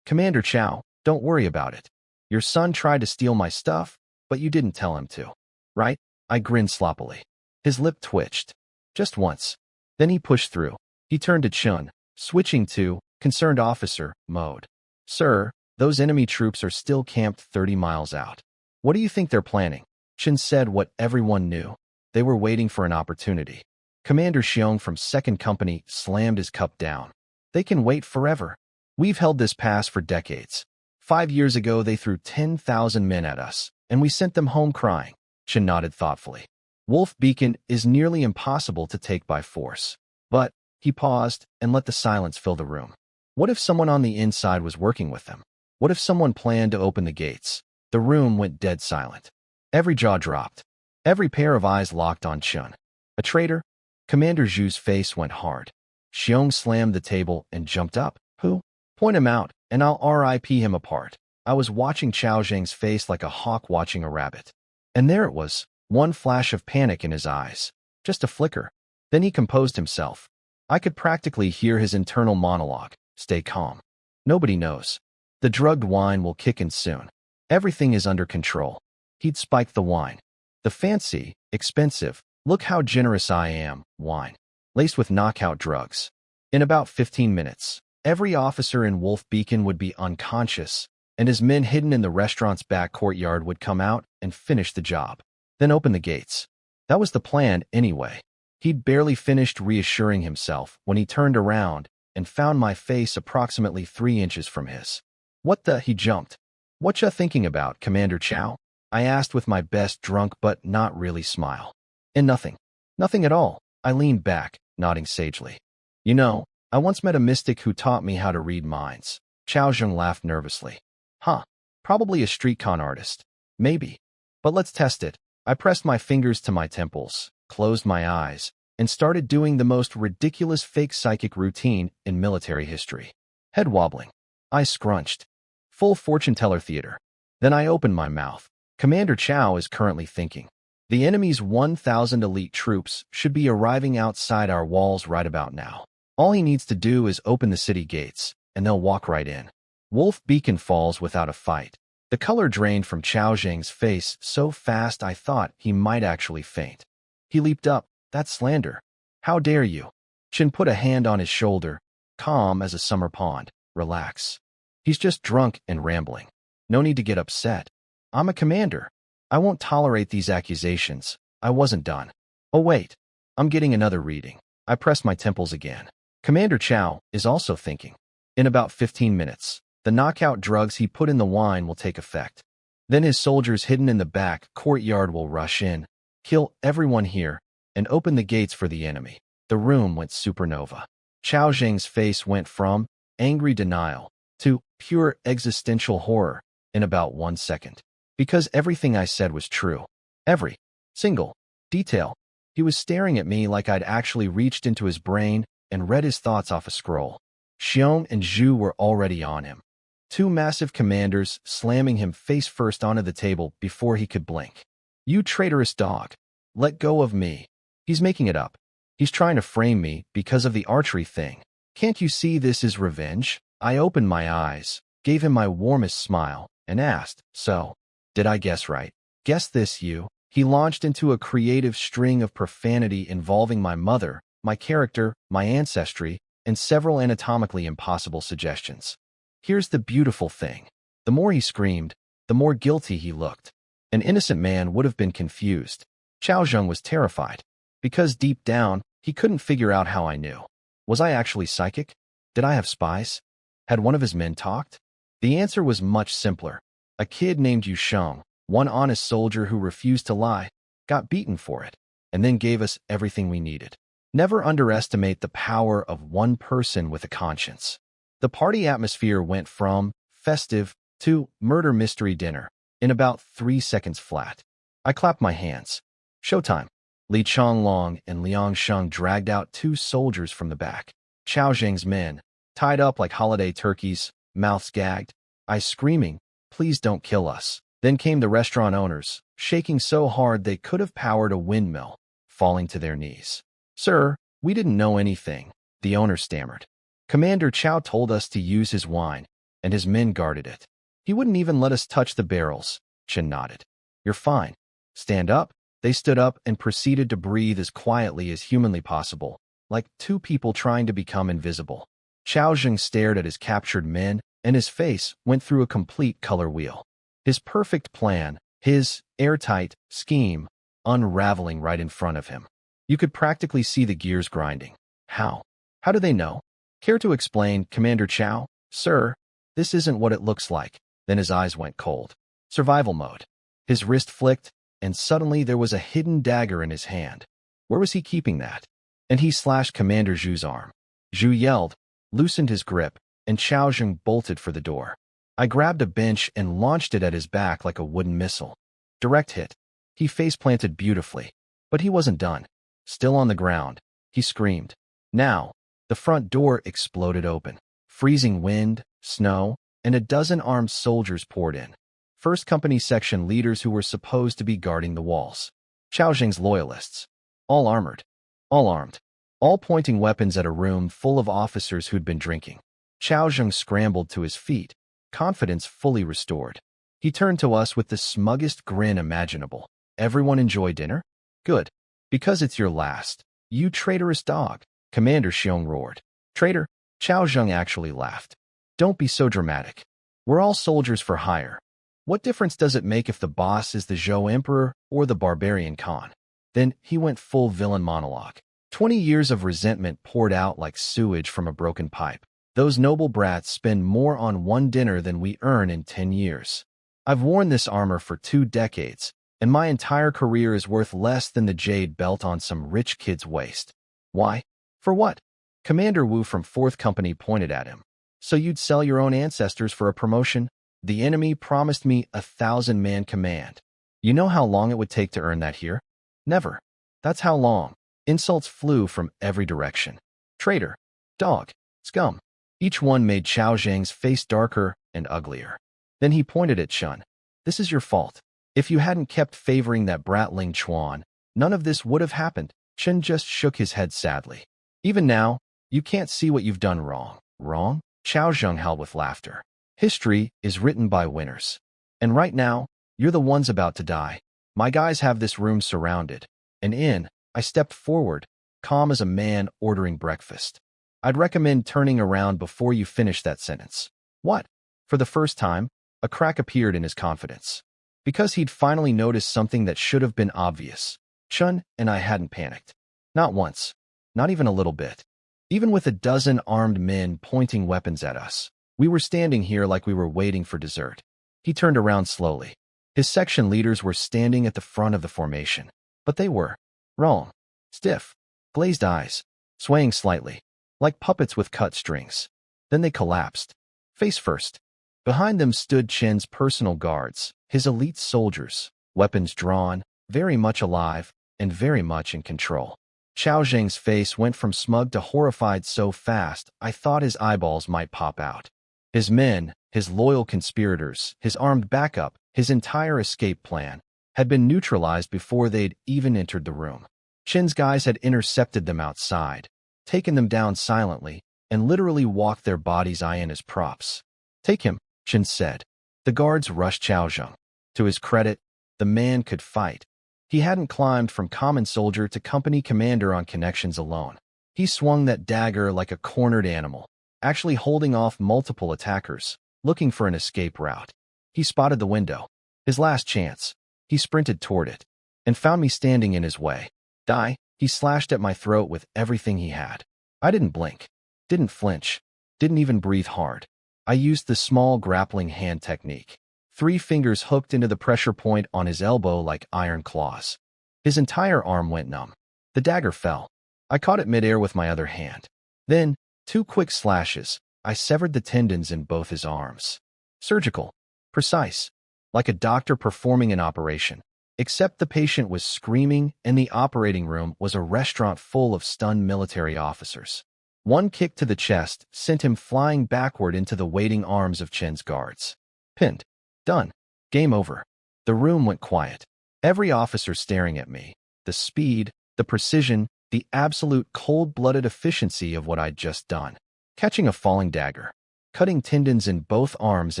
Commander Chao, don't worry about it. Your son tried to steal my stuff, but you didn't tell him to. Right? I grinned sloppily. His lip twitched. Just once. Then he pushed through. He turned to Chun, switching to concerned officer mode. Sir, those enemy troops are still camped 30 miles out. What do you think they're planning? Chun said what everyone knew. They were waiting for an opportunity. Commander Xiong from 2nd Company slammed his cup down. They can wait forever. We've held this pass for decades. 5 years ago, they threw 10,000 men at us, and we sent them home crying. Chen nodded thoughtfully. Wolf Beacon is nearly impossible to take by force. But he paused and let the silence fill the room. What if someone on the inside was working with them? What if someone planned to open the gates? The room went dead silent. Every jaw dropped. Every pair of eyes locked on Chun. A traitor? Commander Zhu's face went hard. Xiong slammed the table and jumped up. Who? Point him out, and I'll RIP him apart. I was watching Chao Zheng's face like a hawk watching a rabbit. And there it was, one flash of panic in his eyes. Just a flicker. Then he composed himself. I could practically hear his internal monologue. Stay calm. Nobody knows. The drugged wine will kick in soon. Everything is under control. He'd spiked the wine. The fancy, expensive, look how generous I am, wine. Laced with knockout drugs. In about 15 minutes, every officer in Wolf Beacon would be unconscious, and his men hidden in the restaurant's back courtyard would come out and finish the job. Then open the gates. That was the plan anyway. He'd barely finished reassuring himself when he turned around and found my face approximately 3 inches from his. What the? He jumped. What ya thinking about, Commander Chao? I asked with my best drunk but not really smile. And nothing. Nothing at all. I leaned back, nodding sagely. You know, I once met a mystic who taught me how to read minds. Chao Zheng laughed nervously. Huh. Probably a street con artist. Maybe. But let's test it. I pressed my fingers to my temples, closed my eyes, and started doing the most ridiculous fake psychic routine in military history. Head wobbling. Eyes scrunched. Full fortune teller theater. Then I opened my mouth. Commander Chao is currently thinking. The enemy's 1,000 elite troops should be arriving outside our walls right about now. All he needs to do is open the city gates, and they'll walk right in. Wolf Beacon falls without a fight. The color drained from Chao Zheng's face so fast I thought he might actually faint. He leaped up. That's slander. How dare you? Chen put a hand on his shoulder, calm as a summer pond. Relax. He's just drunk and rambling. No need to get upset. I'm a commander. I won't tolerate these accusations. I wasn't done. Oh wait, I'm getting another reading. I pressed my temples again. Commander Chao is also thinking. In about 15 minutes, the knockout drugs he put in the wine will take effect. Then his soldiers hidden in the back courtyard will rush in, kill everyone here, and open the gates for the enemy. The room went supernova. Chao Zheng's face went from angry denial to pure existential horror in about 1 second. Because everything I said was true. Every single detail. He was staring at me like I'd actually reached into his brain and read his thoughts off a scroll. Xiong and Zhu were already on him. Two massive commanders slamming him face first onto the table before he could blink. You traitorous dog. Let go of me. He's making it up. He's trying to frame me because of the archery thing. Can't you see this is revenge? I opened my eyes, gave him my warmest smile, and asked, so, did I guess right? Guess this, you. He launched into a creative string of profanity involving my mother, my character, my ancestry, and several anatomically impossible suggestions. Here's the beautiful thing. The more he screamed, the more guilty he looked. An innocent man would have been confused. Xiaozheng was terrified, because deep down, he couldn't figure out how I knew. Was I actually psychic? Did I have spies? Had one of his men talked? The answer was much simpler. A kid named Yu Sheng, one honest soldier who refused to lie, got beaten for it, and then gave us everything we needed. Never underestimate the power of one person with a conscience. The party atmosphere went from festive to murder mystery dinner in about 3 seconds flat. I clapped my hands. Showtime. Li Changlong and Liang Sheng dragged out 2 soldiers from the back. Chao Zheng's men, tied up like holiday turkeys, mouths gagged, eyes screaming, please don't kill us. Then came the restaurant owners, shaking so hard they could have powered a windmill, falling to their knees. Sir, we didn't know anything, the owner stammered. Commander Chao told us to use his wine, and his men guarded it. He wouldn't even let us touch the barrels, Chen nodded. You're fine. Stand up. They stood up and proceeded to breathe as quietly as humanly possible, like 2 people trying to become invisible. Chao Zheng stared at his captured men, and his face went through a complete color wheel. His perfect plan, his airtight scheme, unraveling right in front of him. You could practically see the gears grinding. How? How do they know? Care to explain, Commander Chao? Sir, this isn't what it looks like. Then his eyes went cold. Survival mode. His wrist flicked, and suddenly there was a hidden dagger in his hand. Where was he keeping that? And he slashed Commander Zhu's arm. Zhu yelled, loosened his grip, and Chao Zheng bolted for the door. I grabbed a bench and launched it at his back like a wooden missile. Direct hit. He face-planted beautifully. But he wasn't done. Still on the ground, he screamed. Now, the front door exploded open. Freezing wind, snow, and a dozen armed soldiers poured in. First Company section leaders who were supposed to be guarding the walls. Chao Zheng's loyalists. All armored. All armed. All pointing weapons at a room full of officers who'd been drinking. Chao Zheng scrambled to his feet, confidence fully restored. He turned to us with the smuggest grin imaginable. Everyone enjoy dinner? Good. Because it's your last. You traitorous dog, Commander Xiong roared. Traitor? Chao Zheng actually laughed. Don't be so dramatic. We're all soldiers for hire. What difference does it make if the boss is the Zhou Emperor or the barbarian Khan? Then he went full villain monologue. 20 years of resentment poured out like sewage from a broken pipe. Those noble brats spend more on one dinner than we earn in 10 years. I've worn this armor for 2 decades, and my entire career is worth less than the jade belt on some rich kid's waist. Why? For what? Commander Wu from 4th Company pointed at him. So you'd sell your own ancestors for a promotion? The enemy promised me a 1,000-man command. You know how long it would take to earn that here? Never. That's how long. Insults flew from every direction. Traitor. Dog. Scum. Each one made Chao Zheng's face darker and uglier. Then he pointed at Chen. This is your fault. If you hadn't kept favoring that brat Ling Chuan, none of this would have happened. Chen just shook his head sadly. Even now, you can't see what you've done wrong. Wrong? Chao Zheng howled with laughter. History is written by winners. And right now, you're the ones about to die. My guys have this room surrounded. And in, I stepped forward, calm as a man ordering breakfast. I'd recommend turning around before you finish that sentence. What? For the first time, a crack appeared in his confidence. Because he'd finally noticed something that should have been obvious. Chen and I hadn't panicked. Not once. Not even a little bit. Even with a dozen armed men pointing weapons at us, we were standing here like we were waiting for dessert. He turned around slowly. His section leaders were standing at the front of the formation. But they were wrong. Stiff. Glazed eyes. Swaying slightly. Like puppets with cut strings. Then they collapsed. Face first. Behind them stood Chen's personal guards, his elite soldiers, weapons drawn, very much alive, and very much in control. Xiao Zheng's face went from smug to horrified so fast I thought his eyeballs might pop out. His men, his loyal conspirators, his armed backup, his entire escape plan, had been neutralized before they'd even entered the room. Chen's guys had intercepted them outside, taken them down silently, and literally walked their bodies in as props. "Take him," Chen said. The guards rushed Xiao Zheng. To his credit, the man could fight. He hadn't climbed from common soldier to company commander on connections alone. He swung that dagger like a cornered animal, actually holding off multiple attackers, looking for an escape route. He spotted the window. His last chance. He sprinted toward it, and found me standing in his way. "Die!" He slashed at my throat with everything he had. I didn't blink, didn't flinch, didn't even breathe hard. I used the small grappling hand technique. 3 fingers hooked into the pressure point on his elbow like iron claws. His entire arm went numb. The dagger fell. I caught it midair with my other hand. Then, 2 quick slashes, I severed the tendons in both his arms. Surgical. Precise. Like a doctor performing an operation. Except the patient was screaming and the operating room was a restaurant full of stunned military officers. 1 kick to the chest sent him flying backward into the waiting arms of Chen's guards. Pinned. Done. Game over. The room went quiet. Every officer staring at me. The speed, the precision, the absolute cold-blooded efficiency of what I'd just done. Catching a falling dagger. Cutting tendons in both arms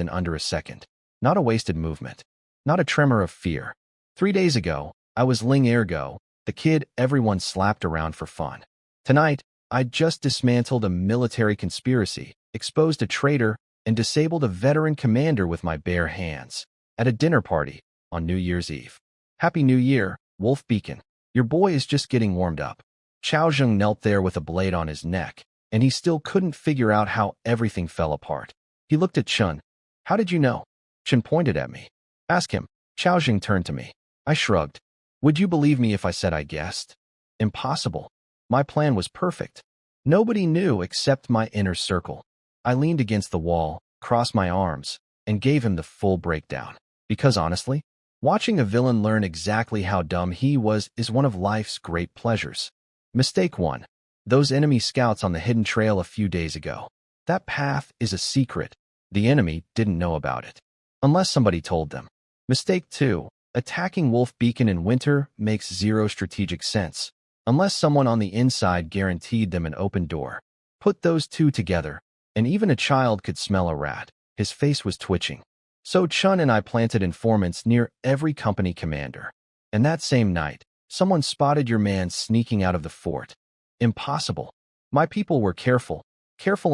in under a second. Not a wasted movement. Not a tremor of fear. 3 days ago, I was Ling Ergo, the kid everyone slapped around for fun. Tonight, I'd just dismantled a military conspiracy, exposed a traitor, and disabled a veteran commander with my bare hands. At a dinner party, on New Year's Eve. Happy New Year, Wolf Beacon. Your boy is just getting warmed up. Xiao Zheng knelt there with a blade on his neck, and he still couldn't figure out how everything fell apart. He looked at Chen. "How did you know?" Chen pointed at me. "Ask him." Xiao Zheng turned to me. I shrugged. "Would you believe me if I said I guessed?" Impossible. My plan was perfect. Nobody knew except my inner circle. I leaned against the wall, crossed my arms, and gave him the full breakdown. Because honestly, watching a villain learn exactly how dumb he was is one of life's great pleasures. Mistake 1. Those enemy scouts on the hidden trail a few days ago. That path is a secret. The enemy didn't know about it. Unless somebody told them. Mistake 2. Attacking Wolf Beacon in winter makes zero strategic sense, unless someone on the inside guaranteed them an open door. Put those 2 together, and even a child could smell a rat. His face was twitching. So Chun and I planted informants near every company commander. And that same night, someone spotted your man sneaking out of the fort. Impossible. My people were careful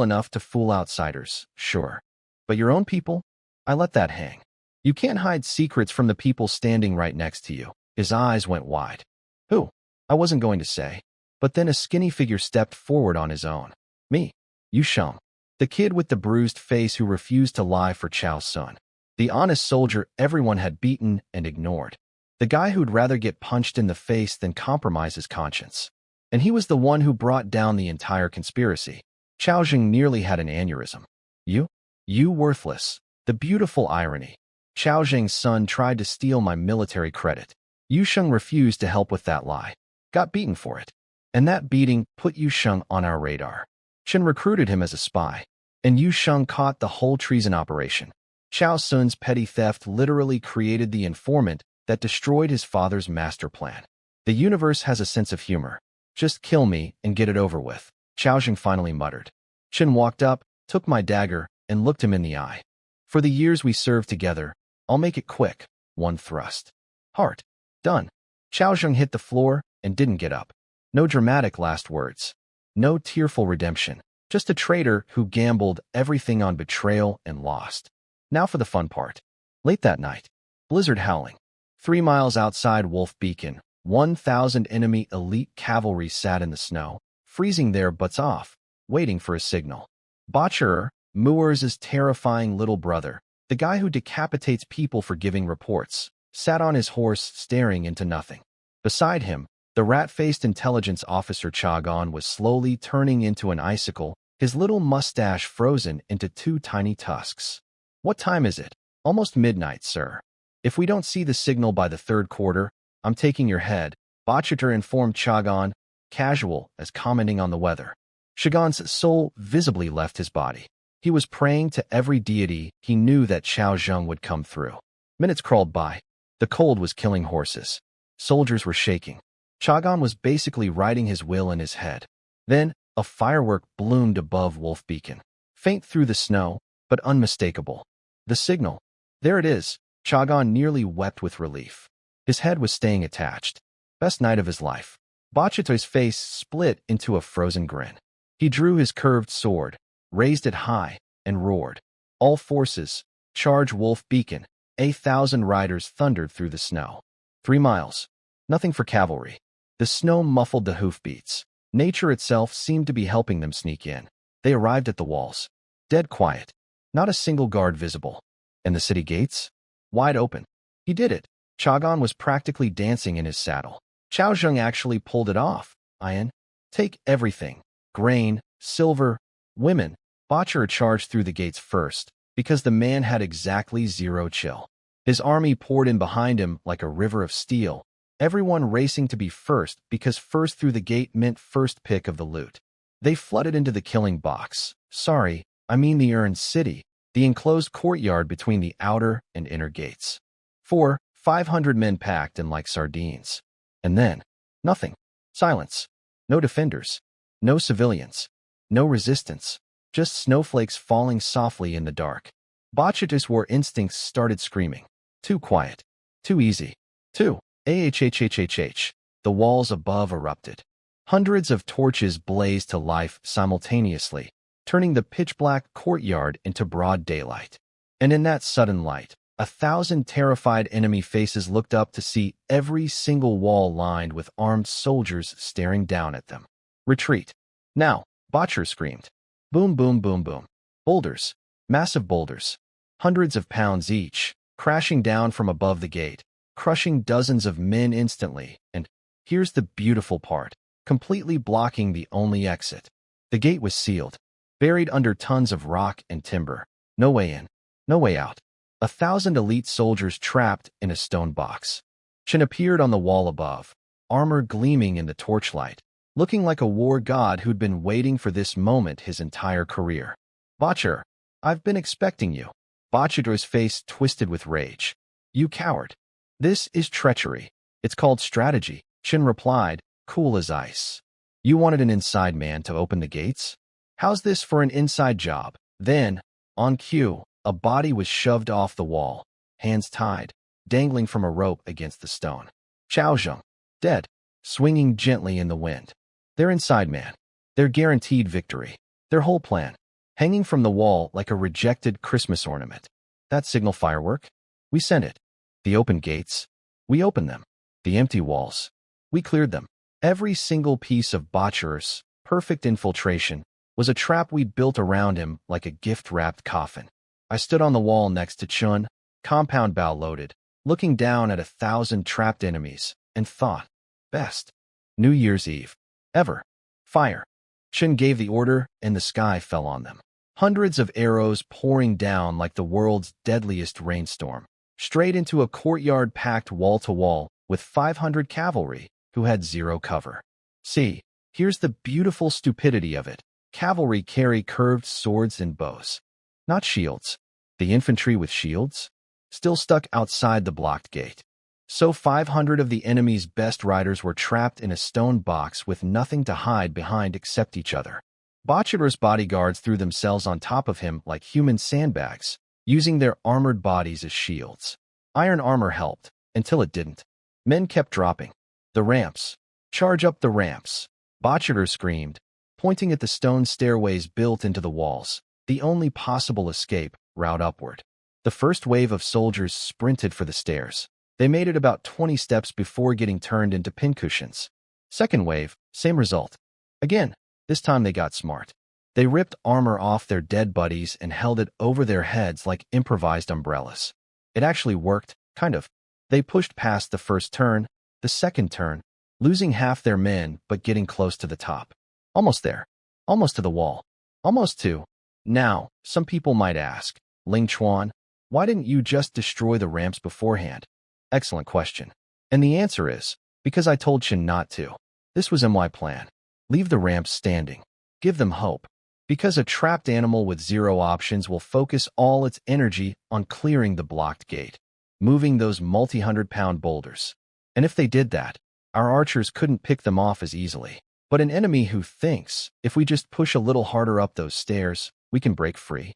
enough to fool outsiders, sure. But your own people? I let that hang. You can't hide secrets from the people standing right next to you. His eyes went wide. Who? I wasn't going to say. But then a skinny figure stepped forward on his own. Me. Yu Sheng. The kid with the bruised face who refused to lie for Chao Sun. The honest soldier everyone had beaten and ignored. The guy who'd rather get punched in the face than compromise his conscience. And he was the one who brought down the entire conspiracy. Xiao Zheng nearly had an aneurysm. You worthless. The beautiful irony. Xiao Zheng's son tried to steal my military credit. Yu Sheng refused to help with that lie. Got beaten for it. And that beating put Yu Sheng on our radar. Chen recruited him as a spy. And Yu Sheng caught the whole treason operation. Xiao Sun's petty theft literally created the informant that destroyed his father's master plan. The universe has a sense of humor. Just kill me and get it over with. Xiao Zheng finally muttered. Chen walked up, took my dagger, and looked him in the eye. For the years we served together, I'll make it quick. 1 thrust. Heart. Done. Xiao Zheng hit the floor and didn't get up. No dramatic last words. No tearful redemption. Just a traitor who gambled everything on betrayal and lost. Now for the fun part. Late that night. Blizzard howling. 3 miles outside Wolf Beacon, 1,000 enemy elite cavalry sat in the snow, freezing their butts off, waiting for a signal. Botcherer, Moore's terrifying little brother, the guy who decapitates people for giving reports, sat on his horse staring into nothing. Beside him, the rat-faced intelligence officer Chagon was slowly turning into an icicle, his little mustache frozen into 2 tiny tusks. What time is it? Almost midnight, sir. If we don't see the signal by the third quarter, I'm taking your head, Bachiter informed Chagan, casual as commenting on the weather. Chagan's soul visibly left his body. He was praying to every deity he knew that Xiao Zheng would come through. Minutes crawled by. The cold was killing horses. Soldiers were shaking. Chagan was basically writing his will in his head. Then, a firework bloomed above Wolf Beacon. Faint through the snow, but unmistakable. The signal. There it is. Chagan nearly wept with relief. His head was staying attached. Best night of his life. Bachito's face split into a frozen grin. He drew his curved sword, raised it high, and roared. All forces, charge Wolf Beacon. 1,000 riders thundered through the snow. 3 miles. Nothing for cavalry. The snow muffled the hoofbeats. Nature itself seemed to be helping them sneak in. They arrived at the walls. Dead quiet. Not a single guard visible. And the city gates? Wide open. He did it. Chagan was practically dancing in his saddle. Xiao Zheng actually pulled it off. Ian, take everything. Grain, silver, women. Bachar charged through the gates first, because the man had exactly 0 chill. His army poured in behind him like a river of steel, everyone racing to be first because first through the gate meant first pick of the loot. They flooded into the killing box. Sorry, I mean the Urn City, the enclosed courtyard between the outer and inner gates. 500 men packed in like sardines. And then, nothing. Silence. No defenders. No civilians. No resistance. Just snowflakes falling softly in the dark. Bachiti's war instincts started screaming. Too quiet. Too easy. Too. The walls above erupted. Hundreds of torches blazed to life simultaneously, turning the pitch-black courtyard into broad daylight. And in that sudden light, 1,000 terrified enemy faces looked up to see every single wall lined with armed soldiers staring down at them. Retreat. Now, Bachar screamed. Boom, boom, boom, boom. Boulders. Massive boulders. Hundreds of pounds each, crashing down from above the gate, crushing dozens of men instantly, and here's the beautiful part, completely blocking the only exit. The gate was sealed, buried under tons of rock and timber. No way in, no way out. 1,000 elite soldiers trapped in a stone box. Chen appeared on the wall above, armor gleaming in the torchlight, looking like a war god who'd been waiting for this moment his entire career. Bachar, I've been expecting you. Bachidra's face twisted with rage. You coward. This is treachery. It's called strategy, Chen replied, cool as ice. You wanted an inside man to open the gates? How's this for an inside job? Then, on cue, a body was shoved off the wall, hands tied, dangling from a rope against the stone. Xiao Zheng, dead, swinging gently in the wind. Their inside man. Their guaranteed victory. Their whole plan. Hanging from the wall like a rejected Christmas ornament. That signal firework? We sent it. The open gates? We opened them. The empty walls? We cleared them. Every single piece of Bachar's perfect infiltration was a trap we'd built around him like a gift-wrapped coffin. I stood on the wall next to Chun, compound bow loaded, looking down at 1,000 trapped enemies, and thought, best. New Year's Eve. Ever. Fire. Chun gave the order, and the sky fell on them. Hundreds of arrows pouring down like the world's deadliest rainstorm, straight into a courtyard packed wall to wall with 500 cavalry who had 0 cover. See, here's the beautiful stupidity of it. Cavalry carry curved swords and bows. Not shields. The infantry with shields? Still stuck outside the blocked gate. So 500 of the enemy's best riders were trapped in a stone box with nothing to hide behind except each other. Bachir's bodyguards threw themselves on top of him like human sandbags, using their armored bodies as shields. Iron armor helped, until it didn't. Men kept dropping. The ramps. Charge up the ramps. Bachir screamed, pointing at the stone stairways built into the walls, the only possible escape route upward. The first wave of soldiers sprinted for the stairs. They made it about 20 steps before getting turned into pincushions. Second wave, same result. Again, this time they got smart. They ripped armor off their dead buddies and held it over their heads like improvised umbrellas. It actually worked, kind of. They pushed past the first turn, the second turn, losing half their men but getting close to the top. Almost there. Almost to the wall. Almost to. Now, some people might ask, Ling Chuan, why didn't you just destroy the ramps beforehand? Excellent question. And the answer is, because I told Chen not to. This was my plan. Leave the ramps standing. Give them hope. Because a trapped animal with zero options will focus all its energy on clearing the blocked gate, moving those multi-hundred-pound boulders. And if they did that, our archers couldn't pick them off as easily. But an enemy who thinks, if we just push a little harder up those stairs, we can break free.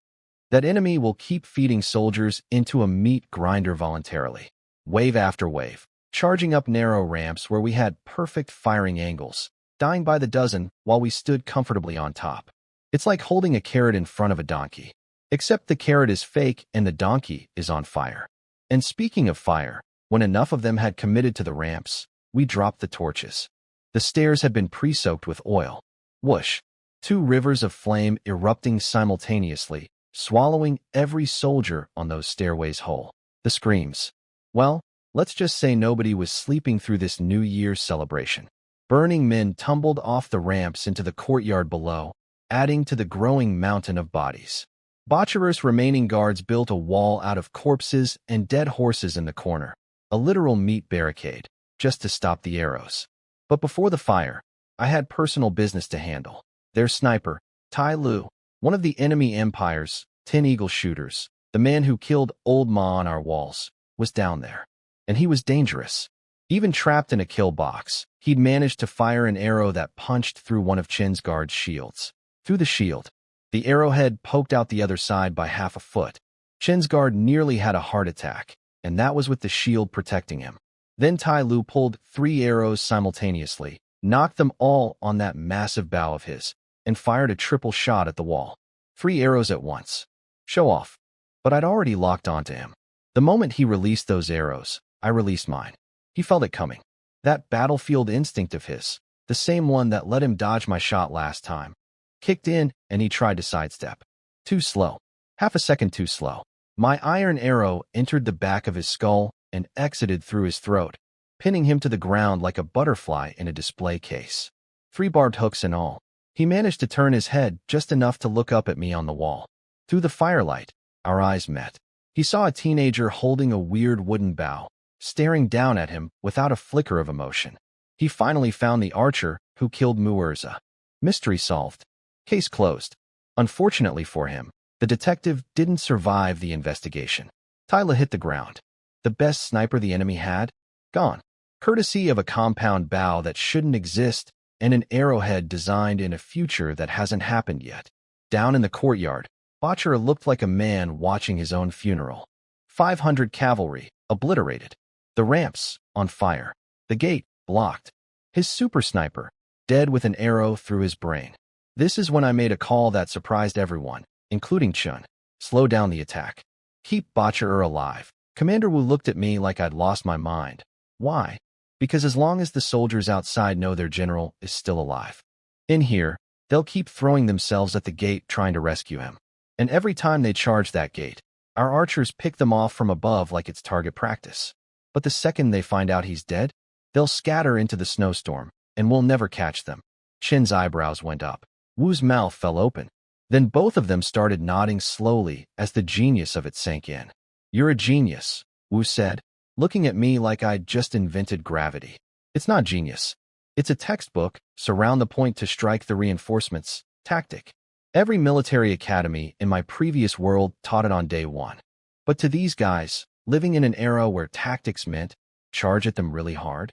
That enemy will keep feeding soldiers into a meat grinder voluntarily, wave after wave, charging up narrow ramps where we had perfect firing angles, dying by the dozen while we stood comfortably on top. It's like holding a carrot in front of a donkey, except the carrot is fake and the donkey is on fire. And speaking of fire, when enough of them had committed to the ramps, we dropped the torches. The stairs had been pre-soaked with oil. Whoosh! 2 rivers of flame erupting simultaneously, swallowing every soldier on those stairways whole. The screams. Well, let's just say nobody was sleeping through this New Year's celebration. Burning men tumbled off the ramps into the courtyard below, adding to the growing mountain of bodies. Botcherous remaining guards built a wall out of corpses and dead horses in the corner, a literal meat barricade, just to stop the arrows. But before the fire, I had personal business to handle. Their sniper, Tai Lu, one of the enemy empire's 10 Eagle shooters, the man who killed Old Ma on our walls, was down there. And he was dangerous. Even trapped in a kill box, he'd managed to fire an arrow that punched through one of Chen's guard's shields. Through the shield, the arrowhead poked out the other side by half a foot. Chen's guard nearly had a heart attack, and that was with the shield protecting him. Then Tai Lu pulled 3 arrows simultaneously, knocked them all on that massive bow of his, and fired a triple shot at the wall. 3 arrows at once. Show off. But I'd already locked onto him. The moment he released those arrows, I released mine. He felt it coming. That battlefield instinct of his, the same one that let him dodge my shot last time, kicked in and he tried to sidestep. Too slow. Half a second too slow. My iron arrow entered the back of his skull and exited through his throat, pinning him to the ground like a butterfly in a display case. 3 barbed hooks and all. He managed to turn his head just enough to look up at me on the wall. Through the firelight, our eyes met. He saw a teenager holding a weird wooden bow, staring down at him without a flicker of emotion. He finally found the archer who killed Muurza. Mystery solved. Case closed. Unfortunately for him, the detective didn't survive the investigation. Tyla hit the ground. The best sniper the enemy had? Gone. Courtesy of a compound bow that shouldn't exist and an arrowhead designed in a future that hasn't happened yet. Down in the courtyard, Botcher looked like a man watching his own funeral. 500 cavalry, obliterated. The ramps, on fire. The gate, blocked. His super sniper, dead with an arrow through his brain. This is when I made a call that surprised everyone, including Chun. Slow down the attack. Keep Botcher alive. Commander Wu looked at me like I'd lost my mind. Why? Because as long as the soldiers outside know their general is still alive. In here, they'll keep throwing themselves at the gate trying to rescue him. And every time they charge that gate, our archers pick them off from above like it's target practice. But the second they find out he's dead, they'll scatter into the snowstorm, and we'll never catch them. Chin's eyebrows went up. Wu's mouth fell open. Then both of them started nodding slowly as the genius of it sank in. You're a genius, Wu said, looking at me like I'd just invented gravity. It's not genius. It's a textbook, surround the point to strike the reinforcements, tactic. Every military academy in my previous world taught it on day 1. But to these guys, living in an era where tactics meant charge at them really hard,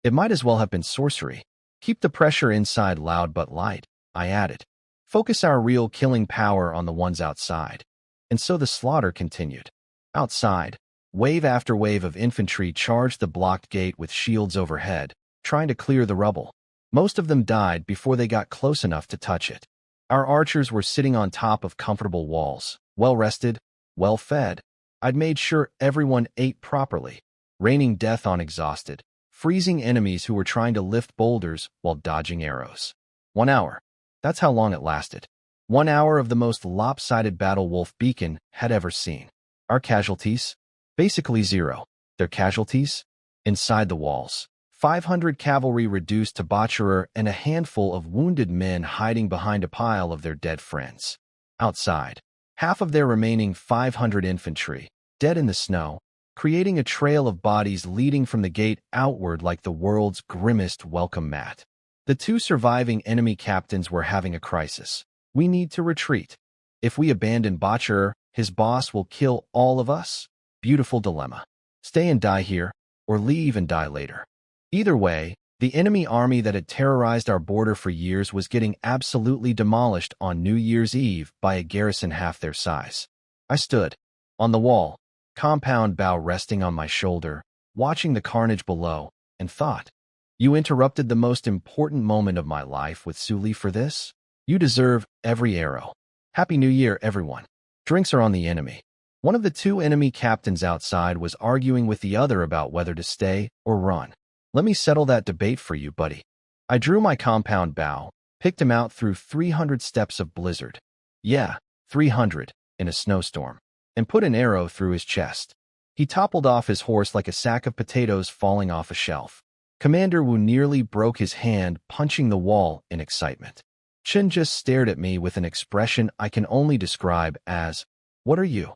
it might as well have been sorcery. Keep the pressure inside loud but light, I added. Focus our real killing power on the ones outside. And so the slaughter continued. Outside, wave after wave of infantry charged the blocked gate with shields overhead, trying to clear the rubble. Most of them died before they got close enough to touch it. Our archers were sitting on top of comfortable walls, well-rested, well-fed. I'd made sure everyone ate properly, raining death on exhausted, freezing enemies who were trying to lift boulders while dodging arrows. 1 hour. That's how long it lasted. 1 hour of the most lopsided battle Wolf Beacon had ever seen. Our casualties? Basically 0. Their casualties? Inside the walls. 500 cavalry reduced to botcherer and a handful of wounded men hiding behind a pile of their dead friends. Outside. half of their remaining 500 infantry, dead in the snow, creating a trail of bodies leading from the gate outward like the world's grimmest welcome mat. The two surviving enemy captains were having a crisis. We need to retreat. If we abandon Bachar, his boss will kill all of us. Beautiful dilemma. Stay and die here, or leave and die later. Either way, the enemy army that had terrorized our border for years was getting absolutely demolished on New Year's Eve by a garrison half their size. I stood on the wall, compound bow resting on my shoulder, watching the carnage below, and thought, you interrupted the most important moment of my life with Suli for this? You deserve every arrow. Happy New Year, everyone. Drinks are on the enemy. One of the two enemy captains outside was arguing with the other about whether to stay or run. Let me settle that debate for you, buddy. I drew my compound bow, picked him out through 300 steps of blizzard. Yeah, 300, in a snowstorm, and put an arrow through his chest. He toppled off his horse like a sack of potatoes falling off a shelf. Commander Wu nearly broke his hand punching the wall in excitement. Chen just stared at me with an expression I can only describe as, what are you?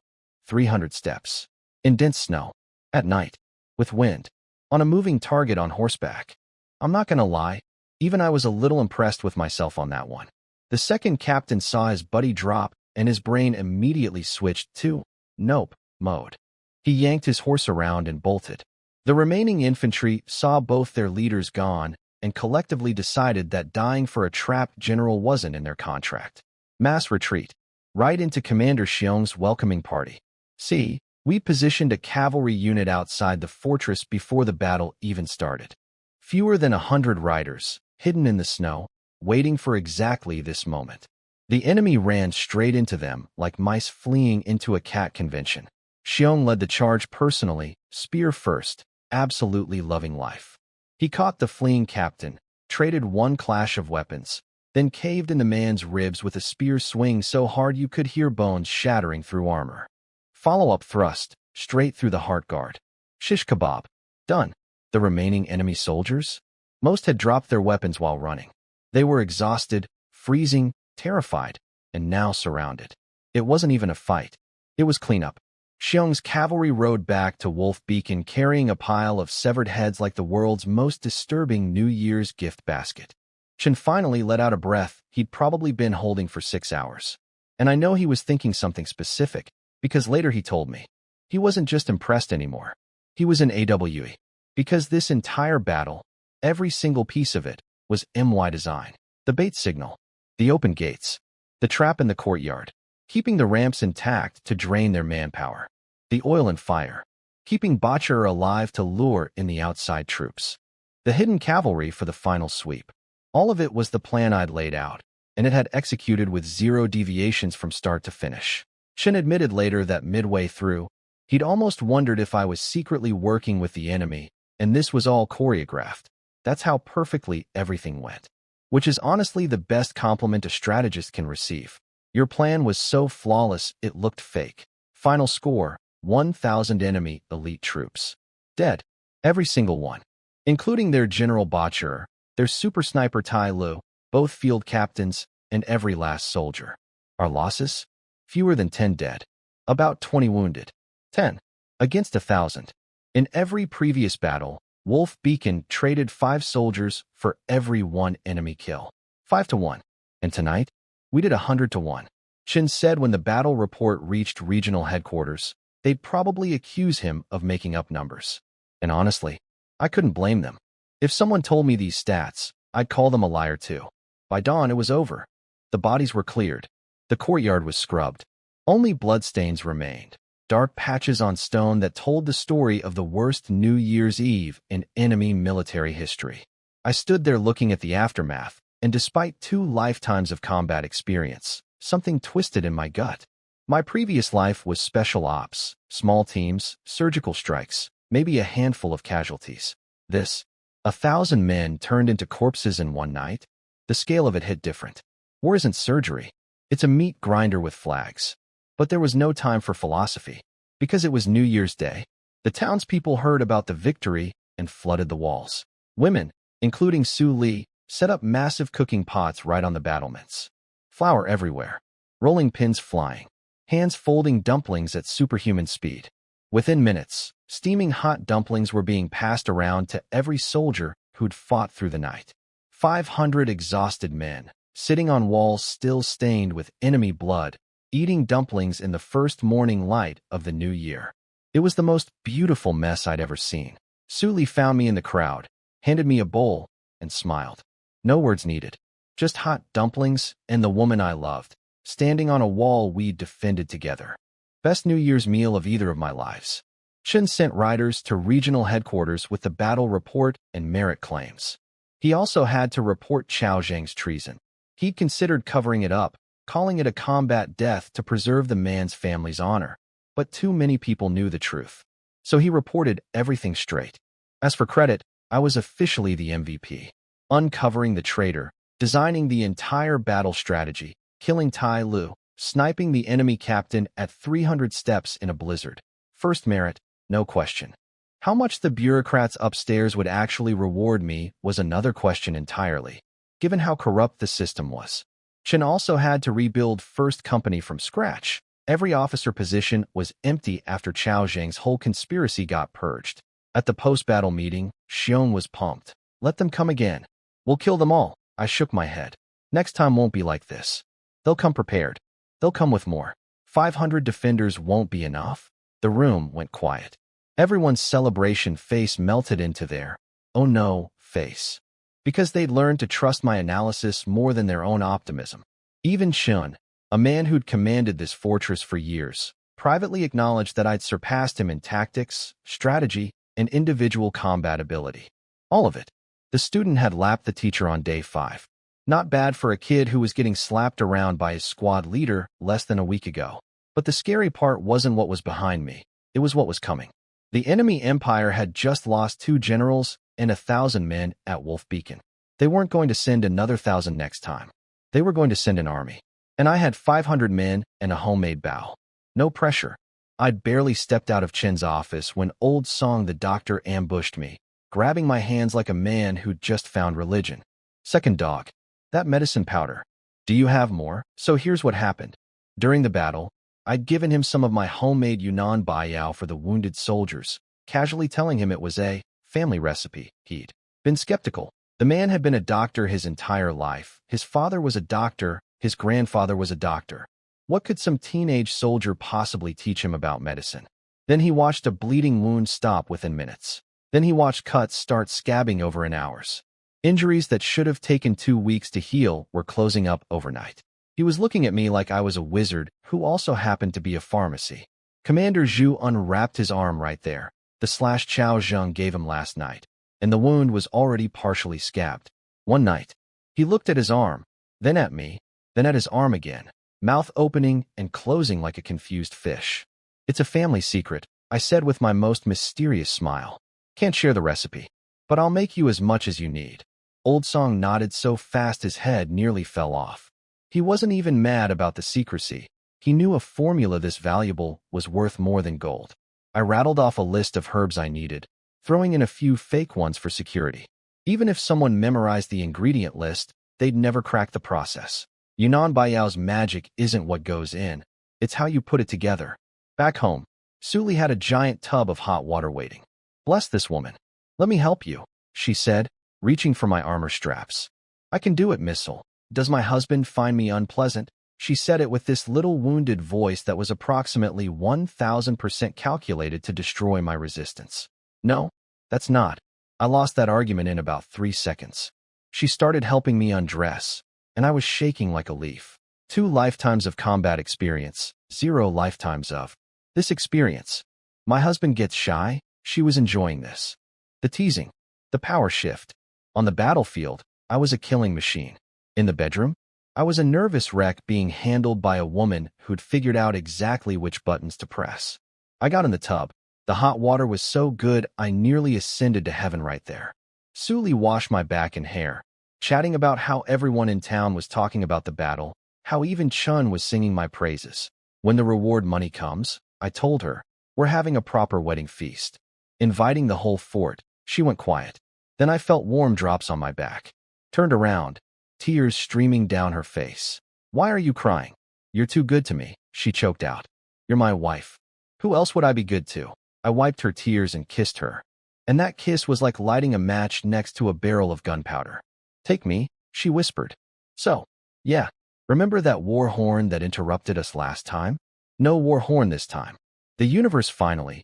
300 steps. In dense snow. At night. With wind. On a moving target on horseback. I'm not gonna lie, even I was a little impressed with myself on that one. The second captain saw his buddy drop, and his brain immediately switched to nope mode. He yanked his horse around and bolted. The remaining infantry saw both their leaders gone and collectively decided that dying for a trapped general wasn't in their contract. Mass retreat. Right into Commander Xiong's welcoming party. See, we positioned a cavalry unit outside the fortress before the battle even started. Fewer than 100 riders, hidden in the snow, waiting for exactly this moment. The enemy ran straight into them like mice fleeing into a cat convention. Xiong led the charge personally, spear first, absolutely loving life. He caught the fleeing captain, traded one clash of weapons, then caved in the man's ribs with a spear swing so hard you could hear bones shattering through armor. Follow-up thrust, straight through the heart guard. Shish kebab. Done. The remaining enemy soldiers? Most had dropped their weapons while running. They were exhausted, freezing, terrified, and now surrounded. It wasn't even a fight. It was cleanup. Xiong's cavalry rode back to Wolf Beacon carrying a pile of severed heads like the world's most disturbing New Year's gift basket. Chen finally let out a breath he'd probably been holding for 6 hours. And I know he was thinking something specific, because later he told me. He wasn't just impressed anymore. He was in AWE. Because this entire battle, every single piece of it, was MY design. The bait signal, the open gates, the trap in the courtyard, keeping the ramps intact to drain their manpower, the oil and fire, keeping Bachar alive to lure in the outside troops, the hidden cavalry for the final sweep. All of it was the plan I'd laid out, and it had executed with 0 deviations from start to finish. Chen admitted later that midway through, he'd almost wondered if I was secretly working with the enemy, and this was all choreographed. That's how perfectly everything went. Which is honestly the best compliment a strategist can receive. Your plan was so flawless it looked fake. Final score, 1,000 enemy elite troops. Dead. Every single one. Including their General Bachar, their super sniper Tai Lu, both field captains, and every last soldier. Our losses? Fewer than 10 dead. About 20 wounded. 10. Against 1,000. In every previous battle, Wolf Beacon traded 5 soldiers for every 1 enemy kill. 5 to 1. And tonight, we did 100 to 1. Chen said when the battle report reached regional headquarters, they'd probably accuse him of making up numbers. And honestly, I couldn't blame them. If someone told me these stats, I'd call them a liar too. By dawn, it was over. The bodies were cleared. The courtyard was scrubbed. Only bloodstains remained. Dark patches on stone that told the story of the worst New Year's Eve in enemy military history. I stood there looking at the aftermath, and despite 2 lifetimes of combat experience, something twisted in my gut. My previous life was special ops, small teams, surgical strikes, maybe a handful of casualties. This, 1,000 men turned into corpses in one night. The scale of it hit different. War isn't surgery. It's a meat grinder with flags. But there was no time for philosophy. Because it was New Year's Day, the townspeople heard about the victory and flooded the walls. Women, including Su Li, set up massive cooking pots right on the battlements. Flour everywhere. Rolling pins flying. hands folding dumplings at superhuman speed. Within minutes, steaming hot dumplings were being passed around to every soldier who'd fought through the night. 500 exhausted men, sitting on walls still stained with enemy blood, eating dumplings in the first morning light of the new year. It was the most beautiful mess I'd ever seen. Suli found me in the crowd, handed me a bowl, and smiled. No words needed. Just hot dumplings and the woman I loved, standing on a wall we'd defended together. Best New Year's meal of either of my lives. Chen sent riders to regional headquarters with the battle report and merit claims. He also had to report Qiao Zhang's treason. He'd considered covering it up, calling it a combat death to preserve the man's family's honor. But too many people knew the truth. So he reported everything straight. As for credit, I was officially the MVP. Uncovering the traitor, designing the entire battle strategy, killing Tai Lu, sniping the enemy captain at 300 steps in a blizzard. First merit, no question. How much the bureaucrats upstairs would actually reward me was another question entirely, given how corrupt the system was. Chen also had to rebuild First Company from scratch. Every officer position was empty after Qiao Zhang's whole conspiracy got purged. At the post-battle meeting, Xion was pumped. Let them come again. We'll kill them all. I shook my head. Next time won't be like this. They'll come prepared. They'll come with more. 500 defenders won't be enough. The room went quiet. Everyone's celebration face melted into their, oh no, face. Because they'd learned to trust my analysis more than their own optimism. Even Xion, a man who'd commanded this fortress for years, privately acknowledged that I'd surpassed him in tactics, strategy, and individual combat ability. All of it. The student had lapped the teacher on day 5. Not bad for a kid who was getting slapped around by his squad leader less than a week ago. But the scary part wasn't what was behind me. It was what was coming. The enemy empire had just lost 2 generals and 1,000 men at Wolf Beacon. They weren't going to send another 1,000 next time. They were going to send an army. And I had 500 men and a homemade bow. No pressure. I'd barely stepped out of Chen's office when old Song the doctor ambushed me, grabbing my hands like a man who'd just found religion. Second dog. That medicine powder. Do you have more? So here's what happened. During the battle, I'd given him some of my homemade Yunnan Baiyao for the wounded soldiers, casually telling him it was a family recipe. He'd been skeptical. The man had been a doctor his entire life. His father was a doctor. His grandfather was a doctor. What could some teenage soldier possibly teach him about medicine? Then he watched a bleeding wound stop within minutes. Then he watched cuts start scabbing over in hours. Injuries that should have taken 2 weeks to heal were closing up overnight. He was looking at me like I was a wizard who also happened to be a pharmacy. Commander Zhu unwrapped his arm right there, the slash Qiao Zhang gave him last night, and the wound was already partially scabbed. One night, he looked at his arm, then at me, then at his arm again, mouth opening and closing like a confused fish. It's a family secret, I said with my most mysterious smile. Can't share the recipe, but I'll make you as much as you need. Old Song nodded so fast his head nearly fell off. He wasn't even mad about the secrecy. He knew a formula this valuable was worth more than gold. I rattled off a list of herbs I needed, throwing in a few fake ones for security. Even if someone memorized the ingredient list, they'd never crack the process. Yunnan Baiyao's magic isn't what goes in, it's how you put it together. Back home, Suli had a giant tub of hot water waiting. Bless this woman. Let me help you, she said, reaching for my armor straps. I can do it, Missile. Does my husband find me unpleasant? She said it with this little wounded voice that was approximately 1,000% calculated to destroy my resistance. No, that's not. I lost that argument in about 3 seconds. She started helping me undress, and I was shaking like a leaf. 2 lifetimes of combat experience, 0 lifetimes of this experience. My husband gets shy. She was enjoying this. The teasing, the power shift. On the battlefield, I was a killing machine. In the bedroom, I was a nervous wreck being handled by a woman who'd figured out exactly which buttons to press. I got in the tub. The hot water was so good I nearly ascended to heaven right there. Suli washed my back and hair, chatting about how everyone in town was talking about the battle, how even Chun was singing my praises. When the reward money comes, I told her, we're having a proper wedding feast. Inviting the whole fort, she went quiet. Then I felt warm drops on my back. Turned around, tears streaming down her face. Why are you crying? You're too good to me, she choked out. You're my wife. Who else would I be good to? I wiped her tears and kissed her. And that kiss was like lighting a match next to a barrel of gunpowder. Take me, she whispered. So, yeah, remember that war horn that interrupted us last time? No war horn this time. The universe finally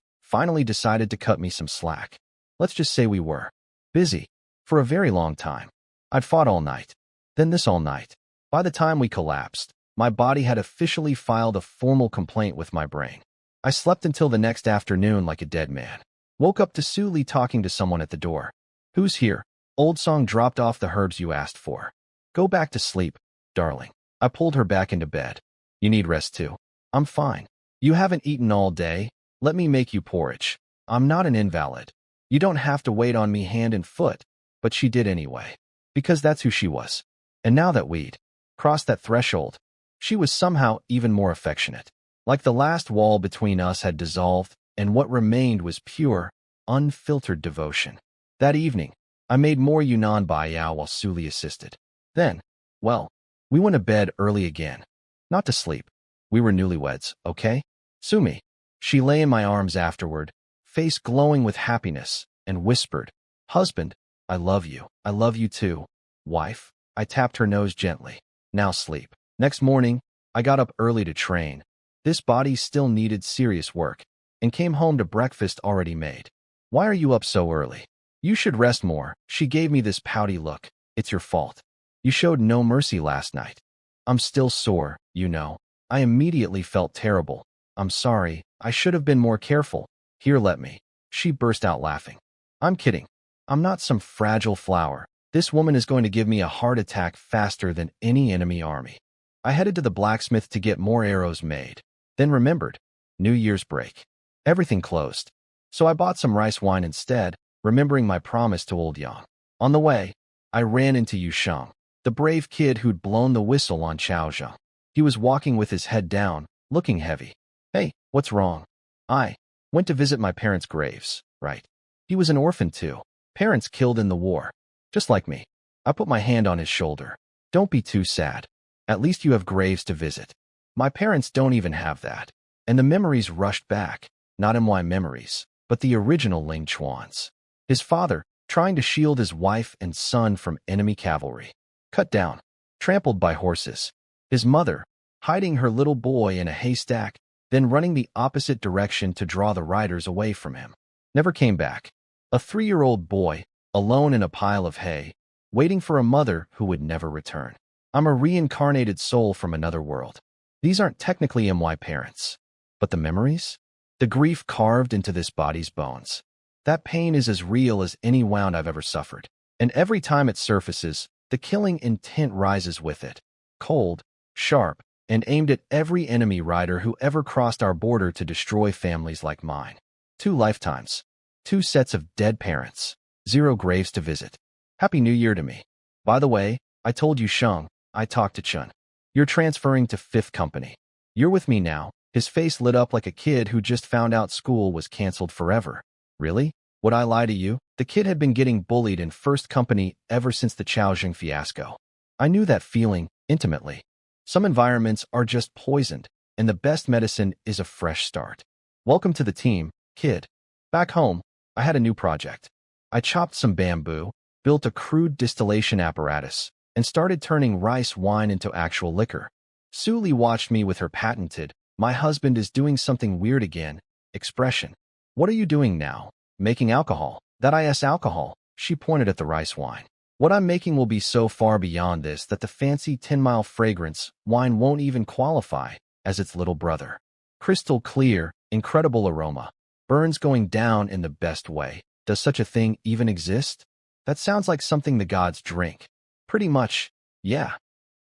decided to cut me some slack. Let's just say we were busy for a very long time. I'd fought all night, then this all night. By the time we collapsed, my body had officially filed a formal complaint with my brain. I slept until the next afternoon like a dead man. Woke up to Suli talking to someone at the door. Who's here? Old Song dropped off the herbs you asked for. Go back to sleep, darling. I pulled her back into bed. You need rest too. I'm fine. You haven't eaten all day. Let me make you porridge. I'm not an invalid. You don't have to wait on me hand and foot. But she did anyway. Because that's who she was. And now that we'd crossed that threshold, she was somehow even more affectionate. Like the last wall between us had dissolved, and what remained was pure, unfiltered devotion. That evening, I made more Yunnan Baiyao while Suli assisted. Then, well, we went to bed early again. Not to sleep. We were newlyweds, okay? Sumi. She lay in my arms afterward, face glowing with happiness, and whispered, Husband, I love you. I love you too. Wife. I tapped her nose gently. Now sleep. Next morning, I got up early to train. This body still needed serious work, and came home to breakfast already made. Why are you up so early? You should rest more. She gave me this pouty look. It's your fault. You showed no mercy last night. I'm still sore, you know. I immediately felt terrible. I'm sorry. I should have been more careful. Here, let me. She burst out laughing. I'm kidding. I'm not some fragile flower. This woman is going to give me a heart attack faster than any enemy army. I headed to the blacksmith to get more arrows made. Then remembered. New Year's break. Everything closed. So I bought some rice wine instead, remembering my promise to old Yang. On the way, I ran into Yusheng, the brave kid who'd blown the whistle on Chaozheng. He was walking with his head down, looking heavy. Hey, what's wrong? I went to visit my parents' graves, right? He was an orphan too. Parents killed in the war. Just like me. I put my hand on his shoulder. Don't be too sad. At least you have graves to visit. My parents don't even have that. And the memories rushed back. Not MY memories, but the original Ling Chuan's. His father, trying to shield his wife and son from enemy cavalry. Cut down. Trampled by horses. His mother, hiding her little boy in a haystack, then running the opposite direction to draw the riders away from him. Never came back. A 3-year-old boy, alone in a pile of hay, waiting for a mother who would never return. I'm a reincarnated soul from another world. These aren't technically MY parents. But the memories? The grief carved into this body's bones. That pain is as real as any wound I've ever suffered. And every time it surfaces, the killing intent rises with it. Cold, sharp, and aimed at every enemy rider who ever crossed our border to destroy families like mine. 2 lifetimes. 2 sets of dead parents. 0 graves to visit. Happy New Year to me. By the way, I told you Sheng, I talked to Chun. You're transferring to 5th Company. You're with me now. His face lit up like a kid who just found out school was canceled forever. Really? Would I lie to you? The kid had been getting bullied in 1st Company ever since the Chaozheng fiasco. I knew that feeling, intimately. Some environments are just poisoned, and the best medicine is a fresh start. Welcome to the team, kid. Back home, I had a new project. I chopped some bamboo, built a crude distillation apparatus, and started turning rice wine into actual liquor. Suli watched me with her patented, "My husband is doing something weird again," expression. What are you doing now? Making alcohol. That is alcohol. She pointed at the rice wine. What I'm making will be so far beyond this that the fancy 10-mile fragrance wine won't even qualify as its little brother. Crystal clear, incredible aroma. Burns going down in the best way. Does such a thing even exist? That sounds like something the gods drink. Pretty much, yeah.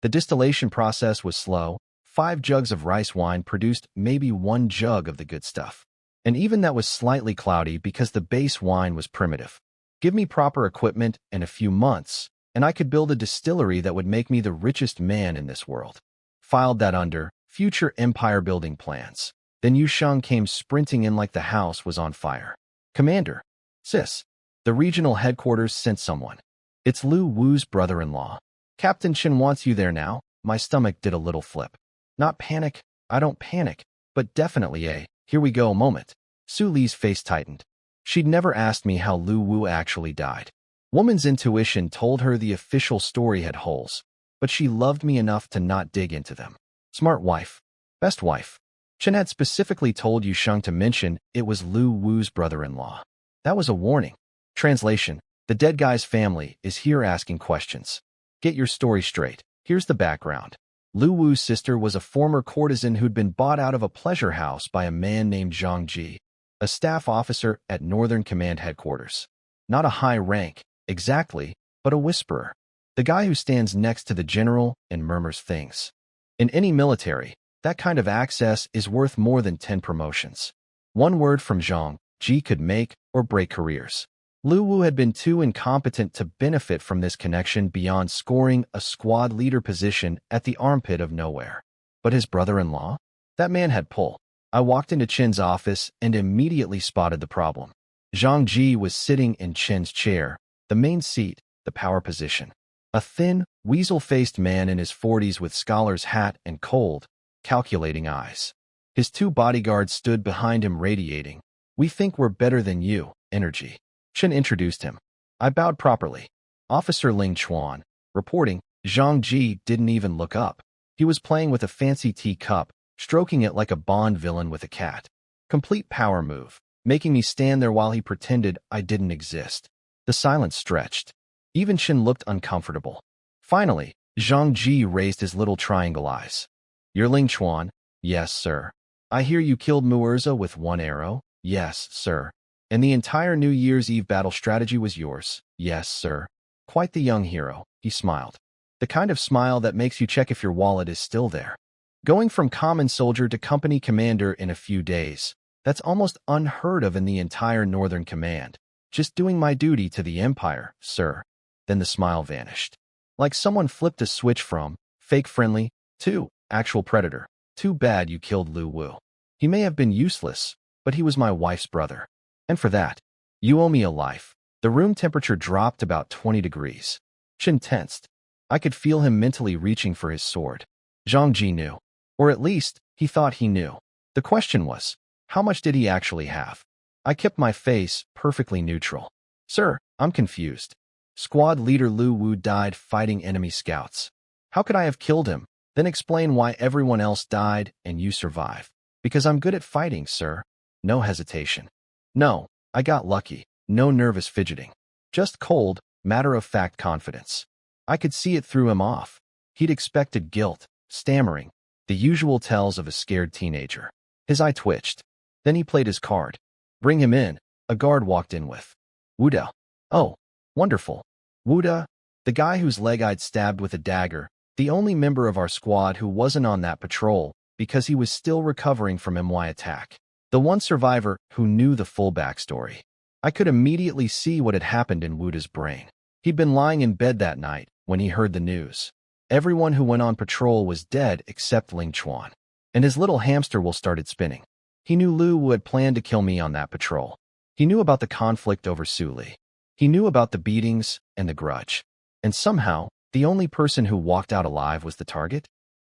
The distillation process was slow. 5 jugs of rice wine produced maybe 1 jug of the good stuff. And even that was slightly cloudy because the base wine was primitive. Give me proper equipment and a few months, and I could build a distillery that would make me the richest man in this world. Filed that under future empire-building plans. Then Yusheng came sprinting in like the house was on fire. Commander, sis, the regional headquarters sent someone. It's Lu Wu's brother-in-law. Captain Chen wants you there now. My stomach did a little flip. Not panic, I don't panic, but definitely a here we go moment. Su Li's face tightened. She'd never asked me how Lu Wu actually died. Woman's intuition told her the official story had holes, but she loved me enough to not dig into them. Smart wife. Best wife. Chen had specifically told Yu Sheng to mention it was Lu Wu's brother-in-law. That was a warning. Translation: the dead guy's family is here asking questions. Get your story straight. Here's the background. Lu Wu's sister was a former courtesan who'd been bought out of a pleasure house by a man named Zhang Ji, a staff officer at Northern Command Headquarters. Not a high rank, exactly, but a whisperer. The guy who stands next to the general and murmurs things. In any military, that kind of access is worth more than 10 promotions. One word from Zhang Ji could make or break careers. Lu Wu had been too incompetent to benefit from this connection beyond scoring a squad leader position at the armpit of nowhere. But his brother-in-law? That man had pull. I walked into Chen's office and immediately spotted the problem. Zhang Ji was sitting in Chen's chair, the main seat, the power position. A thin, weasel-faced man in his 40s with scholar's hat and cold, calculating eyes. His 2 bodyguards stood behind him radiating, "We think we're better than you," energy. Chen introduced him. I bowed properly. Officer Ling Chuan, reporting. Zhang Ji didn't even look up. He was playing with a fancy teacup, stroking it like a Bond villain with a cat. Complete power move, making me stand there while he pretended I didn't exist. The silence stretched. Even Chen looked uncomfortable. Finally, Zhang Ji raised his little triangle eyes. "You're Ling Chuan?" "Yes, sir." "I hear you killed Muerza with 1 arrow?" "Yes, sir." "And the entire New Year's Eve battle strategy was yours?" "Yes, sir." Quite the young hero, he smiled. The kind of smile that makes you check if your wallet is still there. Going from common soldier to company commander in a few days, that's almost unheard of in the entire Northern Command. Just doing my duty to the Empire, sir. Then the smile vanished. Like someone flipped a switch from fake friendly to actual predator. Too bad you killed Lu Wu. He may have been useless, but he was my wife's brother. And for that, you owe me a life. The room temperature dropped about 20 degrees. Chen tensed. I could feel him mentally reaching for his sword. Zhang Ji knew. Or at least, he thought he knew. The question was, how much did he actually have? I kept my face perfectly neutral. "Sir, I'm confused. Squad leader Lu Wu died fighting enemy scouts. How could I have killed him? Then explain why everyone else died and you survived." "Because I'm good at fighting, sir." No hesitation. "No, I got lucky. No nervous fidgeting. Just cold, matter-of-fact confidence." I could see it threw him off. He'd expected guilt, stammering, the usual tells of a scared teenager. His eye twitched. Then he played his card. "Bring him in," a guard walked in with. "Wuda." "Oh, wonderful." Wuda, the guy whose leg I'd stabbed with a dagger, the only member of our squad who wasn't on that patrol because he was still recovering from MY attack. The one survivor who knew the full backstory. I could immediately see what had happened in Wuda's brain. He'd been lying in bed that night when he heard the news. Everyone who went on patrol was dead except Ling Chuan. And his little hamster wheel started spinning. He knew Lu Wu had planned to kill me on that patrol. He knew about the conflict over Su Li. He knew about the beatings and the grudge. And somehow, the only person who walked out alive was the target?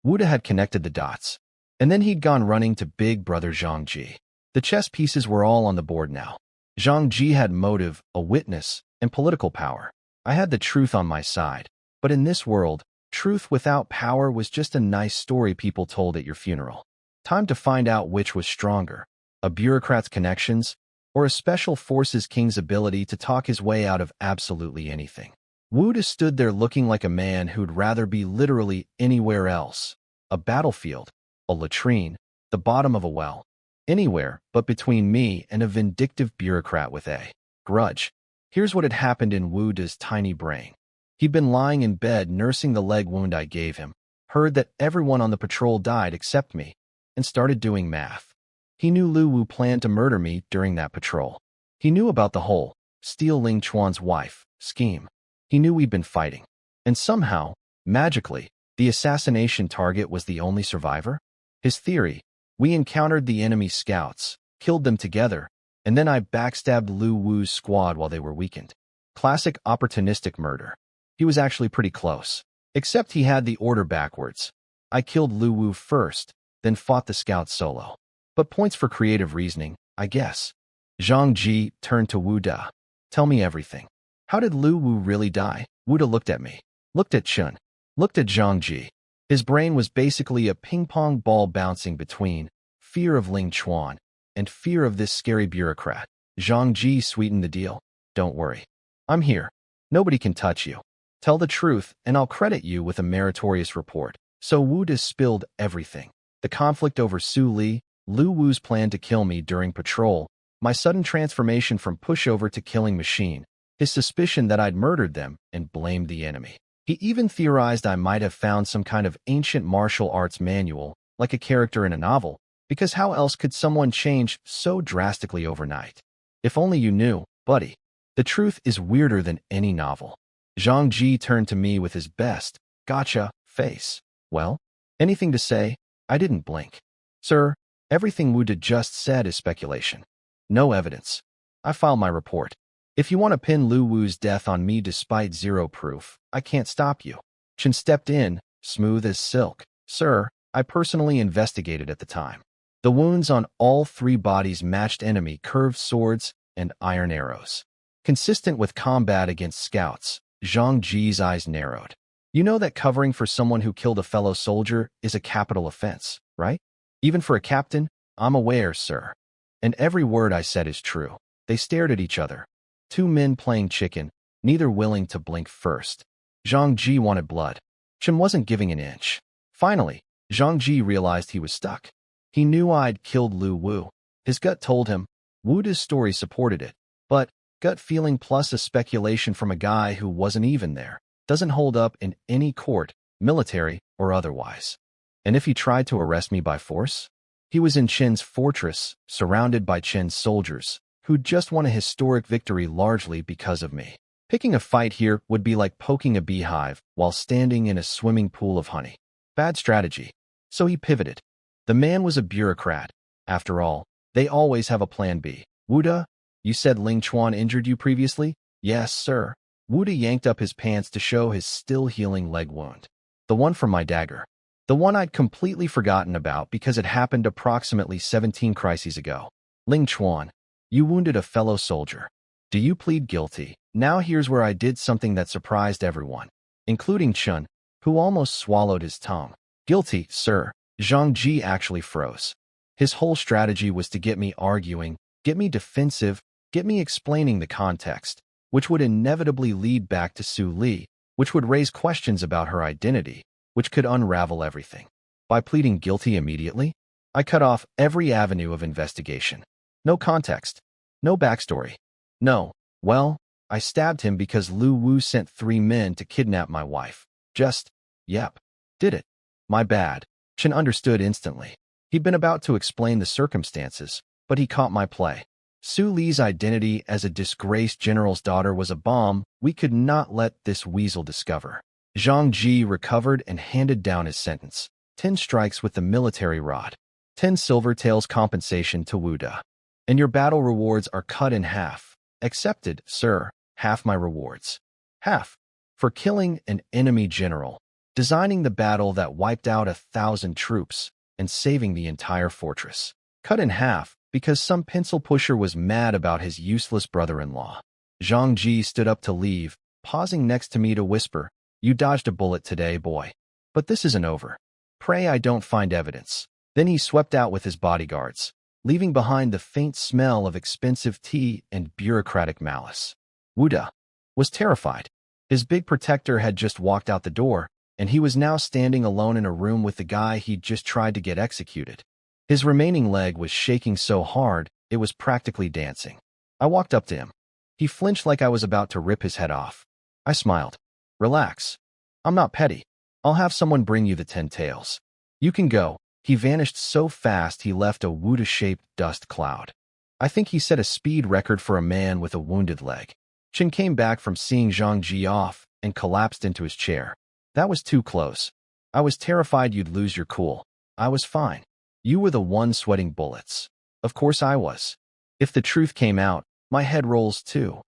Wuda had connected the dots. And then he'd gone running to big brother Zhang Ji. The chess pieces were all on the board now. Zhang Ji had motive, a witness, and political power. I had the truth on my side. But in this world, truth without power was just a nice story people told at your funeral. Time to find out which was stronger, a bureaucrat's connections, or a special forces king's ability to talk his way out of absolutely anything. Wuda stood there looking like a man who'd rather be literally anywhere else. A battlefield, a latrine, the bottom of a well. Anywhere but between me and a vindictive bureaucrat with a grudge. Here's what had happened in Wuda's tiny brain. He'd been lying in bed nursing the leg wound I gave him, heard that everyone on the patrol died except me, and started doing math. He knew Lu Wu planned to murder me during that patrol. He knew about the whole steal Ling Chuan's wife scheme. He knew we'd been fighting. And somehow, magically, the assassination target was the only survivor? His theory: we encountered the enemy scouts, killed them together, and then I backstabbed Lu Wu's squad while they were weakened. Classic opportunistic murder. He was actually pretty close. Except he had the order backwards. I killed Lu Wu first, then fought the scouts solo. But points for creative reasoning, I guess. Zhang Ji turned to Wu Da. Tell me everything. How did Lu Wu really die? Wu Da looked at me, looked at Chun, looked at Zhang Ji. His brain was basically a ping-pong ball bouncing between fear of Ling Chuan and fear of this scary bureaucrat. Zhang Ji sweetened the deal. Don't worry. I'm here. Nobody can touch you. Tell the truth, and I'll credit you with a meritorious report. So Wu Da spilled everything. The conflict over Su Li, Lu Wu's plan to kill me during patrol, my sudden transformation from pushover to killing machine, his suspicion that I'd murdered them and blamed the enemy. He even theorized I might have found some kind of ancient martial arts manual, like a character in a novel, because how else could someone change so drastically overnight? If only you knew, buddy. The truth is weirder than any novel. Zhang Ji turned to me with his best gotcha face. Well, anything to say? I didn't blink. Sir, everything Wu Da just said is speculation. No evidence. I filed my report. If you want to pin Lu Wu's death on me despite zero proof, I can't stop you. Chen stepped in, smooth as silk. Sir, I personally investigated at the time. The wounds on all three bodies matched enemy curved swords and iron arrows. Consistent with combat against scouts, Zhang Ji's eyes narrowed. You know that covering for someone who killed a fellow soldier is a capital offense, right? Even for a captain? I'm aware, sir. And every word I said is true. They stared at each other. Two men playing chicken, neither willing to blink first. Zhang Ji wanted blood. Chen wasn't giving an inch. Finally, Zhang Ji realized he was stuck. He knew I'd killed Lu Wu. His gut told him. Wu Da's story supported it. But gut feeling plus a speculation from a guy who wasn't even there doesn't hold up in any court, military or otherwise. And if he tried to arrest me by force? He was in Chen's fortress, surrounded by Chen's soldiers, who'd just won a historic victory largely because of me. Picking a fight here would be like poking a beehive while standing in a swimming pool of honey. Bad strategy. So he pivoted. The man was a bureaucrat. After all, they always have a plan B. Wu Da, you said Ling Chuan injured you previously? Yes, sir. Wu Da yanked up his pants to show his still-healing leg wound. The one from my dagger. The one I'd completely forgotten about because it happened approximately 17 crises ago. Ling Chuan, you wounded a fellow soldier. Do you plead guilty? Now here's where I did something that surprised everyone, including Chun, who almost swallowed his tongue. Guilty, sir. Zhang Ji actually froze. His whole strategy was to get me arguing, get me defensive, get me explaining the context, which would inevitably lead back to Su Li, which would raise questions about her identity, which could unravel everything. By pleading guilty immediately, I cut off every avenue of investigation. No context. No backstory. No, well, I stabbed him because Lu Wu sent 3 men to kidnap my wife. Just, yep, did it. My bad. Chen understood instantly. He'd been about to explain the circumstances, but he caught my play. Su Li's identity as a disgraced general's daughter was a bomb we could not let this weasel discover. Zhang Ji recovered and handed down his sentence. 10 strikes with the military rod. 10 silver taels compensation to Wu Da. And your battle rewards are cut in half. Accepted, sir. Half my rewards. Half. For killing an enemy general, designing the battle that wiped out 1,000 troops, and saving the entire fortress. Cut in half because some pencil pusher was mad about his useless brother-in-law. Zhang Ji stood up to leave, pausing next to me to whisper, You dodged a bullet today, boy. But this isn't over. Pray I don't find evidence. Then he swept out with his bodyguards, leaving behind the faint smell of expensive tea and bureaucratic malice. Wu Da was terrified. His big protector had just walked out the door, and he was now standing alone in a room with the guy he'd just tried to get executed. His remaining leg was shaking so hard, it was practically dancing. I walked up to him. He flinched like I was about to rip his head off. I smiled. Relax. I'm not petty. I'll have someone bring you the 10 taels. You can go. He vanished so fast he left a Wu Da-shaped dust cloud. I think he set a speed record for a man with a wounded leg. Chen came back from seeing Zhang Ji off and collapsed into his chair. That was too close. I was terrified you'd lose your cool. I was fine. You were the one sweating bullets. Of course I was. If the truth came out, my head rolls too.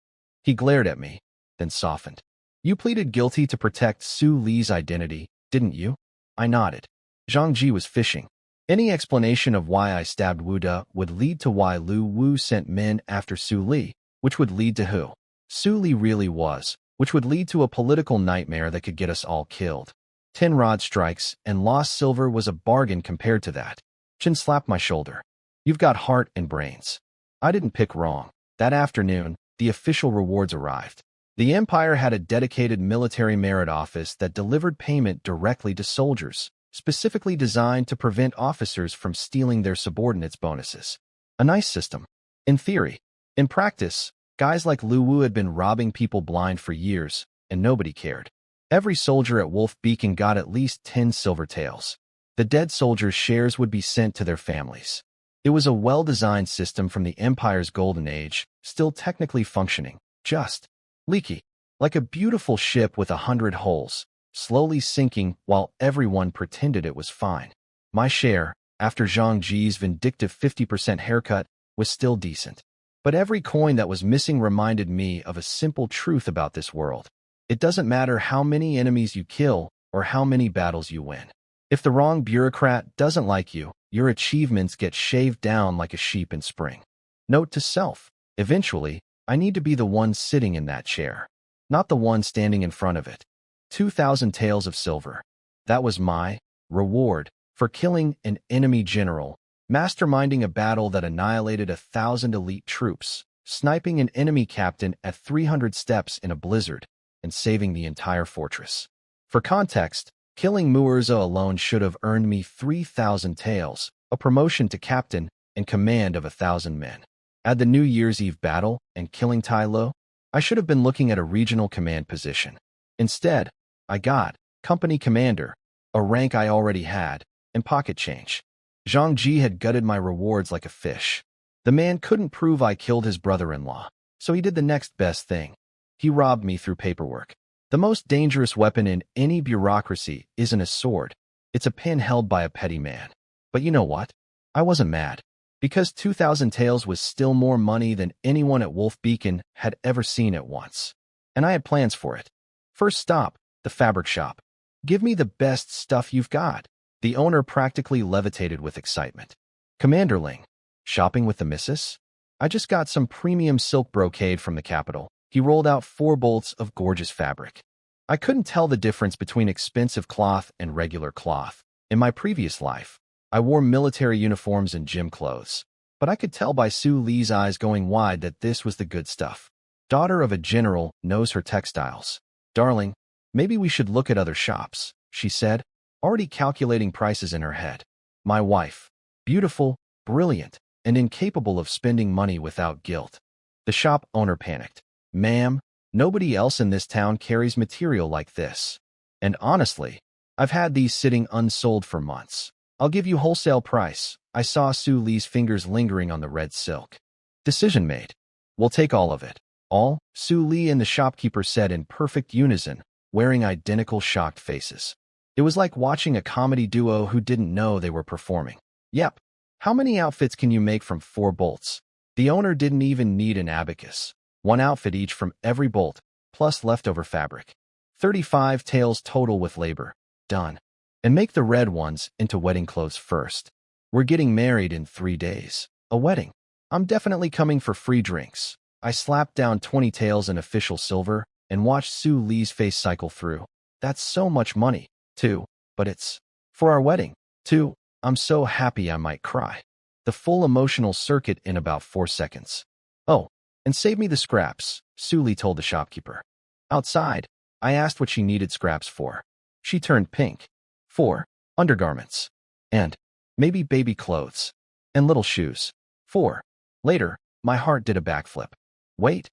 He glared at me, then softened. You pleaded guilty to protect Su Li's identity, didn't you? I nodded. Zhang Ji was fishing. Any explanation of why I stabbed Wu De would lead to why Lu Wu sent men after Su Li, which would lead to who Su Li really was, which would lead to a political nightmare that could get us all killed. 10 rod strikes and lost silver was a bargain compared to that. Chin slapped my shoulder. You've got heart and brains. I didn't pick wrong. That afternoon, the official rewards arrived. The Empire had a dedicated military merit office that delivered payment directly to soldiers, specifically designed to prevent officers from stealing their subordinates' bonuses. A nice system. In theory. In practice, guys like Lu Wu had been robbing people blind for years, and nobody cared. Every soldier at Wolf Beacon got at least 10 silver taels. The dead soldiers' shares would be sent to their families. It was a well-designed system from the Empire's golden age, still technically functioning, just leaky, like a beautiful ship with 100 holes, slowly sinking while everyone pretended it was fine. My share, after Zhang Ji's vindictive 50% haircut, was still decent. But every coin that was missing reminded me of a simple truth about this world. It doesn't matter how many enemies you kill or how many battles you win. If the wrong bureaucrat doesn't like you, your achievements get shaved down like a sheep in spring. Note to self, eventually, I need to be the one sitting in that chair, not the one standing in front of it. 2,000 taels of silver. That was my reward for killing an enemy general, masterminding a battle that annihilated 1,000 elite troops, sniping an enemy captain at 300 steps in a blizzard, and saving the entire fortress. For context, killing Muerzo alone should have earned me 3,000 taels, a promotion to captain, and command of 1,000 men. Add the New Year's Eve battle and killing Tai Lo, I should have been looking at a regional command position. Instead, I got company commander, a rank I already had, and pocket change. Zhang Ji had gutted my rewards like a fish. The man couldn't prove I killed his brother-in-law, so he did the next best thing. He robbed me through paperwork. The most dangerous weapon in any bureaucracy isn't a sword. It's a pen held by a petty man. But you know what? I wasn't mad. Because 2,000 taels was still more money than anyone at Wolf Beacon had ever seen at once. And I had plans for it. First stop, the fabric shop. Give me the best stuff you've got. The owner practically levitated with excitement. Commander Ling, shopping with the missus? I just got some premium silk brocade from the capital. He rolled out 4 bolts of gorgeous fabric. I couldn't tell the difference between expensive cloth and regular cloth. In my previous life, I wore military uniforms and gym clothes. But I could tell by Su Li's eyes going wide that this was the good stuff. Daughter of a general knows her textiles. Darling, maybe we should look at other shops, she said, already calculating prices in her head. My wife, beautiful, brilliant, and incapable of spending money without guilt. The shop owner panicked. Ma'am, nobody else in this town carries material like this. And honestly, I've had these sitting unsold for months. I'll give you wholesale price. I saw Su Li's fingers lingering on the red silk. Decision made. We'll take all of it. All? Su Li and the shopkeeper said in perfect unison, wearing identical shocked faces. It was like watching a comedy duo who didn't know they were performing. Yep. How many outfits can you make from 4 bolts? The owner didn't even need an abacus. 1 outfit each from every bolt, plus leftover fabric. 35 taels total with labor. Done. And make the red ones into wedding clothes first. We're getting married in 3 days. A wedding. I'm definitely coming for free drinks. I slapped down 20 taels in official silver and watched Su Li's face cycle through. That's so much money, too. But it's for our wedding, too. I'm so happy I might cry. The full emotional circuit in about 4 seconds. Oh, and save me the scraps, Su Li told the shopkeeper. Outside, I asked what she needed scraps for. She turned pink. 4 undergarments. And maybe baby clothes. And little shoes. 4 later, my heart did a backflip. Wait,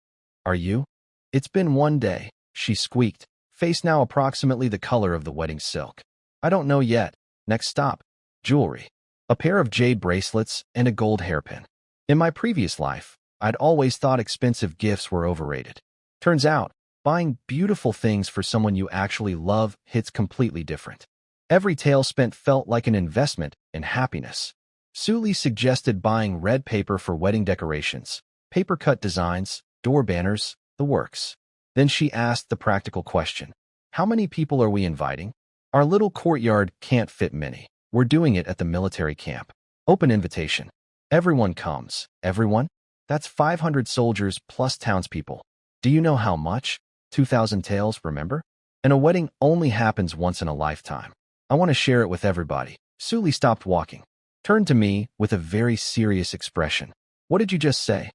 are you? It's been 1 day, she squeaked, face now approximately the color of the wedding silk. I don't know yet. Next stop, jewelry. A pair of jade bracelets and a gold hairpin. In my previous life, I'd always thought expensive gifts were overrated. Turns out, buying beautiful things for someone you actually love hits completely different. Every tael spent felt like an investment in happiness. Su Li suggested buying red paper for wedding decorations, paper-cut designs, door banners, the works. Then she asked the practical question. How many people are we inviting? Our little courtyard can't fit many. We're doing it at the military camp. Open invitation. Everyone comes. Everyone? That's 500 soldiers plus townspeople. Do you know how much? 2,000 taels, remember? And a wedding only happens once in a lifetime. I want to share it with everybody. Suli stopped walking, turned to me with a very serious expression. What did you just say?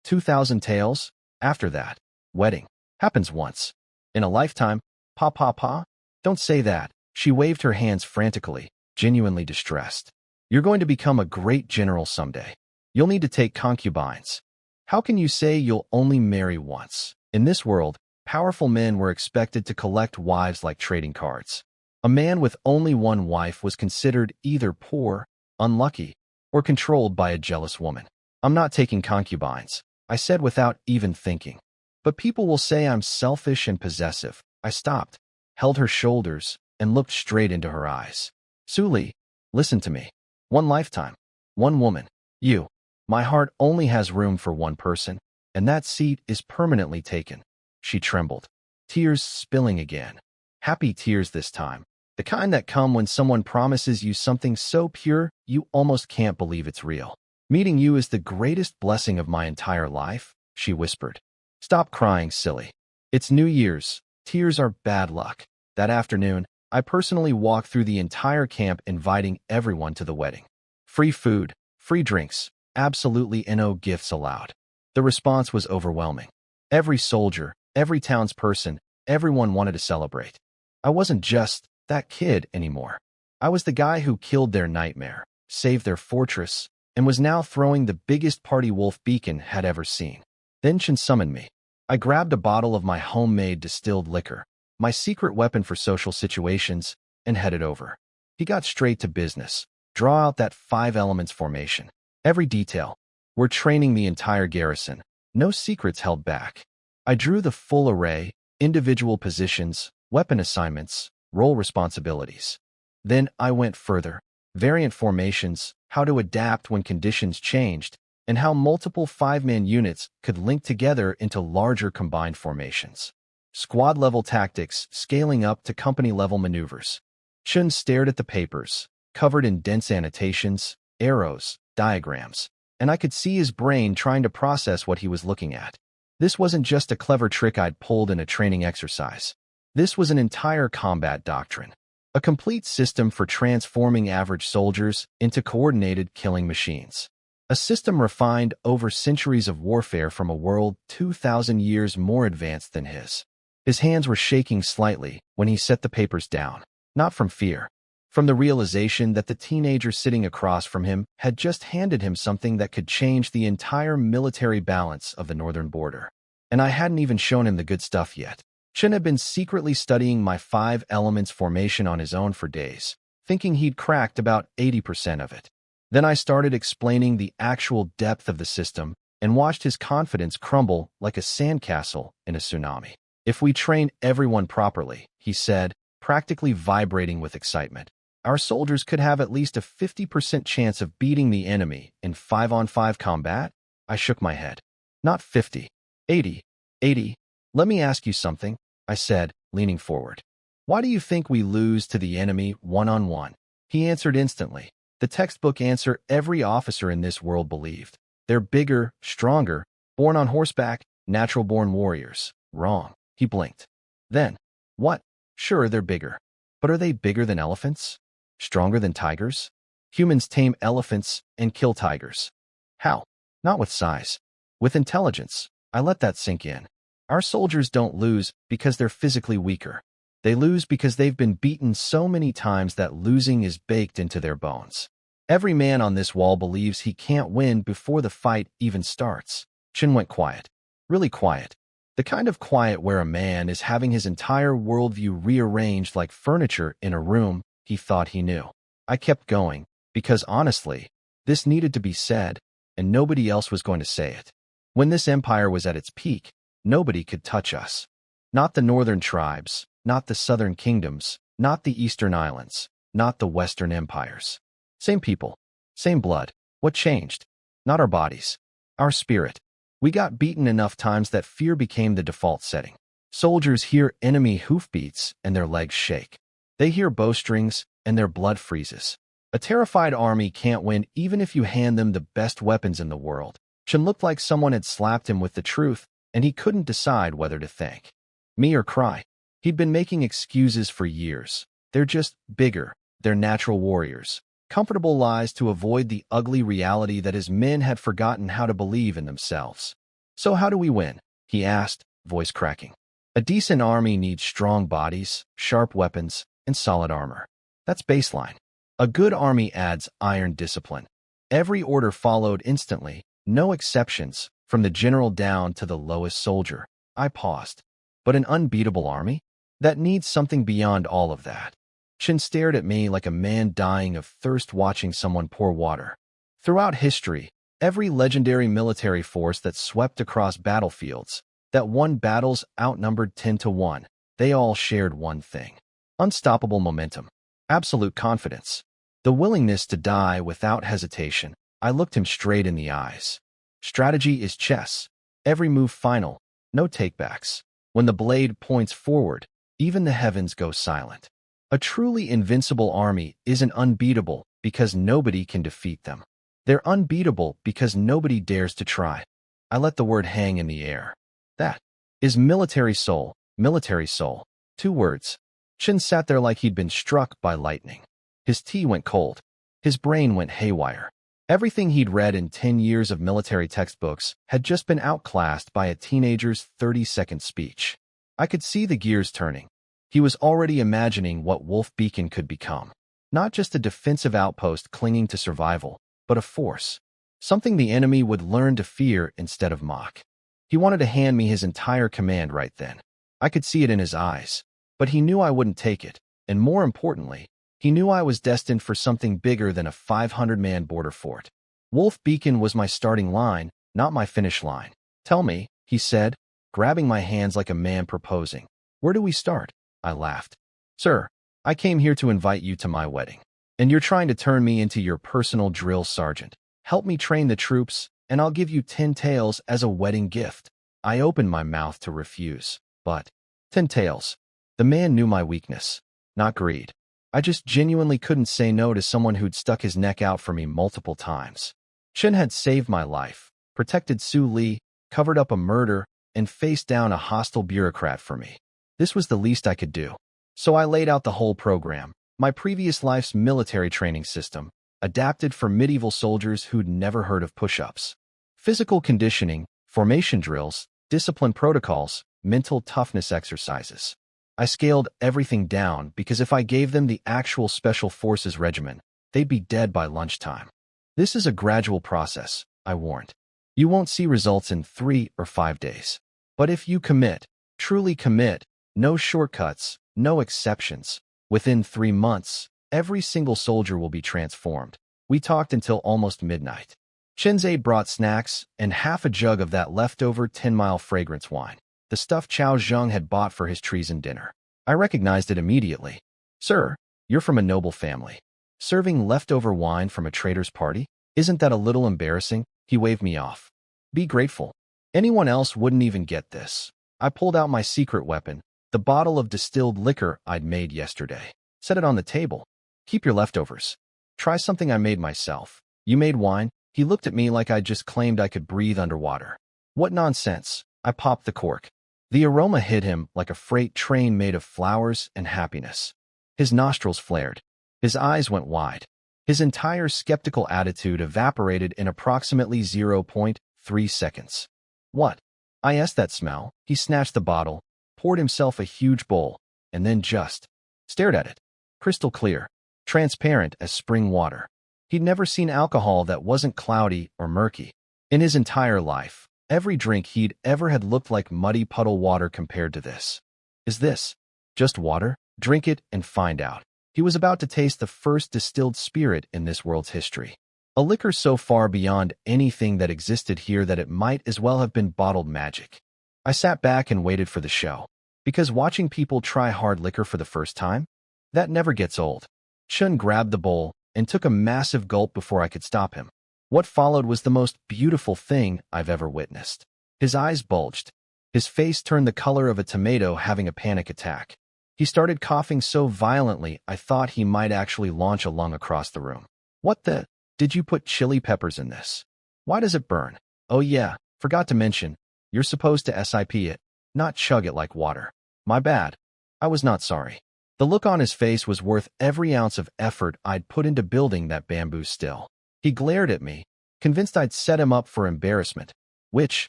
2,000 taels? After that, wedding. Happens once. In a lifetime? Pa. Don't say that. She waved her hands frantically, genuinely distressed. You're going to become a great general someday. You'll need to take concubines. How can you say you'll only marry once? In this world, powerful men were expected to collect wives like trading cards. A man with only one wife was considered either poor, unlucky, or controlled by a jealous woman. I'm not taking concubines, I said without even thinking. But people will say I'm selfish and possessive. I stopped, held her shoulders, and looked straight into her eyes. Suli, listen to me. One lifetime, one woman, you. My heart only has room for one person, and that seat is permanently taken. She trembled, tears spilling again. Happy tears this time. The kind that come when someone promises you something so pure you almost can't believe it's real. Meeting you is the greatest blessing of my entire life, she whispered. Stop crying, silly. It's New Year's. Tears are bad luck. That afternoon, I personally walked through the entire camp inviting everyone to the wedding. Free food, free drinks, absolutely no gifts allowed. The response was overwhelming. Every soldier, every townsperson, everyone wanted to celebrate. I wasn't just that kid anymore. I was the guy who killed their nightmare, saved their fortress, and was now throwing the biggest party Wolf Beacon had ever seen. Then Chen summoned me. I grabbed a bottle of my homemade distilled liquor, my secret weapon for social situations, and headed over. He got straight to business. Draw out that 5 elements formation. Every detail. We're training the entire garrison. No secrets held back. I drew the full array, individual positions, weapon assignments, role responsibilities. Then I went further. Variant formations, how to adapt when conditions changed, and how multiple 5-man units could link together into larger combined formations. Squad-level tactics scaling up to company-level maneuvers. Chun stared at the papers, covered in dense annotations, arrows, diagrams, and I could see his brain trying to process what he was looking at. This wasn't just a clever trick I'd pulled in a training exercise. This was an entire combat doctrine. A complete system for transforming average soldiers into coordinated killing machines. A system refined over centuries of warfare from a world 2,000 years more advanced than his. His hands were shaking slightly when he set the papers down, not from fear, from the realization that the teenager sitting across from him had just handed him something that could change the entire military balance of the northern border. And I hadn't even shown him the good stuff yet. Chen had been secretly studying my 5 elements formation on his own for days, thinking he'd cracked about 80% of it. Then I started explaining the actual depth of the system and watched his confidence crumble like a sandcastle in a tsunami. If we train everyone properly, he said, practically vibrating with excitement, our soldiers could have at least a 50% chance of beating the enemy in 5-on-5 combat. I shook my head. Not 50. 80. 80. Let me ask you something, I said, leaning forward. Why do you think we lose to the enemy 1-on-1? He answered instantly. The textbook answer every officer in this world believed. They're bigger, stronger, born on horseback, natural-born warriors. Wrong. He blinked. Then, what? Sure, they're bigger. But are they bigger than elephants? Stronger than tigers? Humans tame elephants and kill tigers. How? Not with size. With intelligence. I let that sink in. Our soldiers don't lose because they're physically weaker. They lose because they've been beaten so many times that losing is baked into their bones. Every man on this wall believes he can't win before the fight even starts. Chin went quiet. Really quiet. The kind of quiet where a man is having his entire worldview rearranged like furniture in a room he thought he knew. I kept going, because honestly, this needed to be said, and nobody else was going to say it. When this empire was at its peak, nobody could touch us. Not the northern tribes, not the southern kingdoms, not the eastern islands, not the western empires. Same people, same blood. What changed? Not our bodies, our spirit. We got beaten enough times that fear became the default setting. Soldiers hear enemy hoofbeats and their legs shake. They hear bowstrings and their blood freezes. A terrified army can't win even if you hand them the best weapons in the world. Chen looked like someone had slapped him with the truth, and he couldn't decide whether to thank me or cry. He'd been making excuses for years. They're just bigger. They're natural warriors. Comfortable lies to avoid the ugly reality that his men had forgotten how to believe in themselves. So how do we win? He asked, voice cracking. A decent army needs strong bodies, sharp weapons, and solid armor. That's baseline. A good army adds iron discipline. Every order followed instantly, no exceptions, from the general down to the lowest soldier. I paused. But an unbeatable army? That needs something beyond all of that. Chen stared at me like a man dying of thirst watching someone pour water. Throughout history, every legendary military force that swept across battlefields, that won battles outnumbered 10-1, they all shared one thing. Unstoppable momentum. Absolute confidence. The willingness to die without hesitation. I looked him straight in the eyes. Strategy is chess. Every move final. No takebacks. When the blade points forward, even the heavens go silent. A truly invincible army isn't unbeatable because nobody can defeat them. They're unbeatable because nobody dares to try. I let the word hang in the air. That is military soul, military soul. 2 words. Chen sat there like he'd been struck by lightning. His tea went cold. His brain went haywire. Everything he'd read in 10 years of military textbooks had just been outclassed by a teenager's 30-second speech. I could see the gears turning. He was already imagining what Wolf Beacon could become. Not just a defensive outpost clinging to survival, but a force. Something the enemy would learn to fear instead of mock. He wanted to hand me his entire command right then. I could see it in his eyes. But he knew I wouldn't take it, and more importantly, he knew I was destined for something bigger than a 500-man border fort. Wolf Beacon was my starting line, not my finish line. Tell me, he said, grabbing my hands like a man proposing. Where do we start? I laughed. Sir, I came here to invite you to my wedding. And you're trying to turn me into your personal drill sergeant. Help me train the troops, and I'll give you 10 taels as a wedding gift. I opened my mouth to refuse, but 10 taels. The man knew my weakness, not greed. I just genuinely couldn't say no to someone who'd stuck his neck out for me multiple times. Chen had saved my life, protected Su Li, covered up a murder, and faced down a hostile bureaucrat for me. This was the least I could do. So I laid out the whole program, my previous life's military training system, adapted for medieval soldiers who'd never heard of push-ups. Physical conditioning, formation drills, discipline protocols, mental toughness exercises. I scaled everything down because if I gave them the actual Special Forces regimen, they'd be dead by lunchtime. This is a gradual process, I warned. You won't see results in 3 or 5 days. But if you commit, truly commit, no shortcuts, no exceptions, within 3 months, every single soldier will be transformed. We talked until almost midnight. Chenze brought snacks and half a jug of that leftover 10-mile fragrance wine, the stuff Chao Zheng had bought for his treason dinner. I recognized it immediately. Sir, you're from a noble family. Serving leftover wine from a traitor's party? Isn't that a little embarrassing? He waved me off. Be grateful. Anyone else wouldn't even get this. I pulled out my secret weapon, the bottle of distilled liquor I'd made yesterday. Set it on the table. Keep your leftovers. Try something I made myself. You made wine? He looked at me like I'd just claimed I could breathe underwater. What nonsense. I popped the cork. The aroma hit him like a freight train made of flowers and happiness. His nostrils flared. His eyes went wide. His entire skeptical attitude evaporated in approximately 0.3 seconds. What? I asked that smell. He snatched the bottle, poured himself a huge bowl, and then just stared at it. Crystal clear, transparent as spring water. He'd never seen alcohol that wasn't cloudy or murky. In his entire life, every drink he'd ever had looked like muddy puddle water compared to this. Is this just water? Drink it and find out. He was about to taste the first distilled spirit in this world's history. A liquor so far beyond anything that existed here that it might as well have been bottled magic. I sat back and waited for the show. Because watching people try hard liquor for the first time, that never gets old. Chun grabbed the bowl and took a massive gulp before I could stop him. What followed was the most beautiful thing I've ever witnessed. His eyes bulged. His face turned the color of a tomato having a panic attack. He started coughing so violently I thought he might actually launch a lung across the room. What the? Did you put chili peppers in this? Why does it burn? Oh yeah, forgot to mention, you're supposed to sip it, not chug it like water. My bad. I was not sorry. The look on his face was worth every ounce of effort I'd put into building that bamboo still. He glared at me, convinced I'd set him up for embarrassment, which,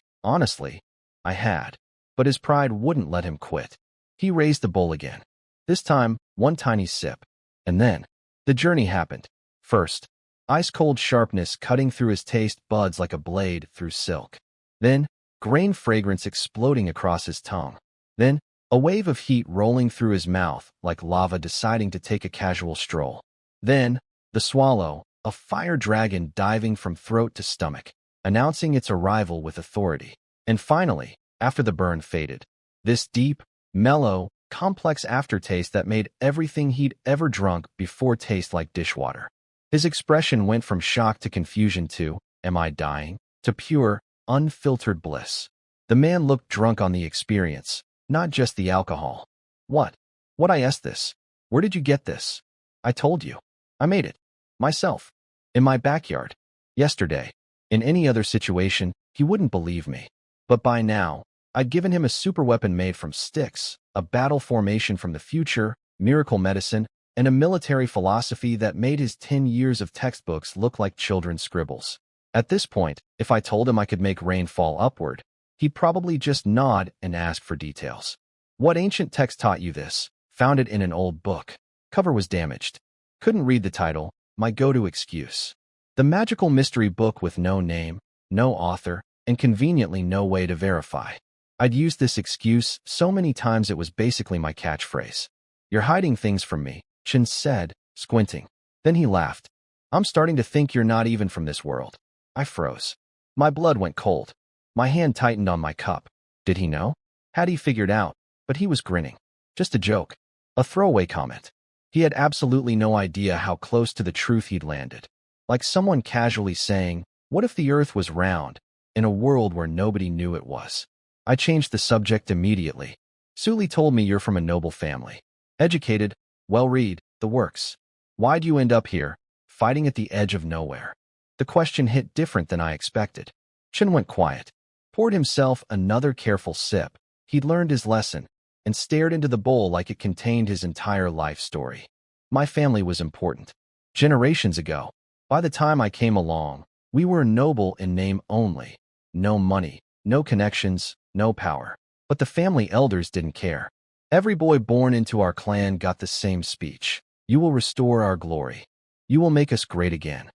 honestly, I had. But his pride wouldn't let him quit. He raised the bowl again. This time, one tiny sip. And then, the journey happened. First, ice-cold sharpness cutting through his taste buds like a blade through silk. Then, grain fragrance exploding across his tongue. Then, a wave of heat rolling through his mouth like lava deciding to take a casual stroll. Then, the swallow, a fire dragon diving from throat to stomach, announcing its arrival with authority. And finally, after the burn faded, this deep, mellow, complex aftertaste that made everything he'd ever drunk before taste like dishwater. His expression went from shock to confusion to, am I dying, to pure, unfiltered bliss. The man looked drunk on the experience, not just the alcohol. What? What? I asked this. Where did you get this? I told you. I made it. Myself. In my backyard. Yesterday. In any other situation, he wouldn't believe me. But by now, I'd given him a superweapon made from sticks, a battle formation from the future, miracle medicine, and a military philosophy that made his 10 years of textbooks look like children's scribbles. At this point, if I told him I could make rain fall upward, he'd probably just nod and ask for details. What ancient text taught you this? Found it in an old book. Cover was damaged. Couldn't read the title, my go-to excuse. The magical mystery book with no name, no author, and conveniently no way to verify. I'd used this excuse so many times it was basically my catchphrase. You're hiding things from me, Chin said, squinting. Then he laughed. I'm starting to think you're not even from this world. I froze. My blood went cold. My hand tightened on my cup. Did he know? Had he figured out? But he was grinning. Just a joke. A throwaway comment. He had absolutely no idea how close to the truth he'd landed. Like someone casually saying, what if the earth was round, in a world where nobody knew it was? I changed the subject immediately. Suli told me you're from a noble family. Educated, well-read, the works. Why'd you end up here, fighting at the edge of nowhere? The question hit different than I expected. Chin went quiet, poured himself another careful sip. He'd learned his lesson, and stared into the bowl like it contained his entire life story. My family was important. Generations ago, by the time I came along, we were noble in name only. No money, no connections, no power. But the family elders didn't care. Every boy born into our clan got the same speech. You will restore our glory. You will make us great again.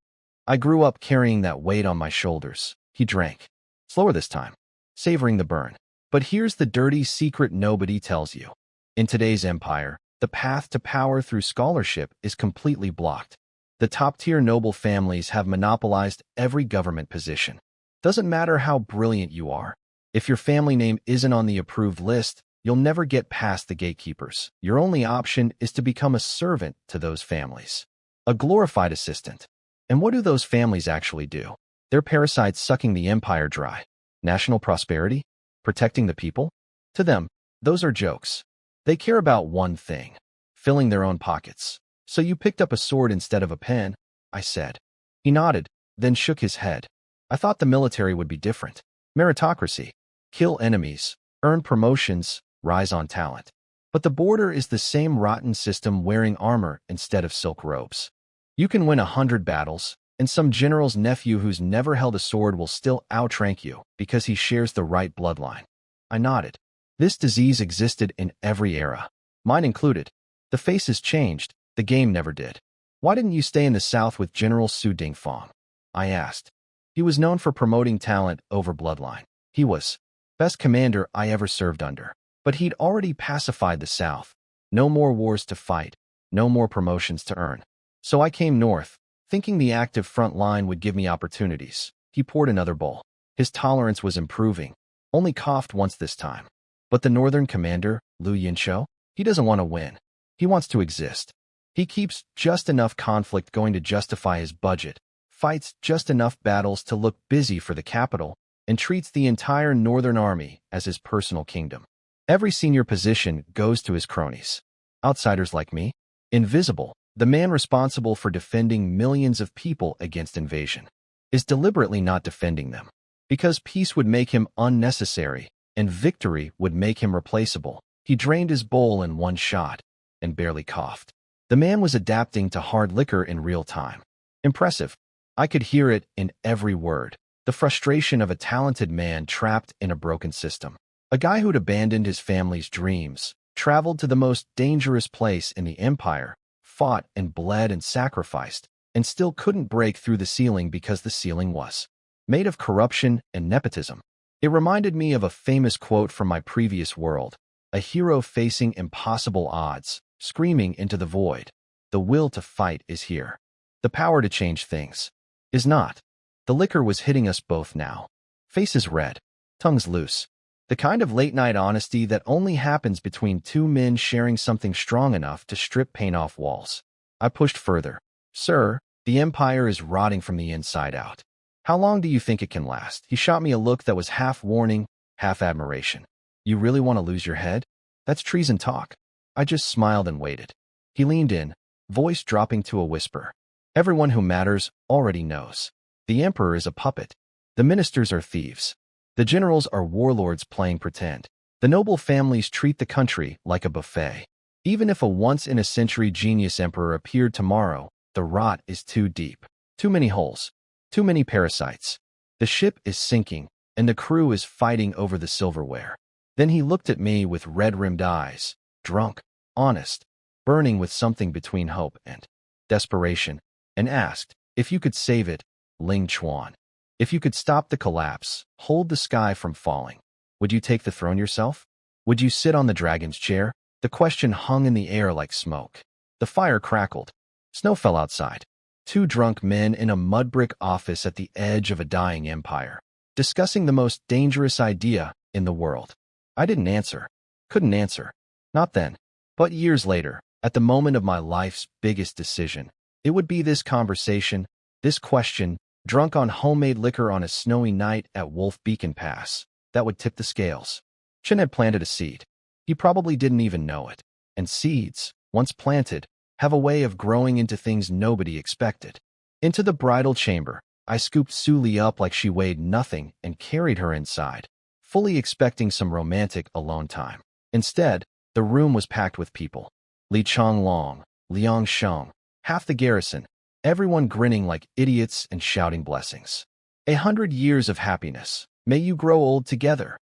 I grew up carrying that weight on my shoulders. He drank. Slower this time, savoring the burn. But here's the dirty secret nobody tells you. In today's empire, the path to power through scholarship is completely blocked. The top-tier noble families have monopolized every government position. Doesn't matter how brilliant you are. If your family name isn't on the approved list, you'll never get past the gatekeepers. Your only option is to become a servant to those families. A glorified assistant. And what do those families actually do? They're parasites sucking the empire dry. National prosperity? Protecting the people? To them, those are jokes. They care about one thing, filling their own pockets. So you picked up a sword instead of a pen, I said. He nodded, then shook his head. I thought the military would be different. Meritocracy. Kill enemies, earn promotions, rise on talent. But the border is the same rotten system wearing armor instead of silk robes. You can win 100 battles, and some general's nephew who's never held a sword will still outrank you because he shares the right bloodline. I nodded. This disease existed in every era, mine included. The faces changed, the game never did. Why didn't you stay in the South with General Su Dingfang? I asked. He was known for promoting talent over bloodline. He was best commander I ever served under. But he'd already pacified the South. No more wars to fight, no more promotions to earn. So I came north, thinking the active front line would give me opportunities. He poured another bowl. His tolerance was improving, only coughed once this time. But the northern commander, Liu Yinshou, he doesn't want to win. He wants to exist. He keeps just enough conflict going to justify his budget, fights just enough battles to look busy for the capital, and treats the entire northern army as his personal kingdom. Every senior position goes to his cronies. Outsiders like me? Invisible, the man responsible for defending millions of people against invasion, is deliberately not defending them. Because peace would make him unnecessary, and victory would make him replaceable. He drained his bowl in one shot, and barely coughed. The man was adapting to hard liquor in real time. Impressive. I could hear it in every word. The frustration of a talented man trapped in a broken system. A guy who'd abandoned his family's dreams, traveled to the most dangerous place in the empire, fought and bled and sacrificed, and still couldn't break through the ceiling because the ceiling was made of corruption and nepotism. It reminded me of a famous quote from my previous world, a hero facing impossible odds, screaming into the void. The will to fight is here. The power to change things is not. The liquor was hitting us both now. Faces red, tongues loose. The kind of late-night honesty that only happens between two men sharing something strong enough to strip paint off walls. I pushed further. Sir, the empire is rotting from the inside out. How long do you think it can last? He shot me a look that was half warning, half admiration. You really want to lose your head? That's treason talk. I just smiled and waited. He leaned in, voice dropping to a whisper. Everyone who matters already knows. The emperor is a puppet. The ministers are thieves. The generals are warlords playing pretend. The noble families treat the country like a buffet. Even if a once-in-a-century genius emperor appeared tomorrow, the rot is too deep. Too many holes. Too many parasites. The ship is sinking, and the crew is fighting over the silverware. Then he looked at me with red-rimmed eyes, drunk, honest, burning with something between hope and desperation, and asked, if you could save it, Ling Chuan. If you could stop the collapse, hold the sky from falling, would you take the throne yourself? Would you sit on the dragon's chair? The question hung in the air like smoke. The fire crackled. Snow fell outside. Two drunk men in a mud-brick office at the edge of a dying empire, discussing the most dangerous idea in the world. I didn't answer. Couldn't answer. Not then. But years later, at the moment of my life's biggest decision, it would be this conversation, this question, drunk on homemade liquor on a snowy night at Wolf Beacon Pass, that would tip the scales. Chen had planted a seed. He probably didn't even know it. And seeds, once planted, have a way of growing into things nobody expected. Into the bridal chamber, I scooped Su Li up like she weighed nothing and carried her inside, fully expecting some romantic alone time. Instead, the room was packed with people. Li Chonglong, Liang Sheng, half the garrison, everyone grinning like idiots and shouting blessings. 100 years of happiness. May you grow old together.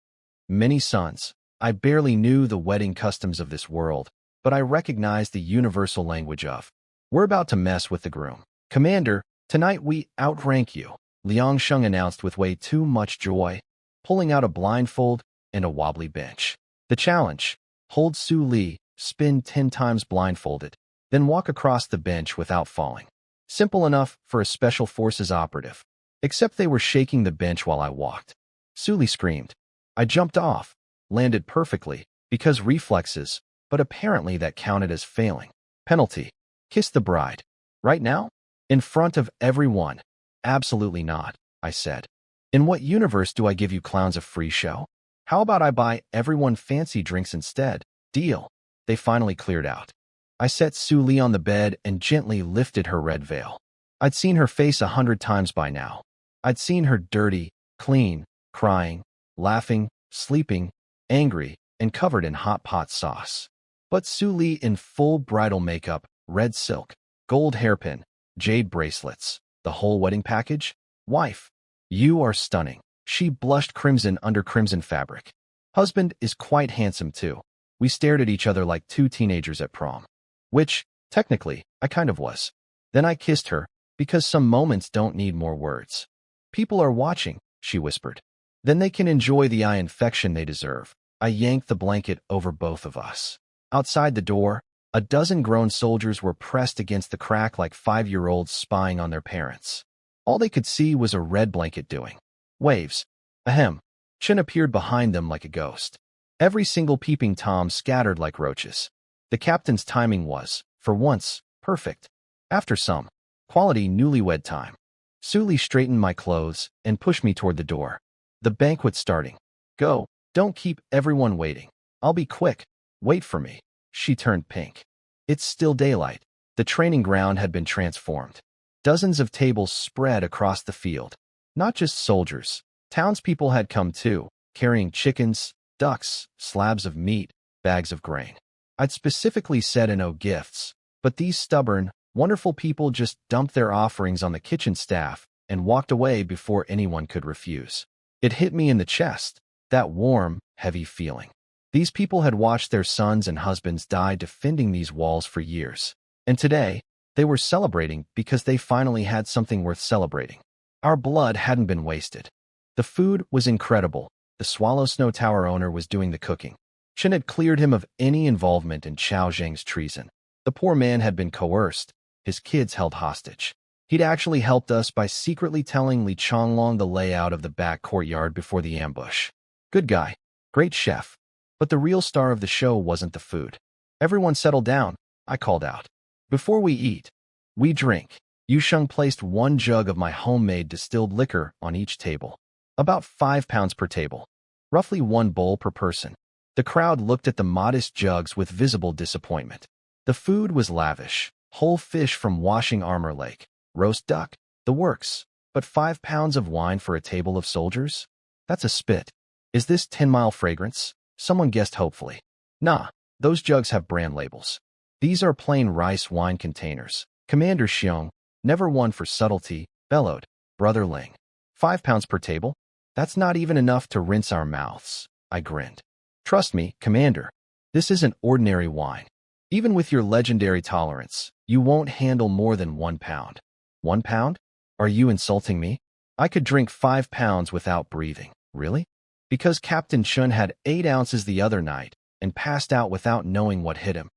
Many sons. I barely knew the wedding customs of this world, but I recognized the universal language of, we're about to mess with the groom. Commander, tonight we outrank you, Liang Sheng announced with way too much joy, pulling out a blindfold and a wobbly bench. The challenge, hold Su Li, spin 10 times blindfolded, then walk across the bench without falling. Simple enough for a special forces operative, except they were shaking the bench while I walked. Su Li screamed. I jumped off, landed perfectly, because reflexes, but apparently that counted as failing. Penalty. Kiss the bride. Right now? In front of everyone. Absolutely not, I said. In what universe do I give you clowns a free show? How about I buy everyone fancy drinks instead? Deal. They finally cleared out. I set Su Li on the bed and gently lifted her red veil. I'd seen her face 100 times by now. I'd seen her dirty, clean, crying, laughing, sleeping, angry, and covered in hot pot sauce. But Su Li in full bridal makeup, red silk, gold hairpin, jade bracelets, the whole wedding package? Wife, you are stunning. She blushed crimson under crimson fabric. Husband is quite handsome too. We stared at each other like two teenagers at prom. Which, technically, I kind of was. Then I kissed her, because some moments don't need more words. People are watching, she whispered. Then they can enjoy the eye infection they deserve. I yanked the blanket over both of us. Outside the door, a dozen grown soldiers were pressed against the crack like 5-year-olds spying on their parents. All they could see was a red blanket doing waves. Ahem. Chen appeared behind them like a ghost. Every single peeping Tom scattered like roaches. The captain's timing was, for once, perfect. After some quality newlywed time, Su Li straightened my clothes and pushed me toward the door. The banquet's starting. Go. Don't keep everyone waiting. I'll be quick. Wait for me. She turned pink. It's still daylight. The training ground had been transformed. Dozens of tables spread across the field. Not just soldiers. Townspeople had come too, carrying chickens, ducks, slabs of meat, bags of grain. I'd specifically said no gifts, but these stubborn, wonderful people just dumped their offerings on the kitchen staff and walked away before anyone could refuse. It hit me in the chest, that warm, heavy feeling. These people had watched their sons and husbands die defending these walls for years. And today, they were celebrating because they finally had something worth celebrating. Our blood hadn't been wasted. The food was incredible. The Swallow Snow Tower owner was doing the cooking. Chen had cleared him of any involvement in Chao Zhang's treason. The poor man had been coerced, his kids held hostage. He'd actually helped us by secretly telling Li Chonglong the layout of the back courtyard before the ambush. Good guy, great chef. But the real star of the show wasn't the food. Everyone settled down, I called out. Before we eat, we drink. Yu Sheng placed 1 jug of my homemade distilled liquor on each table. About 5 pounds per table. Roughly 1 bowl per person. The crowd looked at the modest jugs with visible disappointment. The food was lavish. Whole fish from Washing Armor Lake. Roast duck. The works. But 5 pounds of wine for a table of soldiers? That's a spit. Is this 10 Mile Fragrance? Someone guessed hopefully. Nah, those jugs have brand labels. These are plain rice wine containers. Commander Xiong, never one for subtlety, bellowed. Brother Ling. 5 pounds per table? That's not even enough to rinse our mouths. I grinned. Trust me, Commander. This isn't ordinary wine. Even with your legendary tolerance, you won't handle more than 1 pound. 1 pound? Are you insulting me? I could drink 5 pounds without breathing. Really? Because Captain Chun had 8 ounces the other night and passed out without knowing what hit him.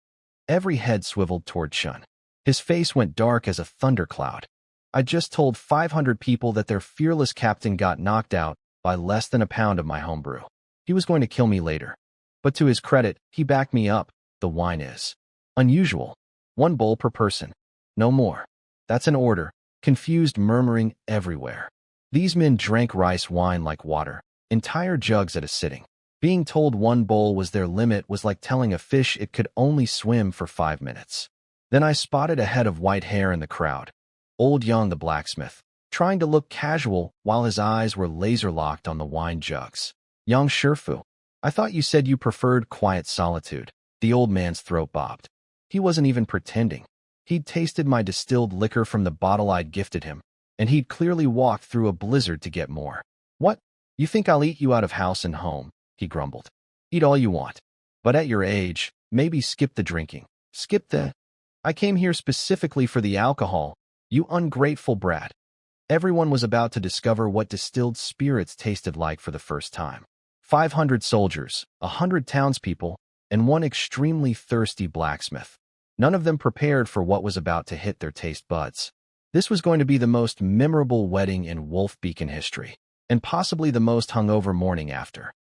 Every head swiveled toward Chun. His face went dark as a thundercloud. I just told 500 people that their fearless captain got knocked out by less than a pound of my homebrew. He was going to kill me later. But to his credit, he backed me up. The wine is unusual. 1 bowl per person. No more. That's an order. Confused murmuring everywhere. These men drank rice wine like water. Entire jugs at a sitting. Being told 1 bowl was their limit was like telling a fish it could only swim for 5 minutes. Then I spotted a head of white hair in the crowd. Old Yang the blacksmith, trying to look casual while his eyes were laser-locked on the wine jugs. Yang Shifu, I thought you said you preferred quiet solitude. The old man's throat bobbed. He wasn't even pretending. He'd tasted my distilled liquor from the bottle I'd gifted him, and he'd clearly walked through a blizzard to get more. What? You think I'll eat you out of house and home? He grumbled. Eat all you want. But at your age, maybe skip the drinking. Skip the... I came here specifically for the alcohol, you ungrateful brat. Everyone was about to discover what distilled spirits tasted like for the first time. 500 soldiers, 100 townspeople, and 1 extremely thirsty blacksmith. None of them prepared for what was about to hit their taste buds. This was going to be the most memorable wedding in Wolf Beacon history, and possibly the most hungover morning after.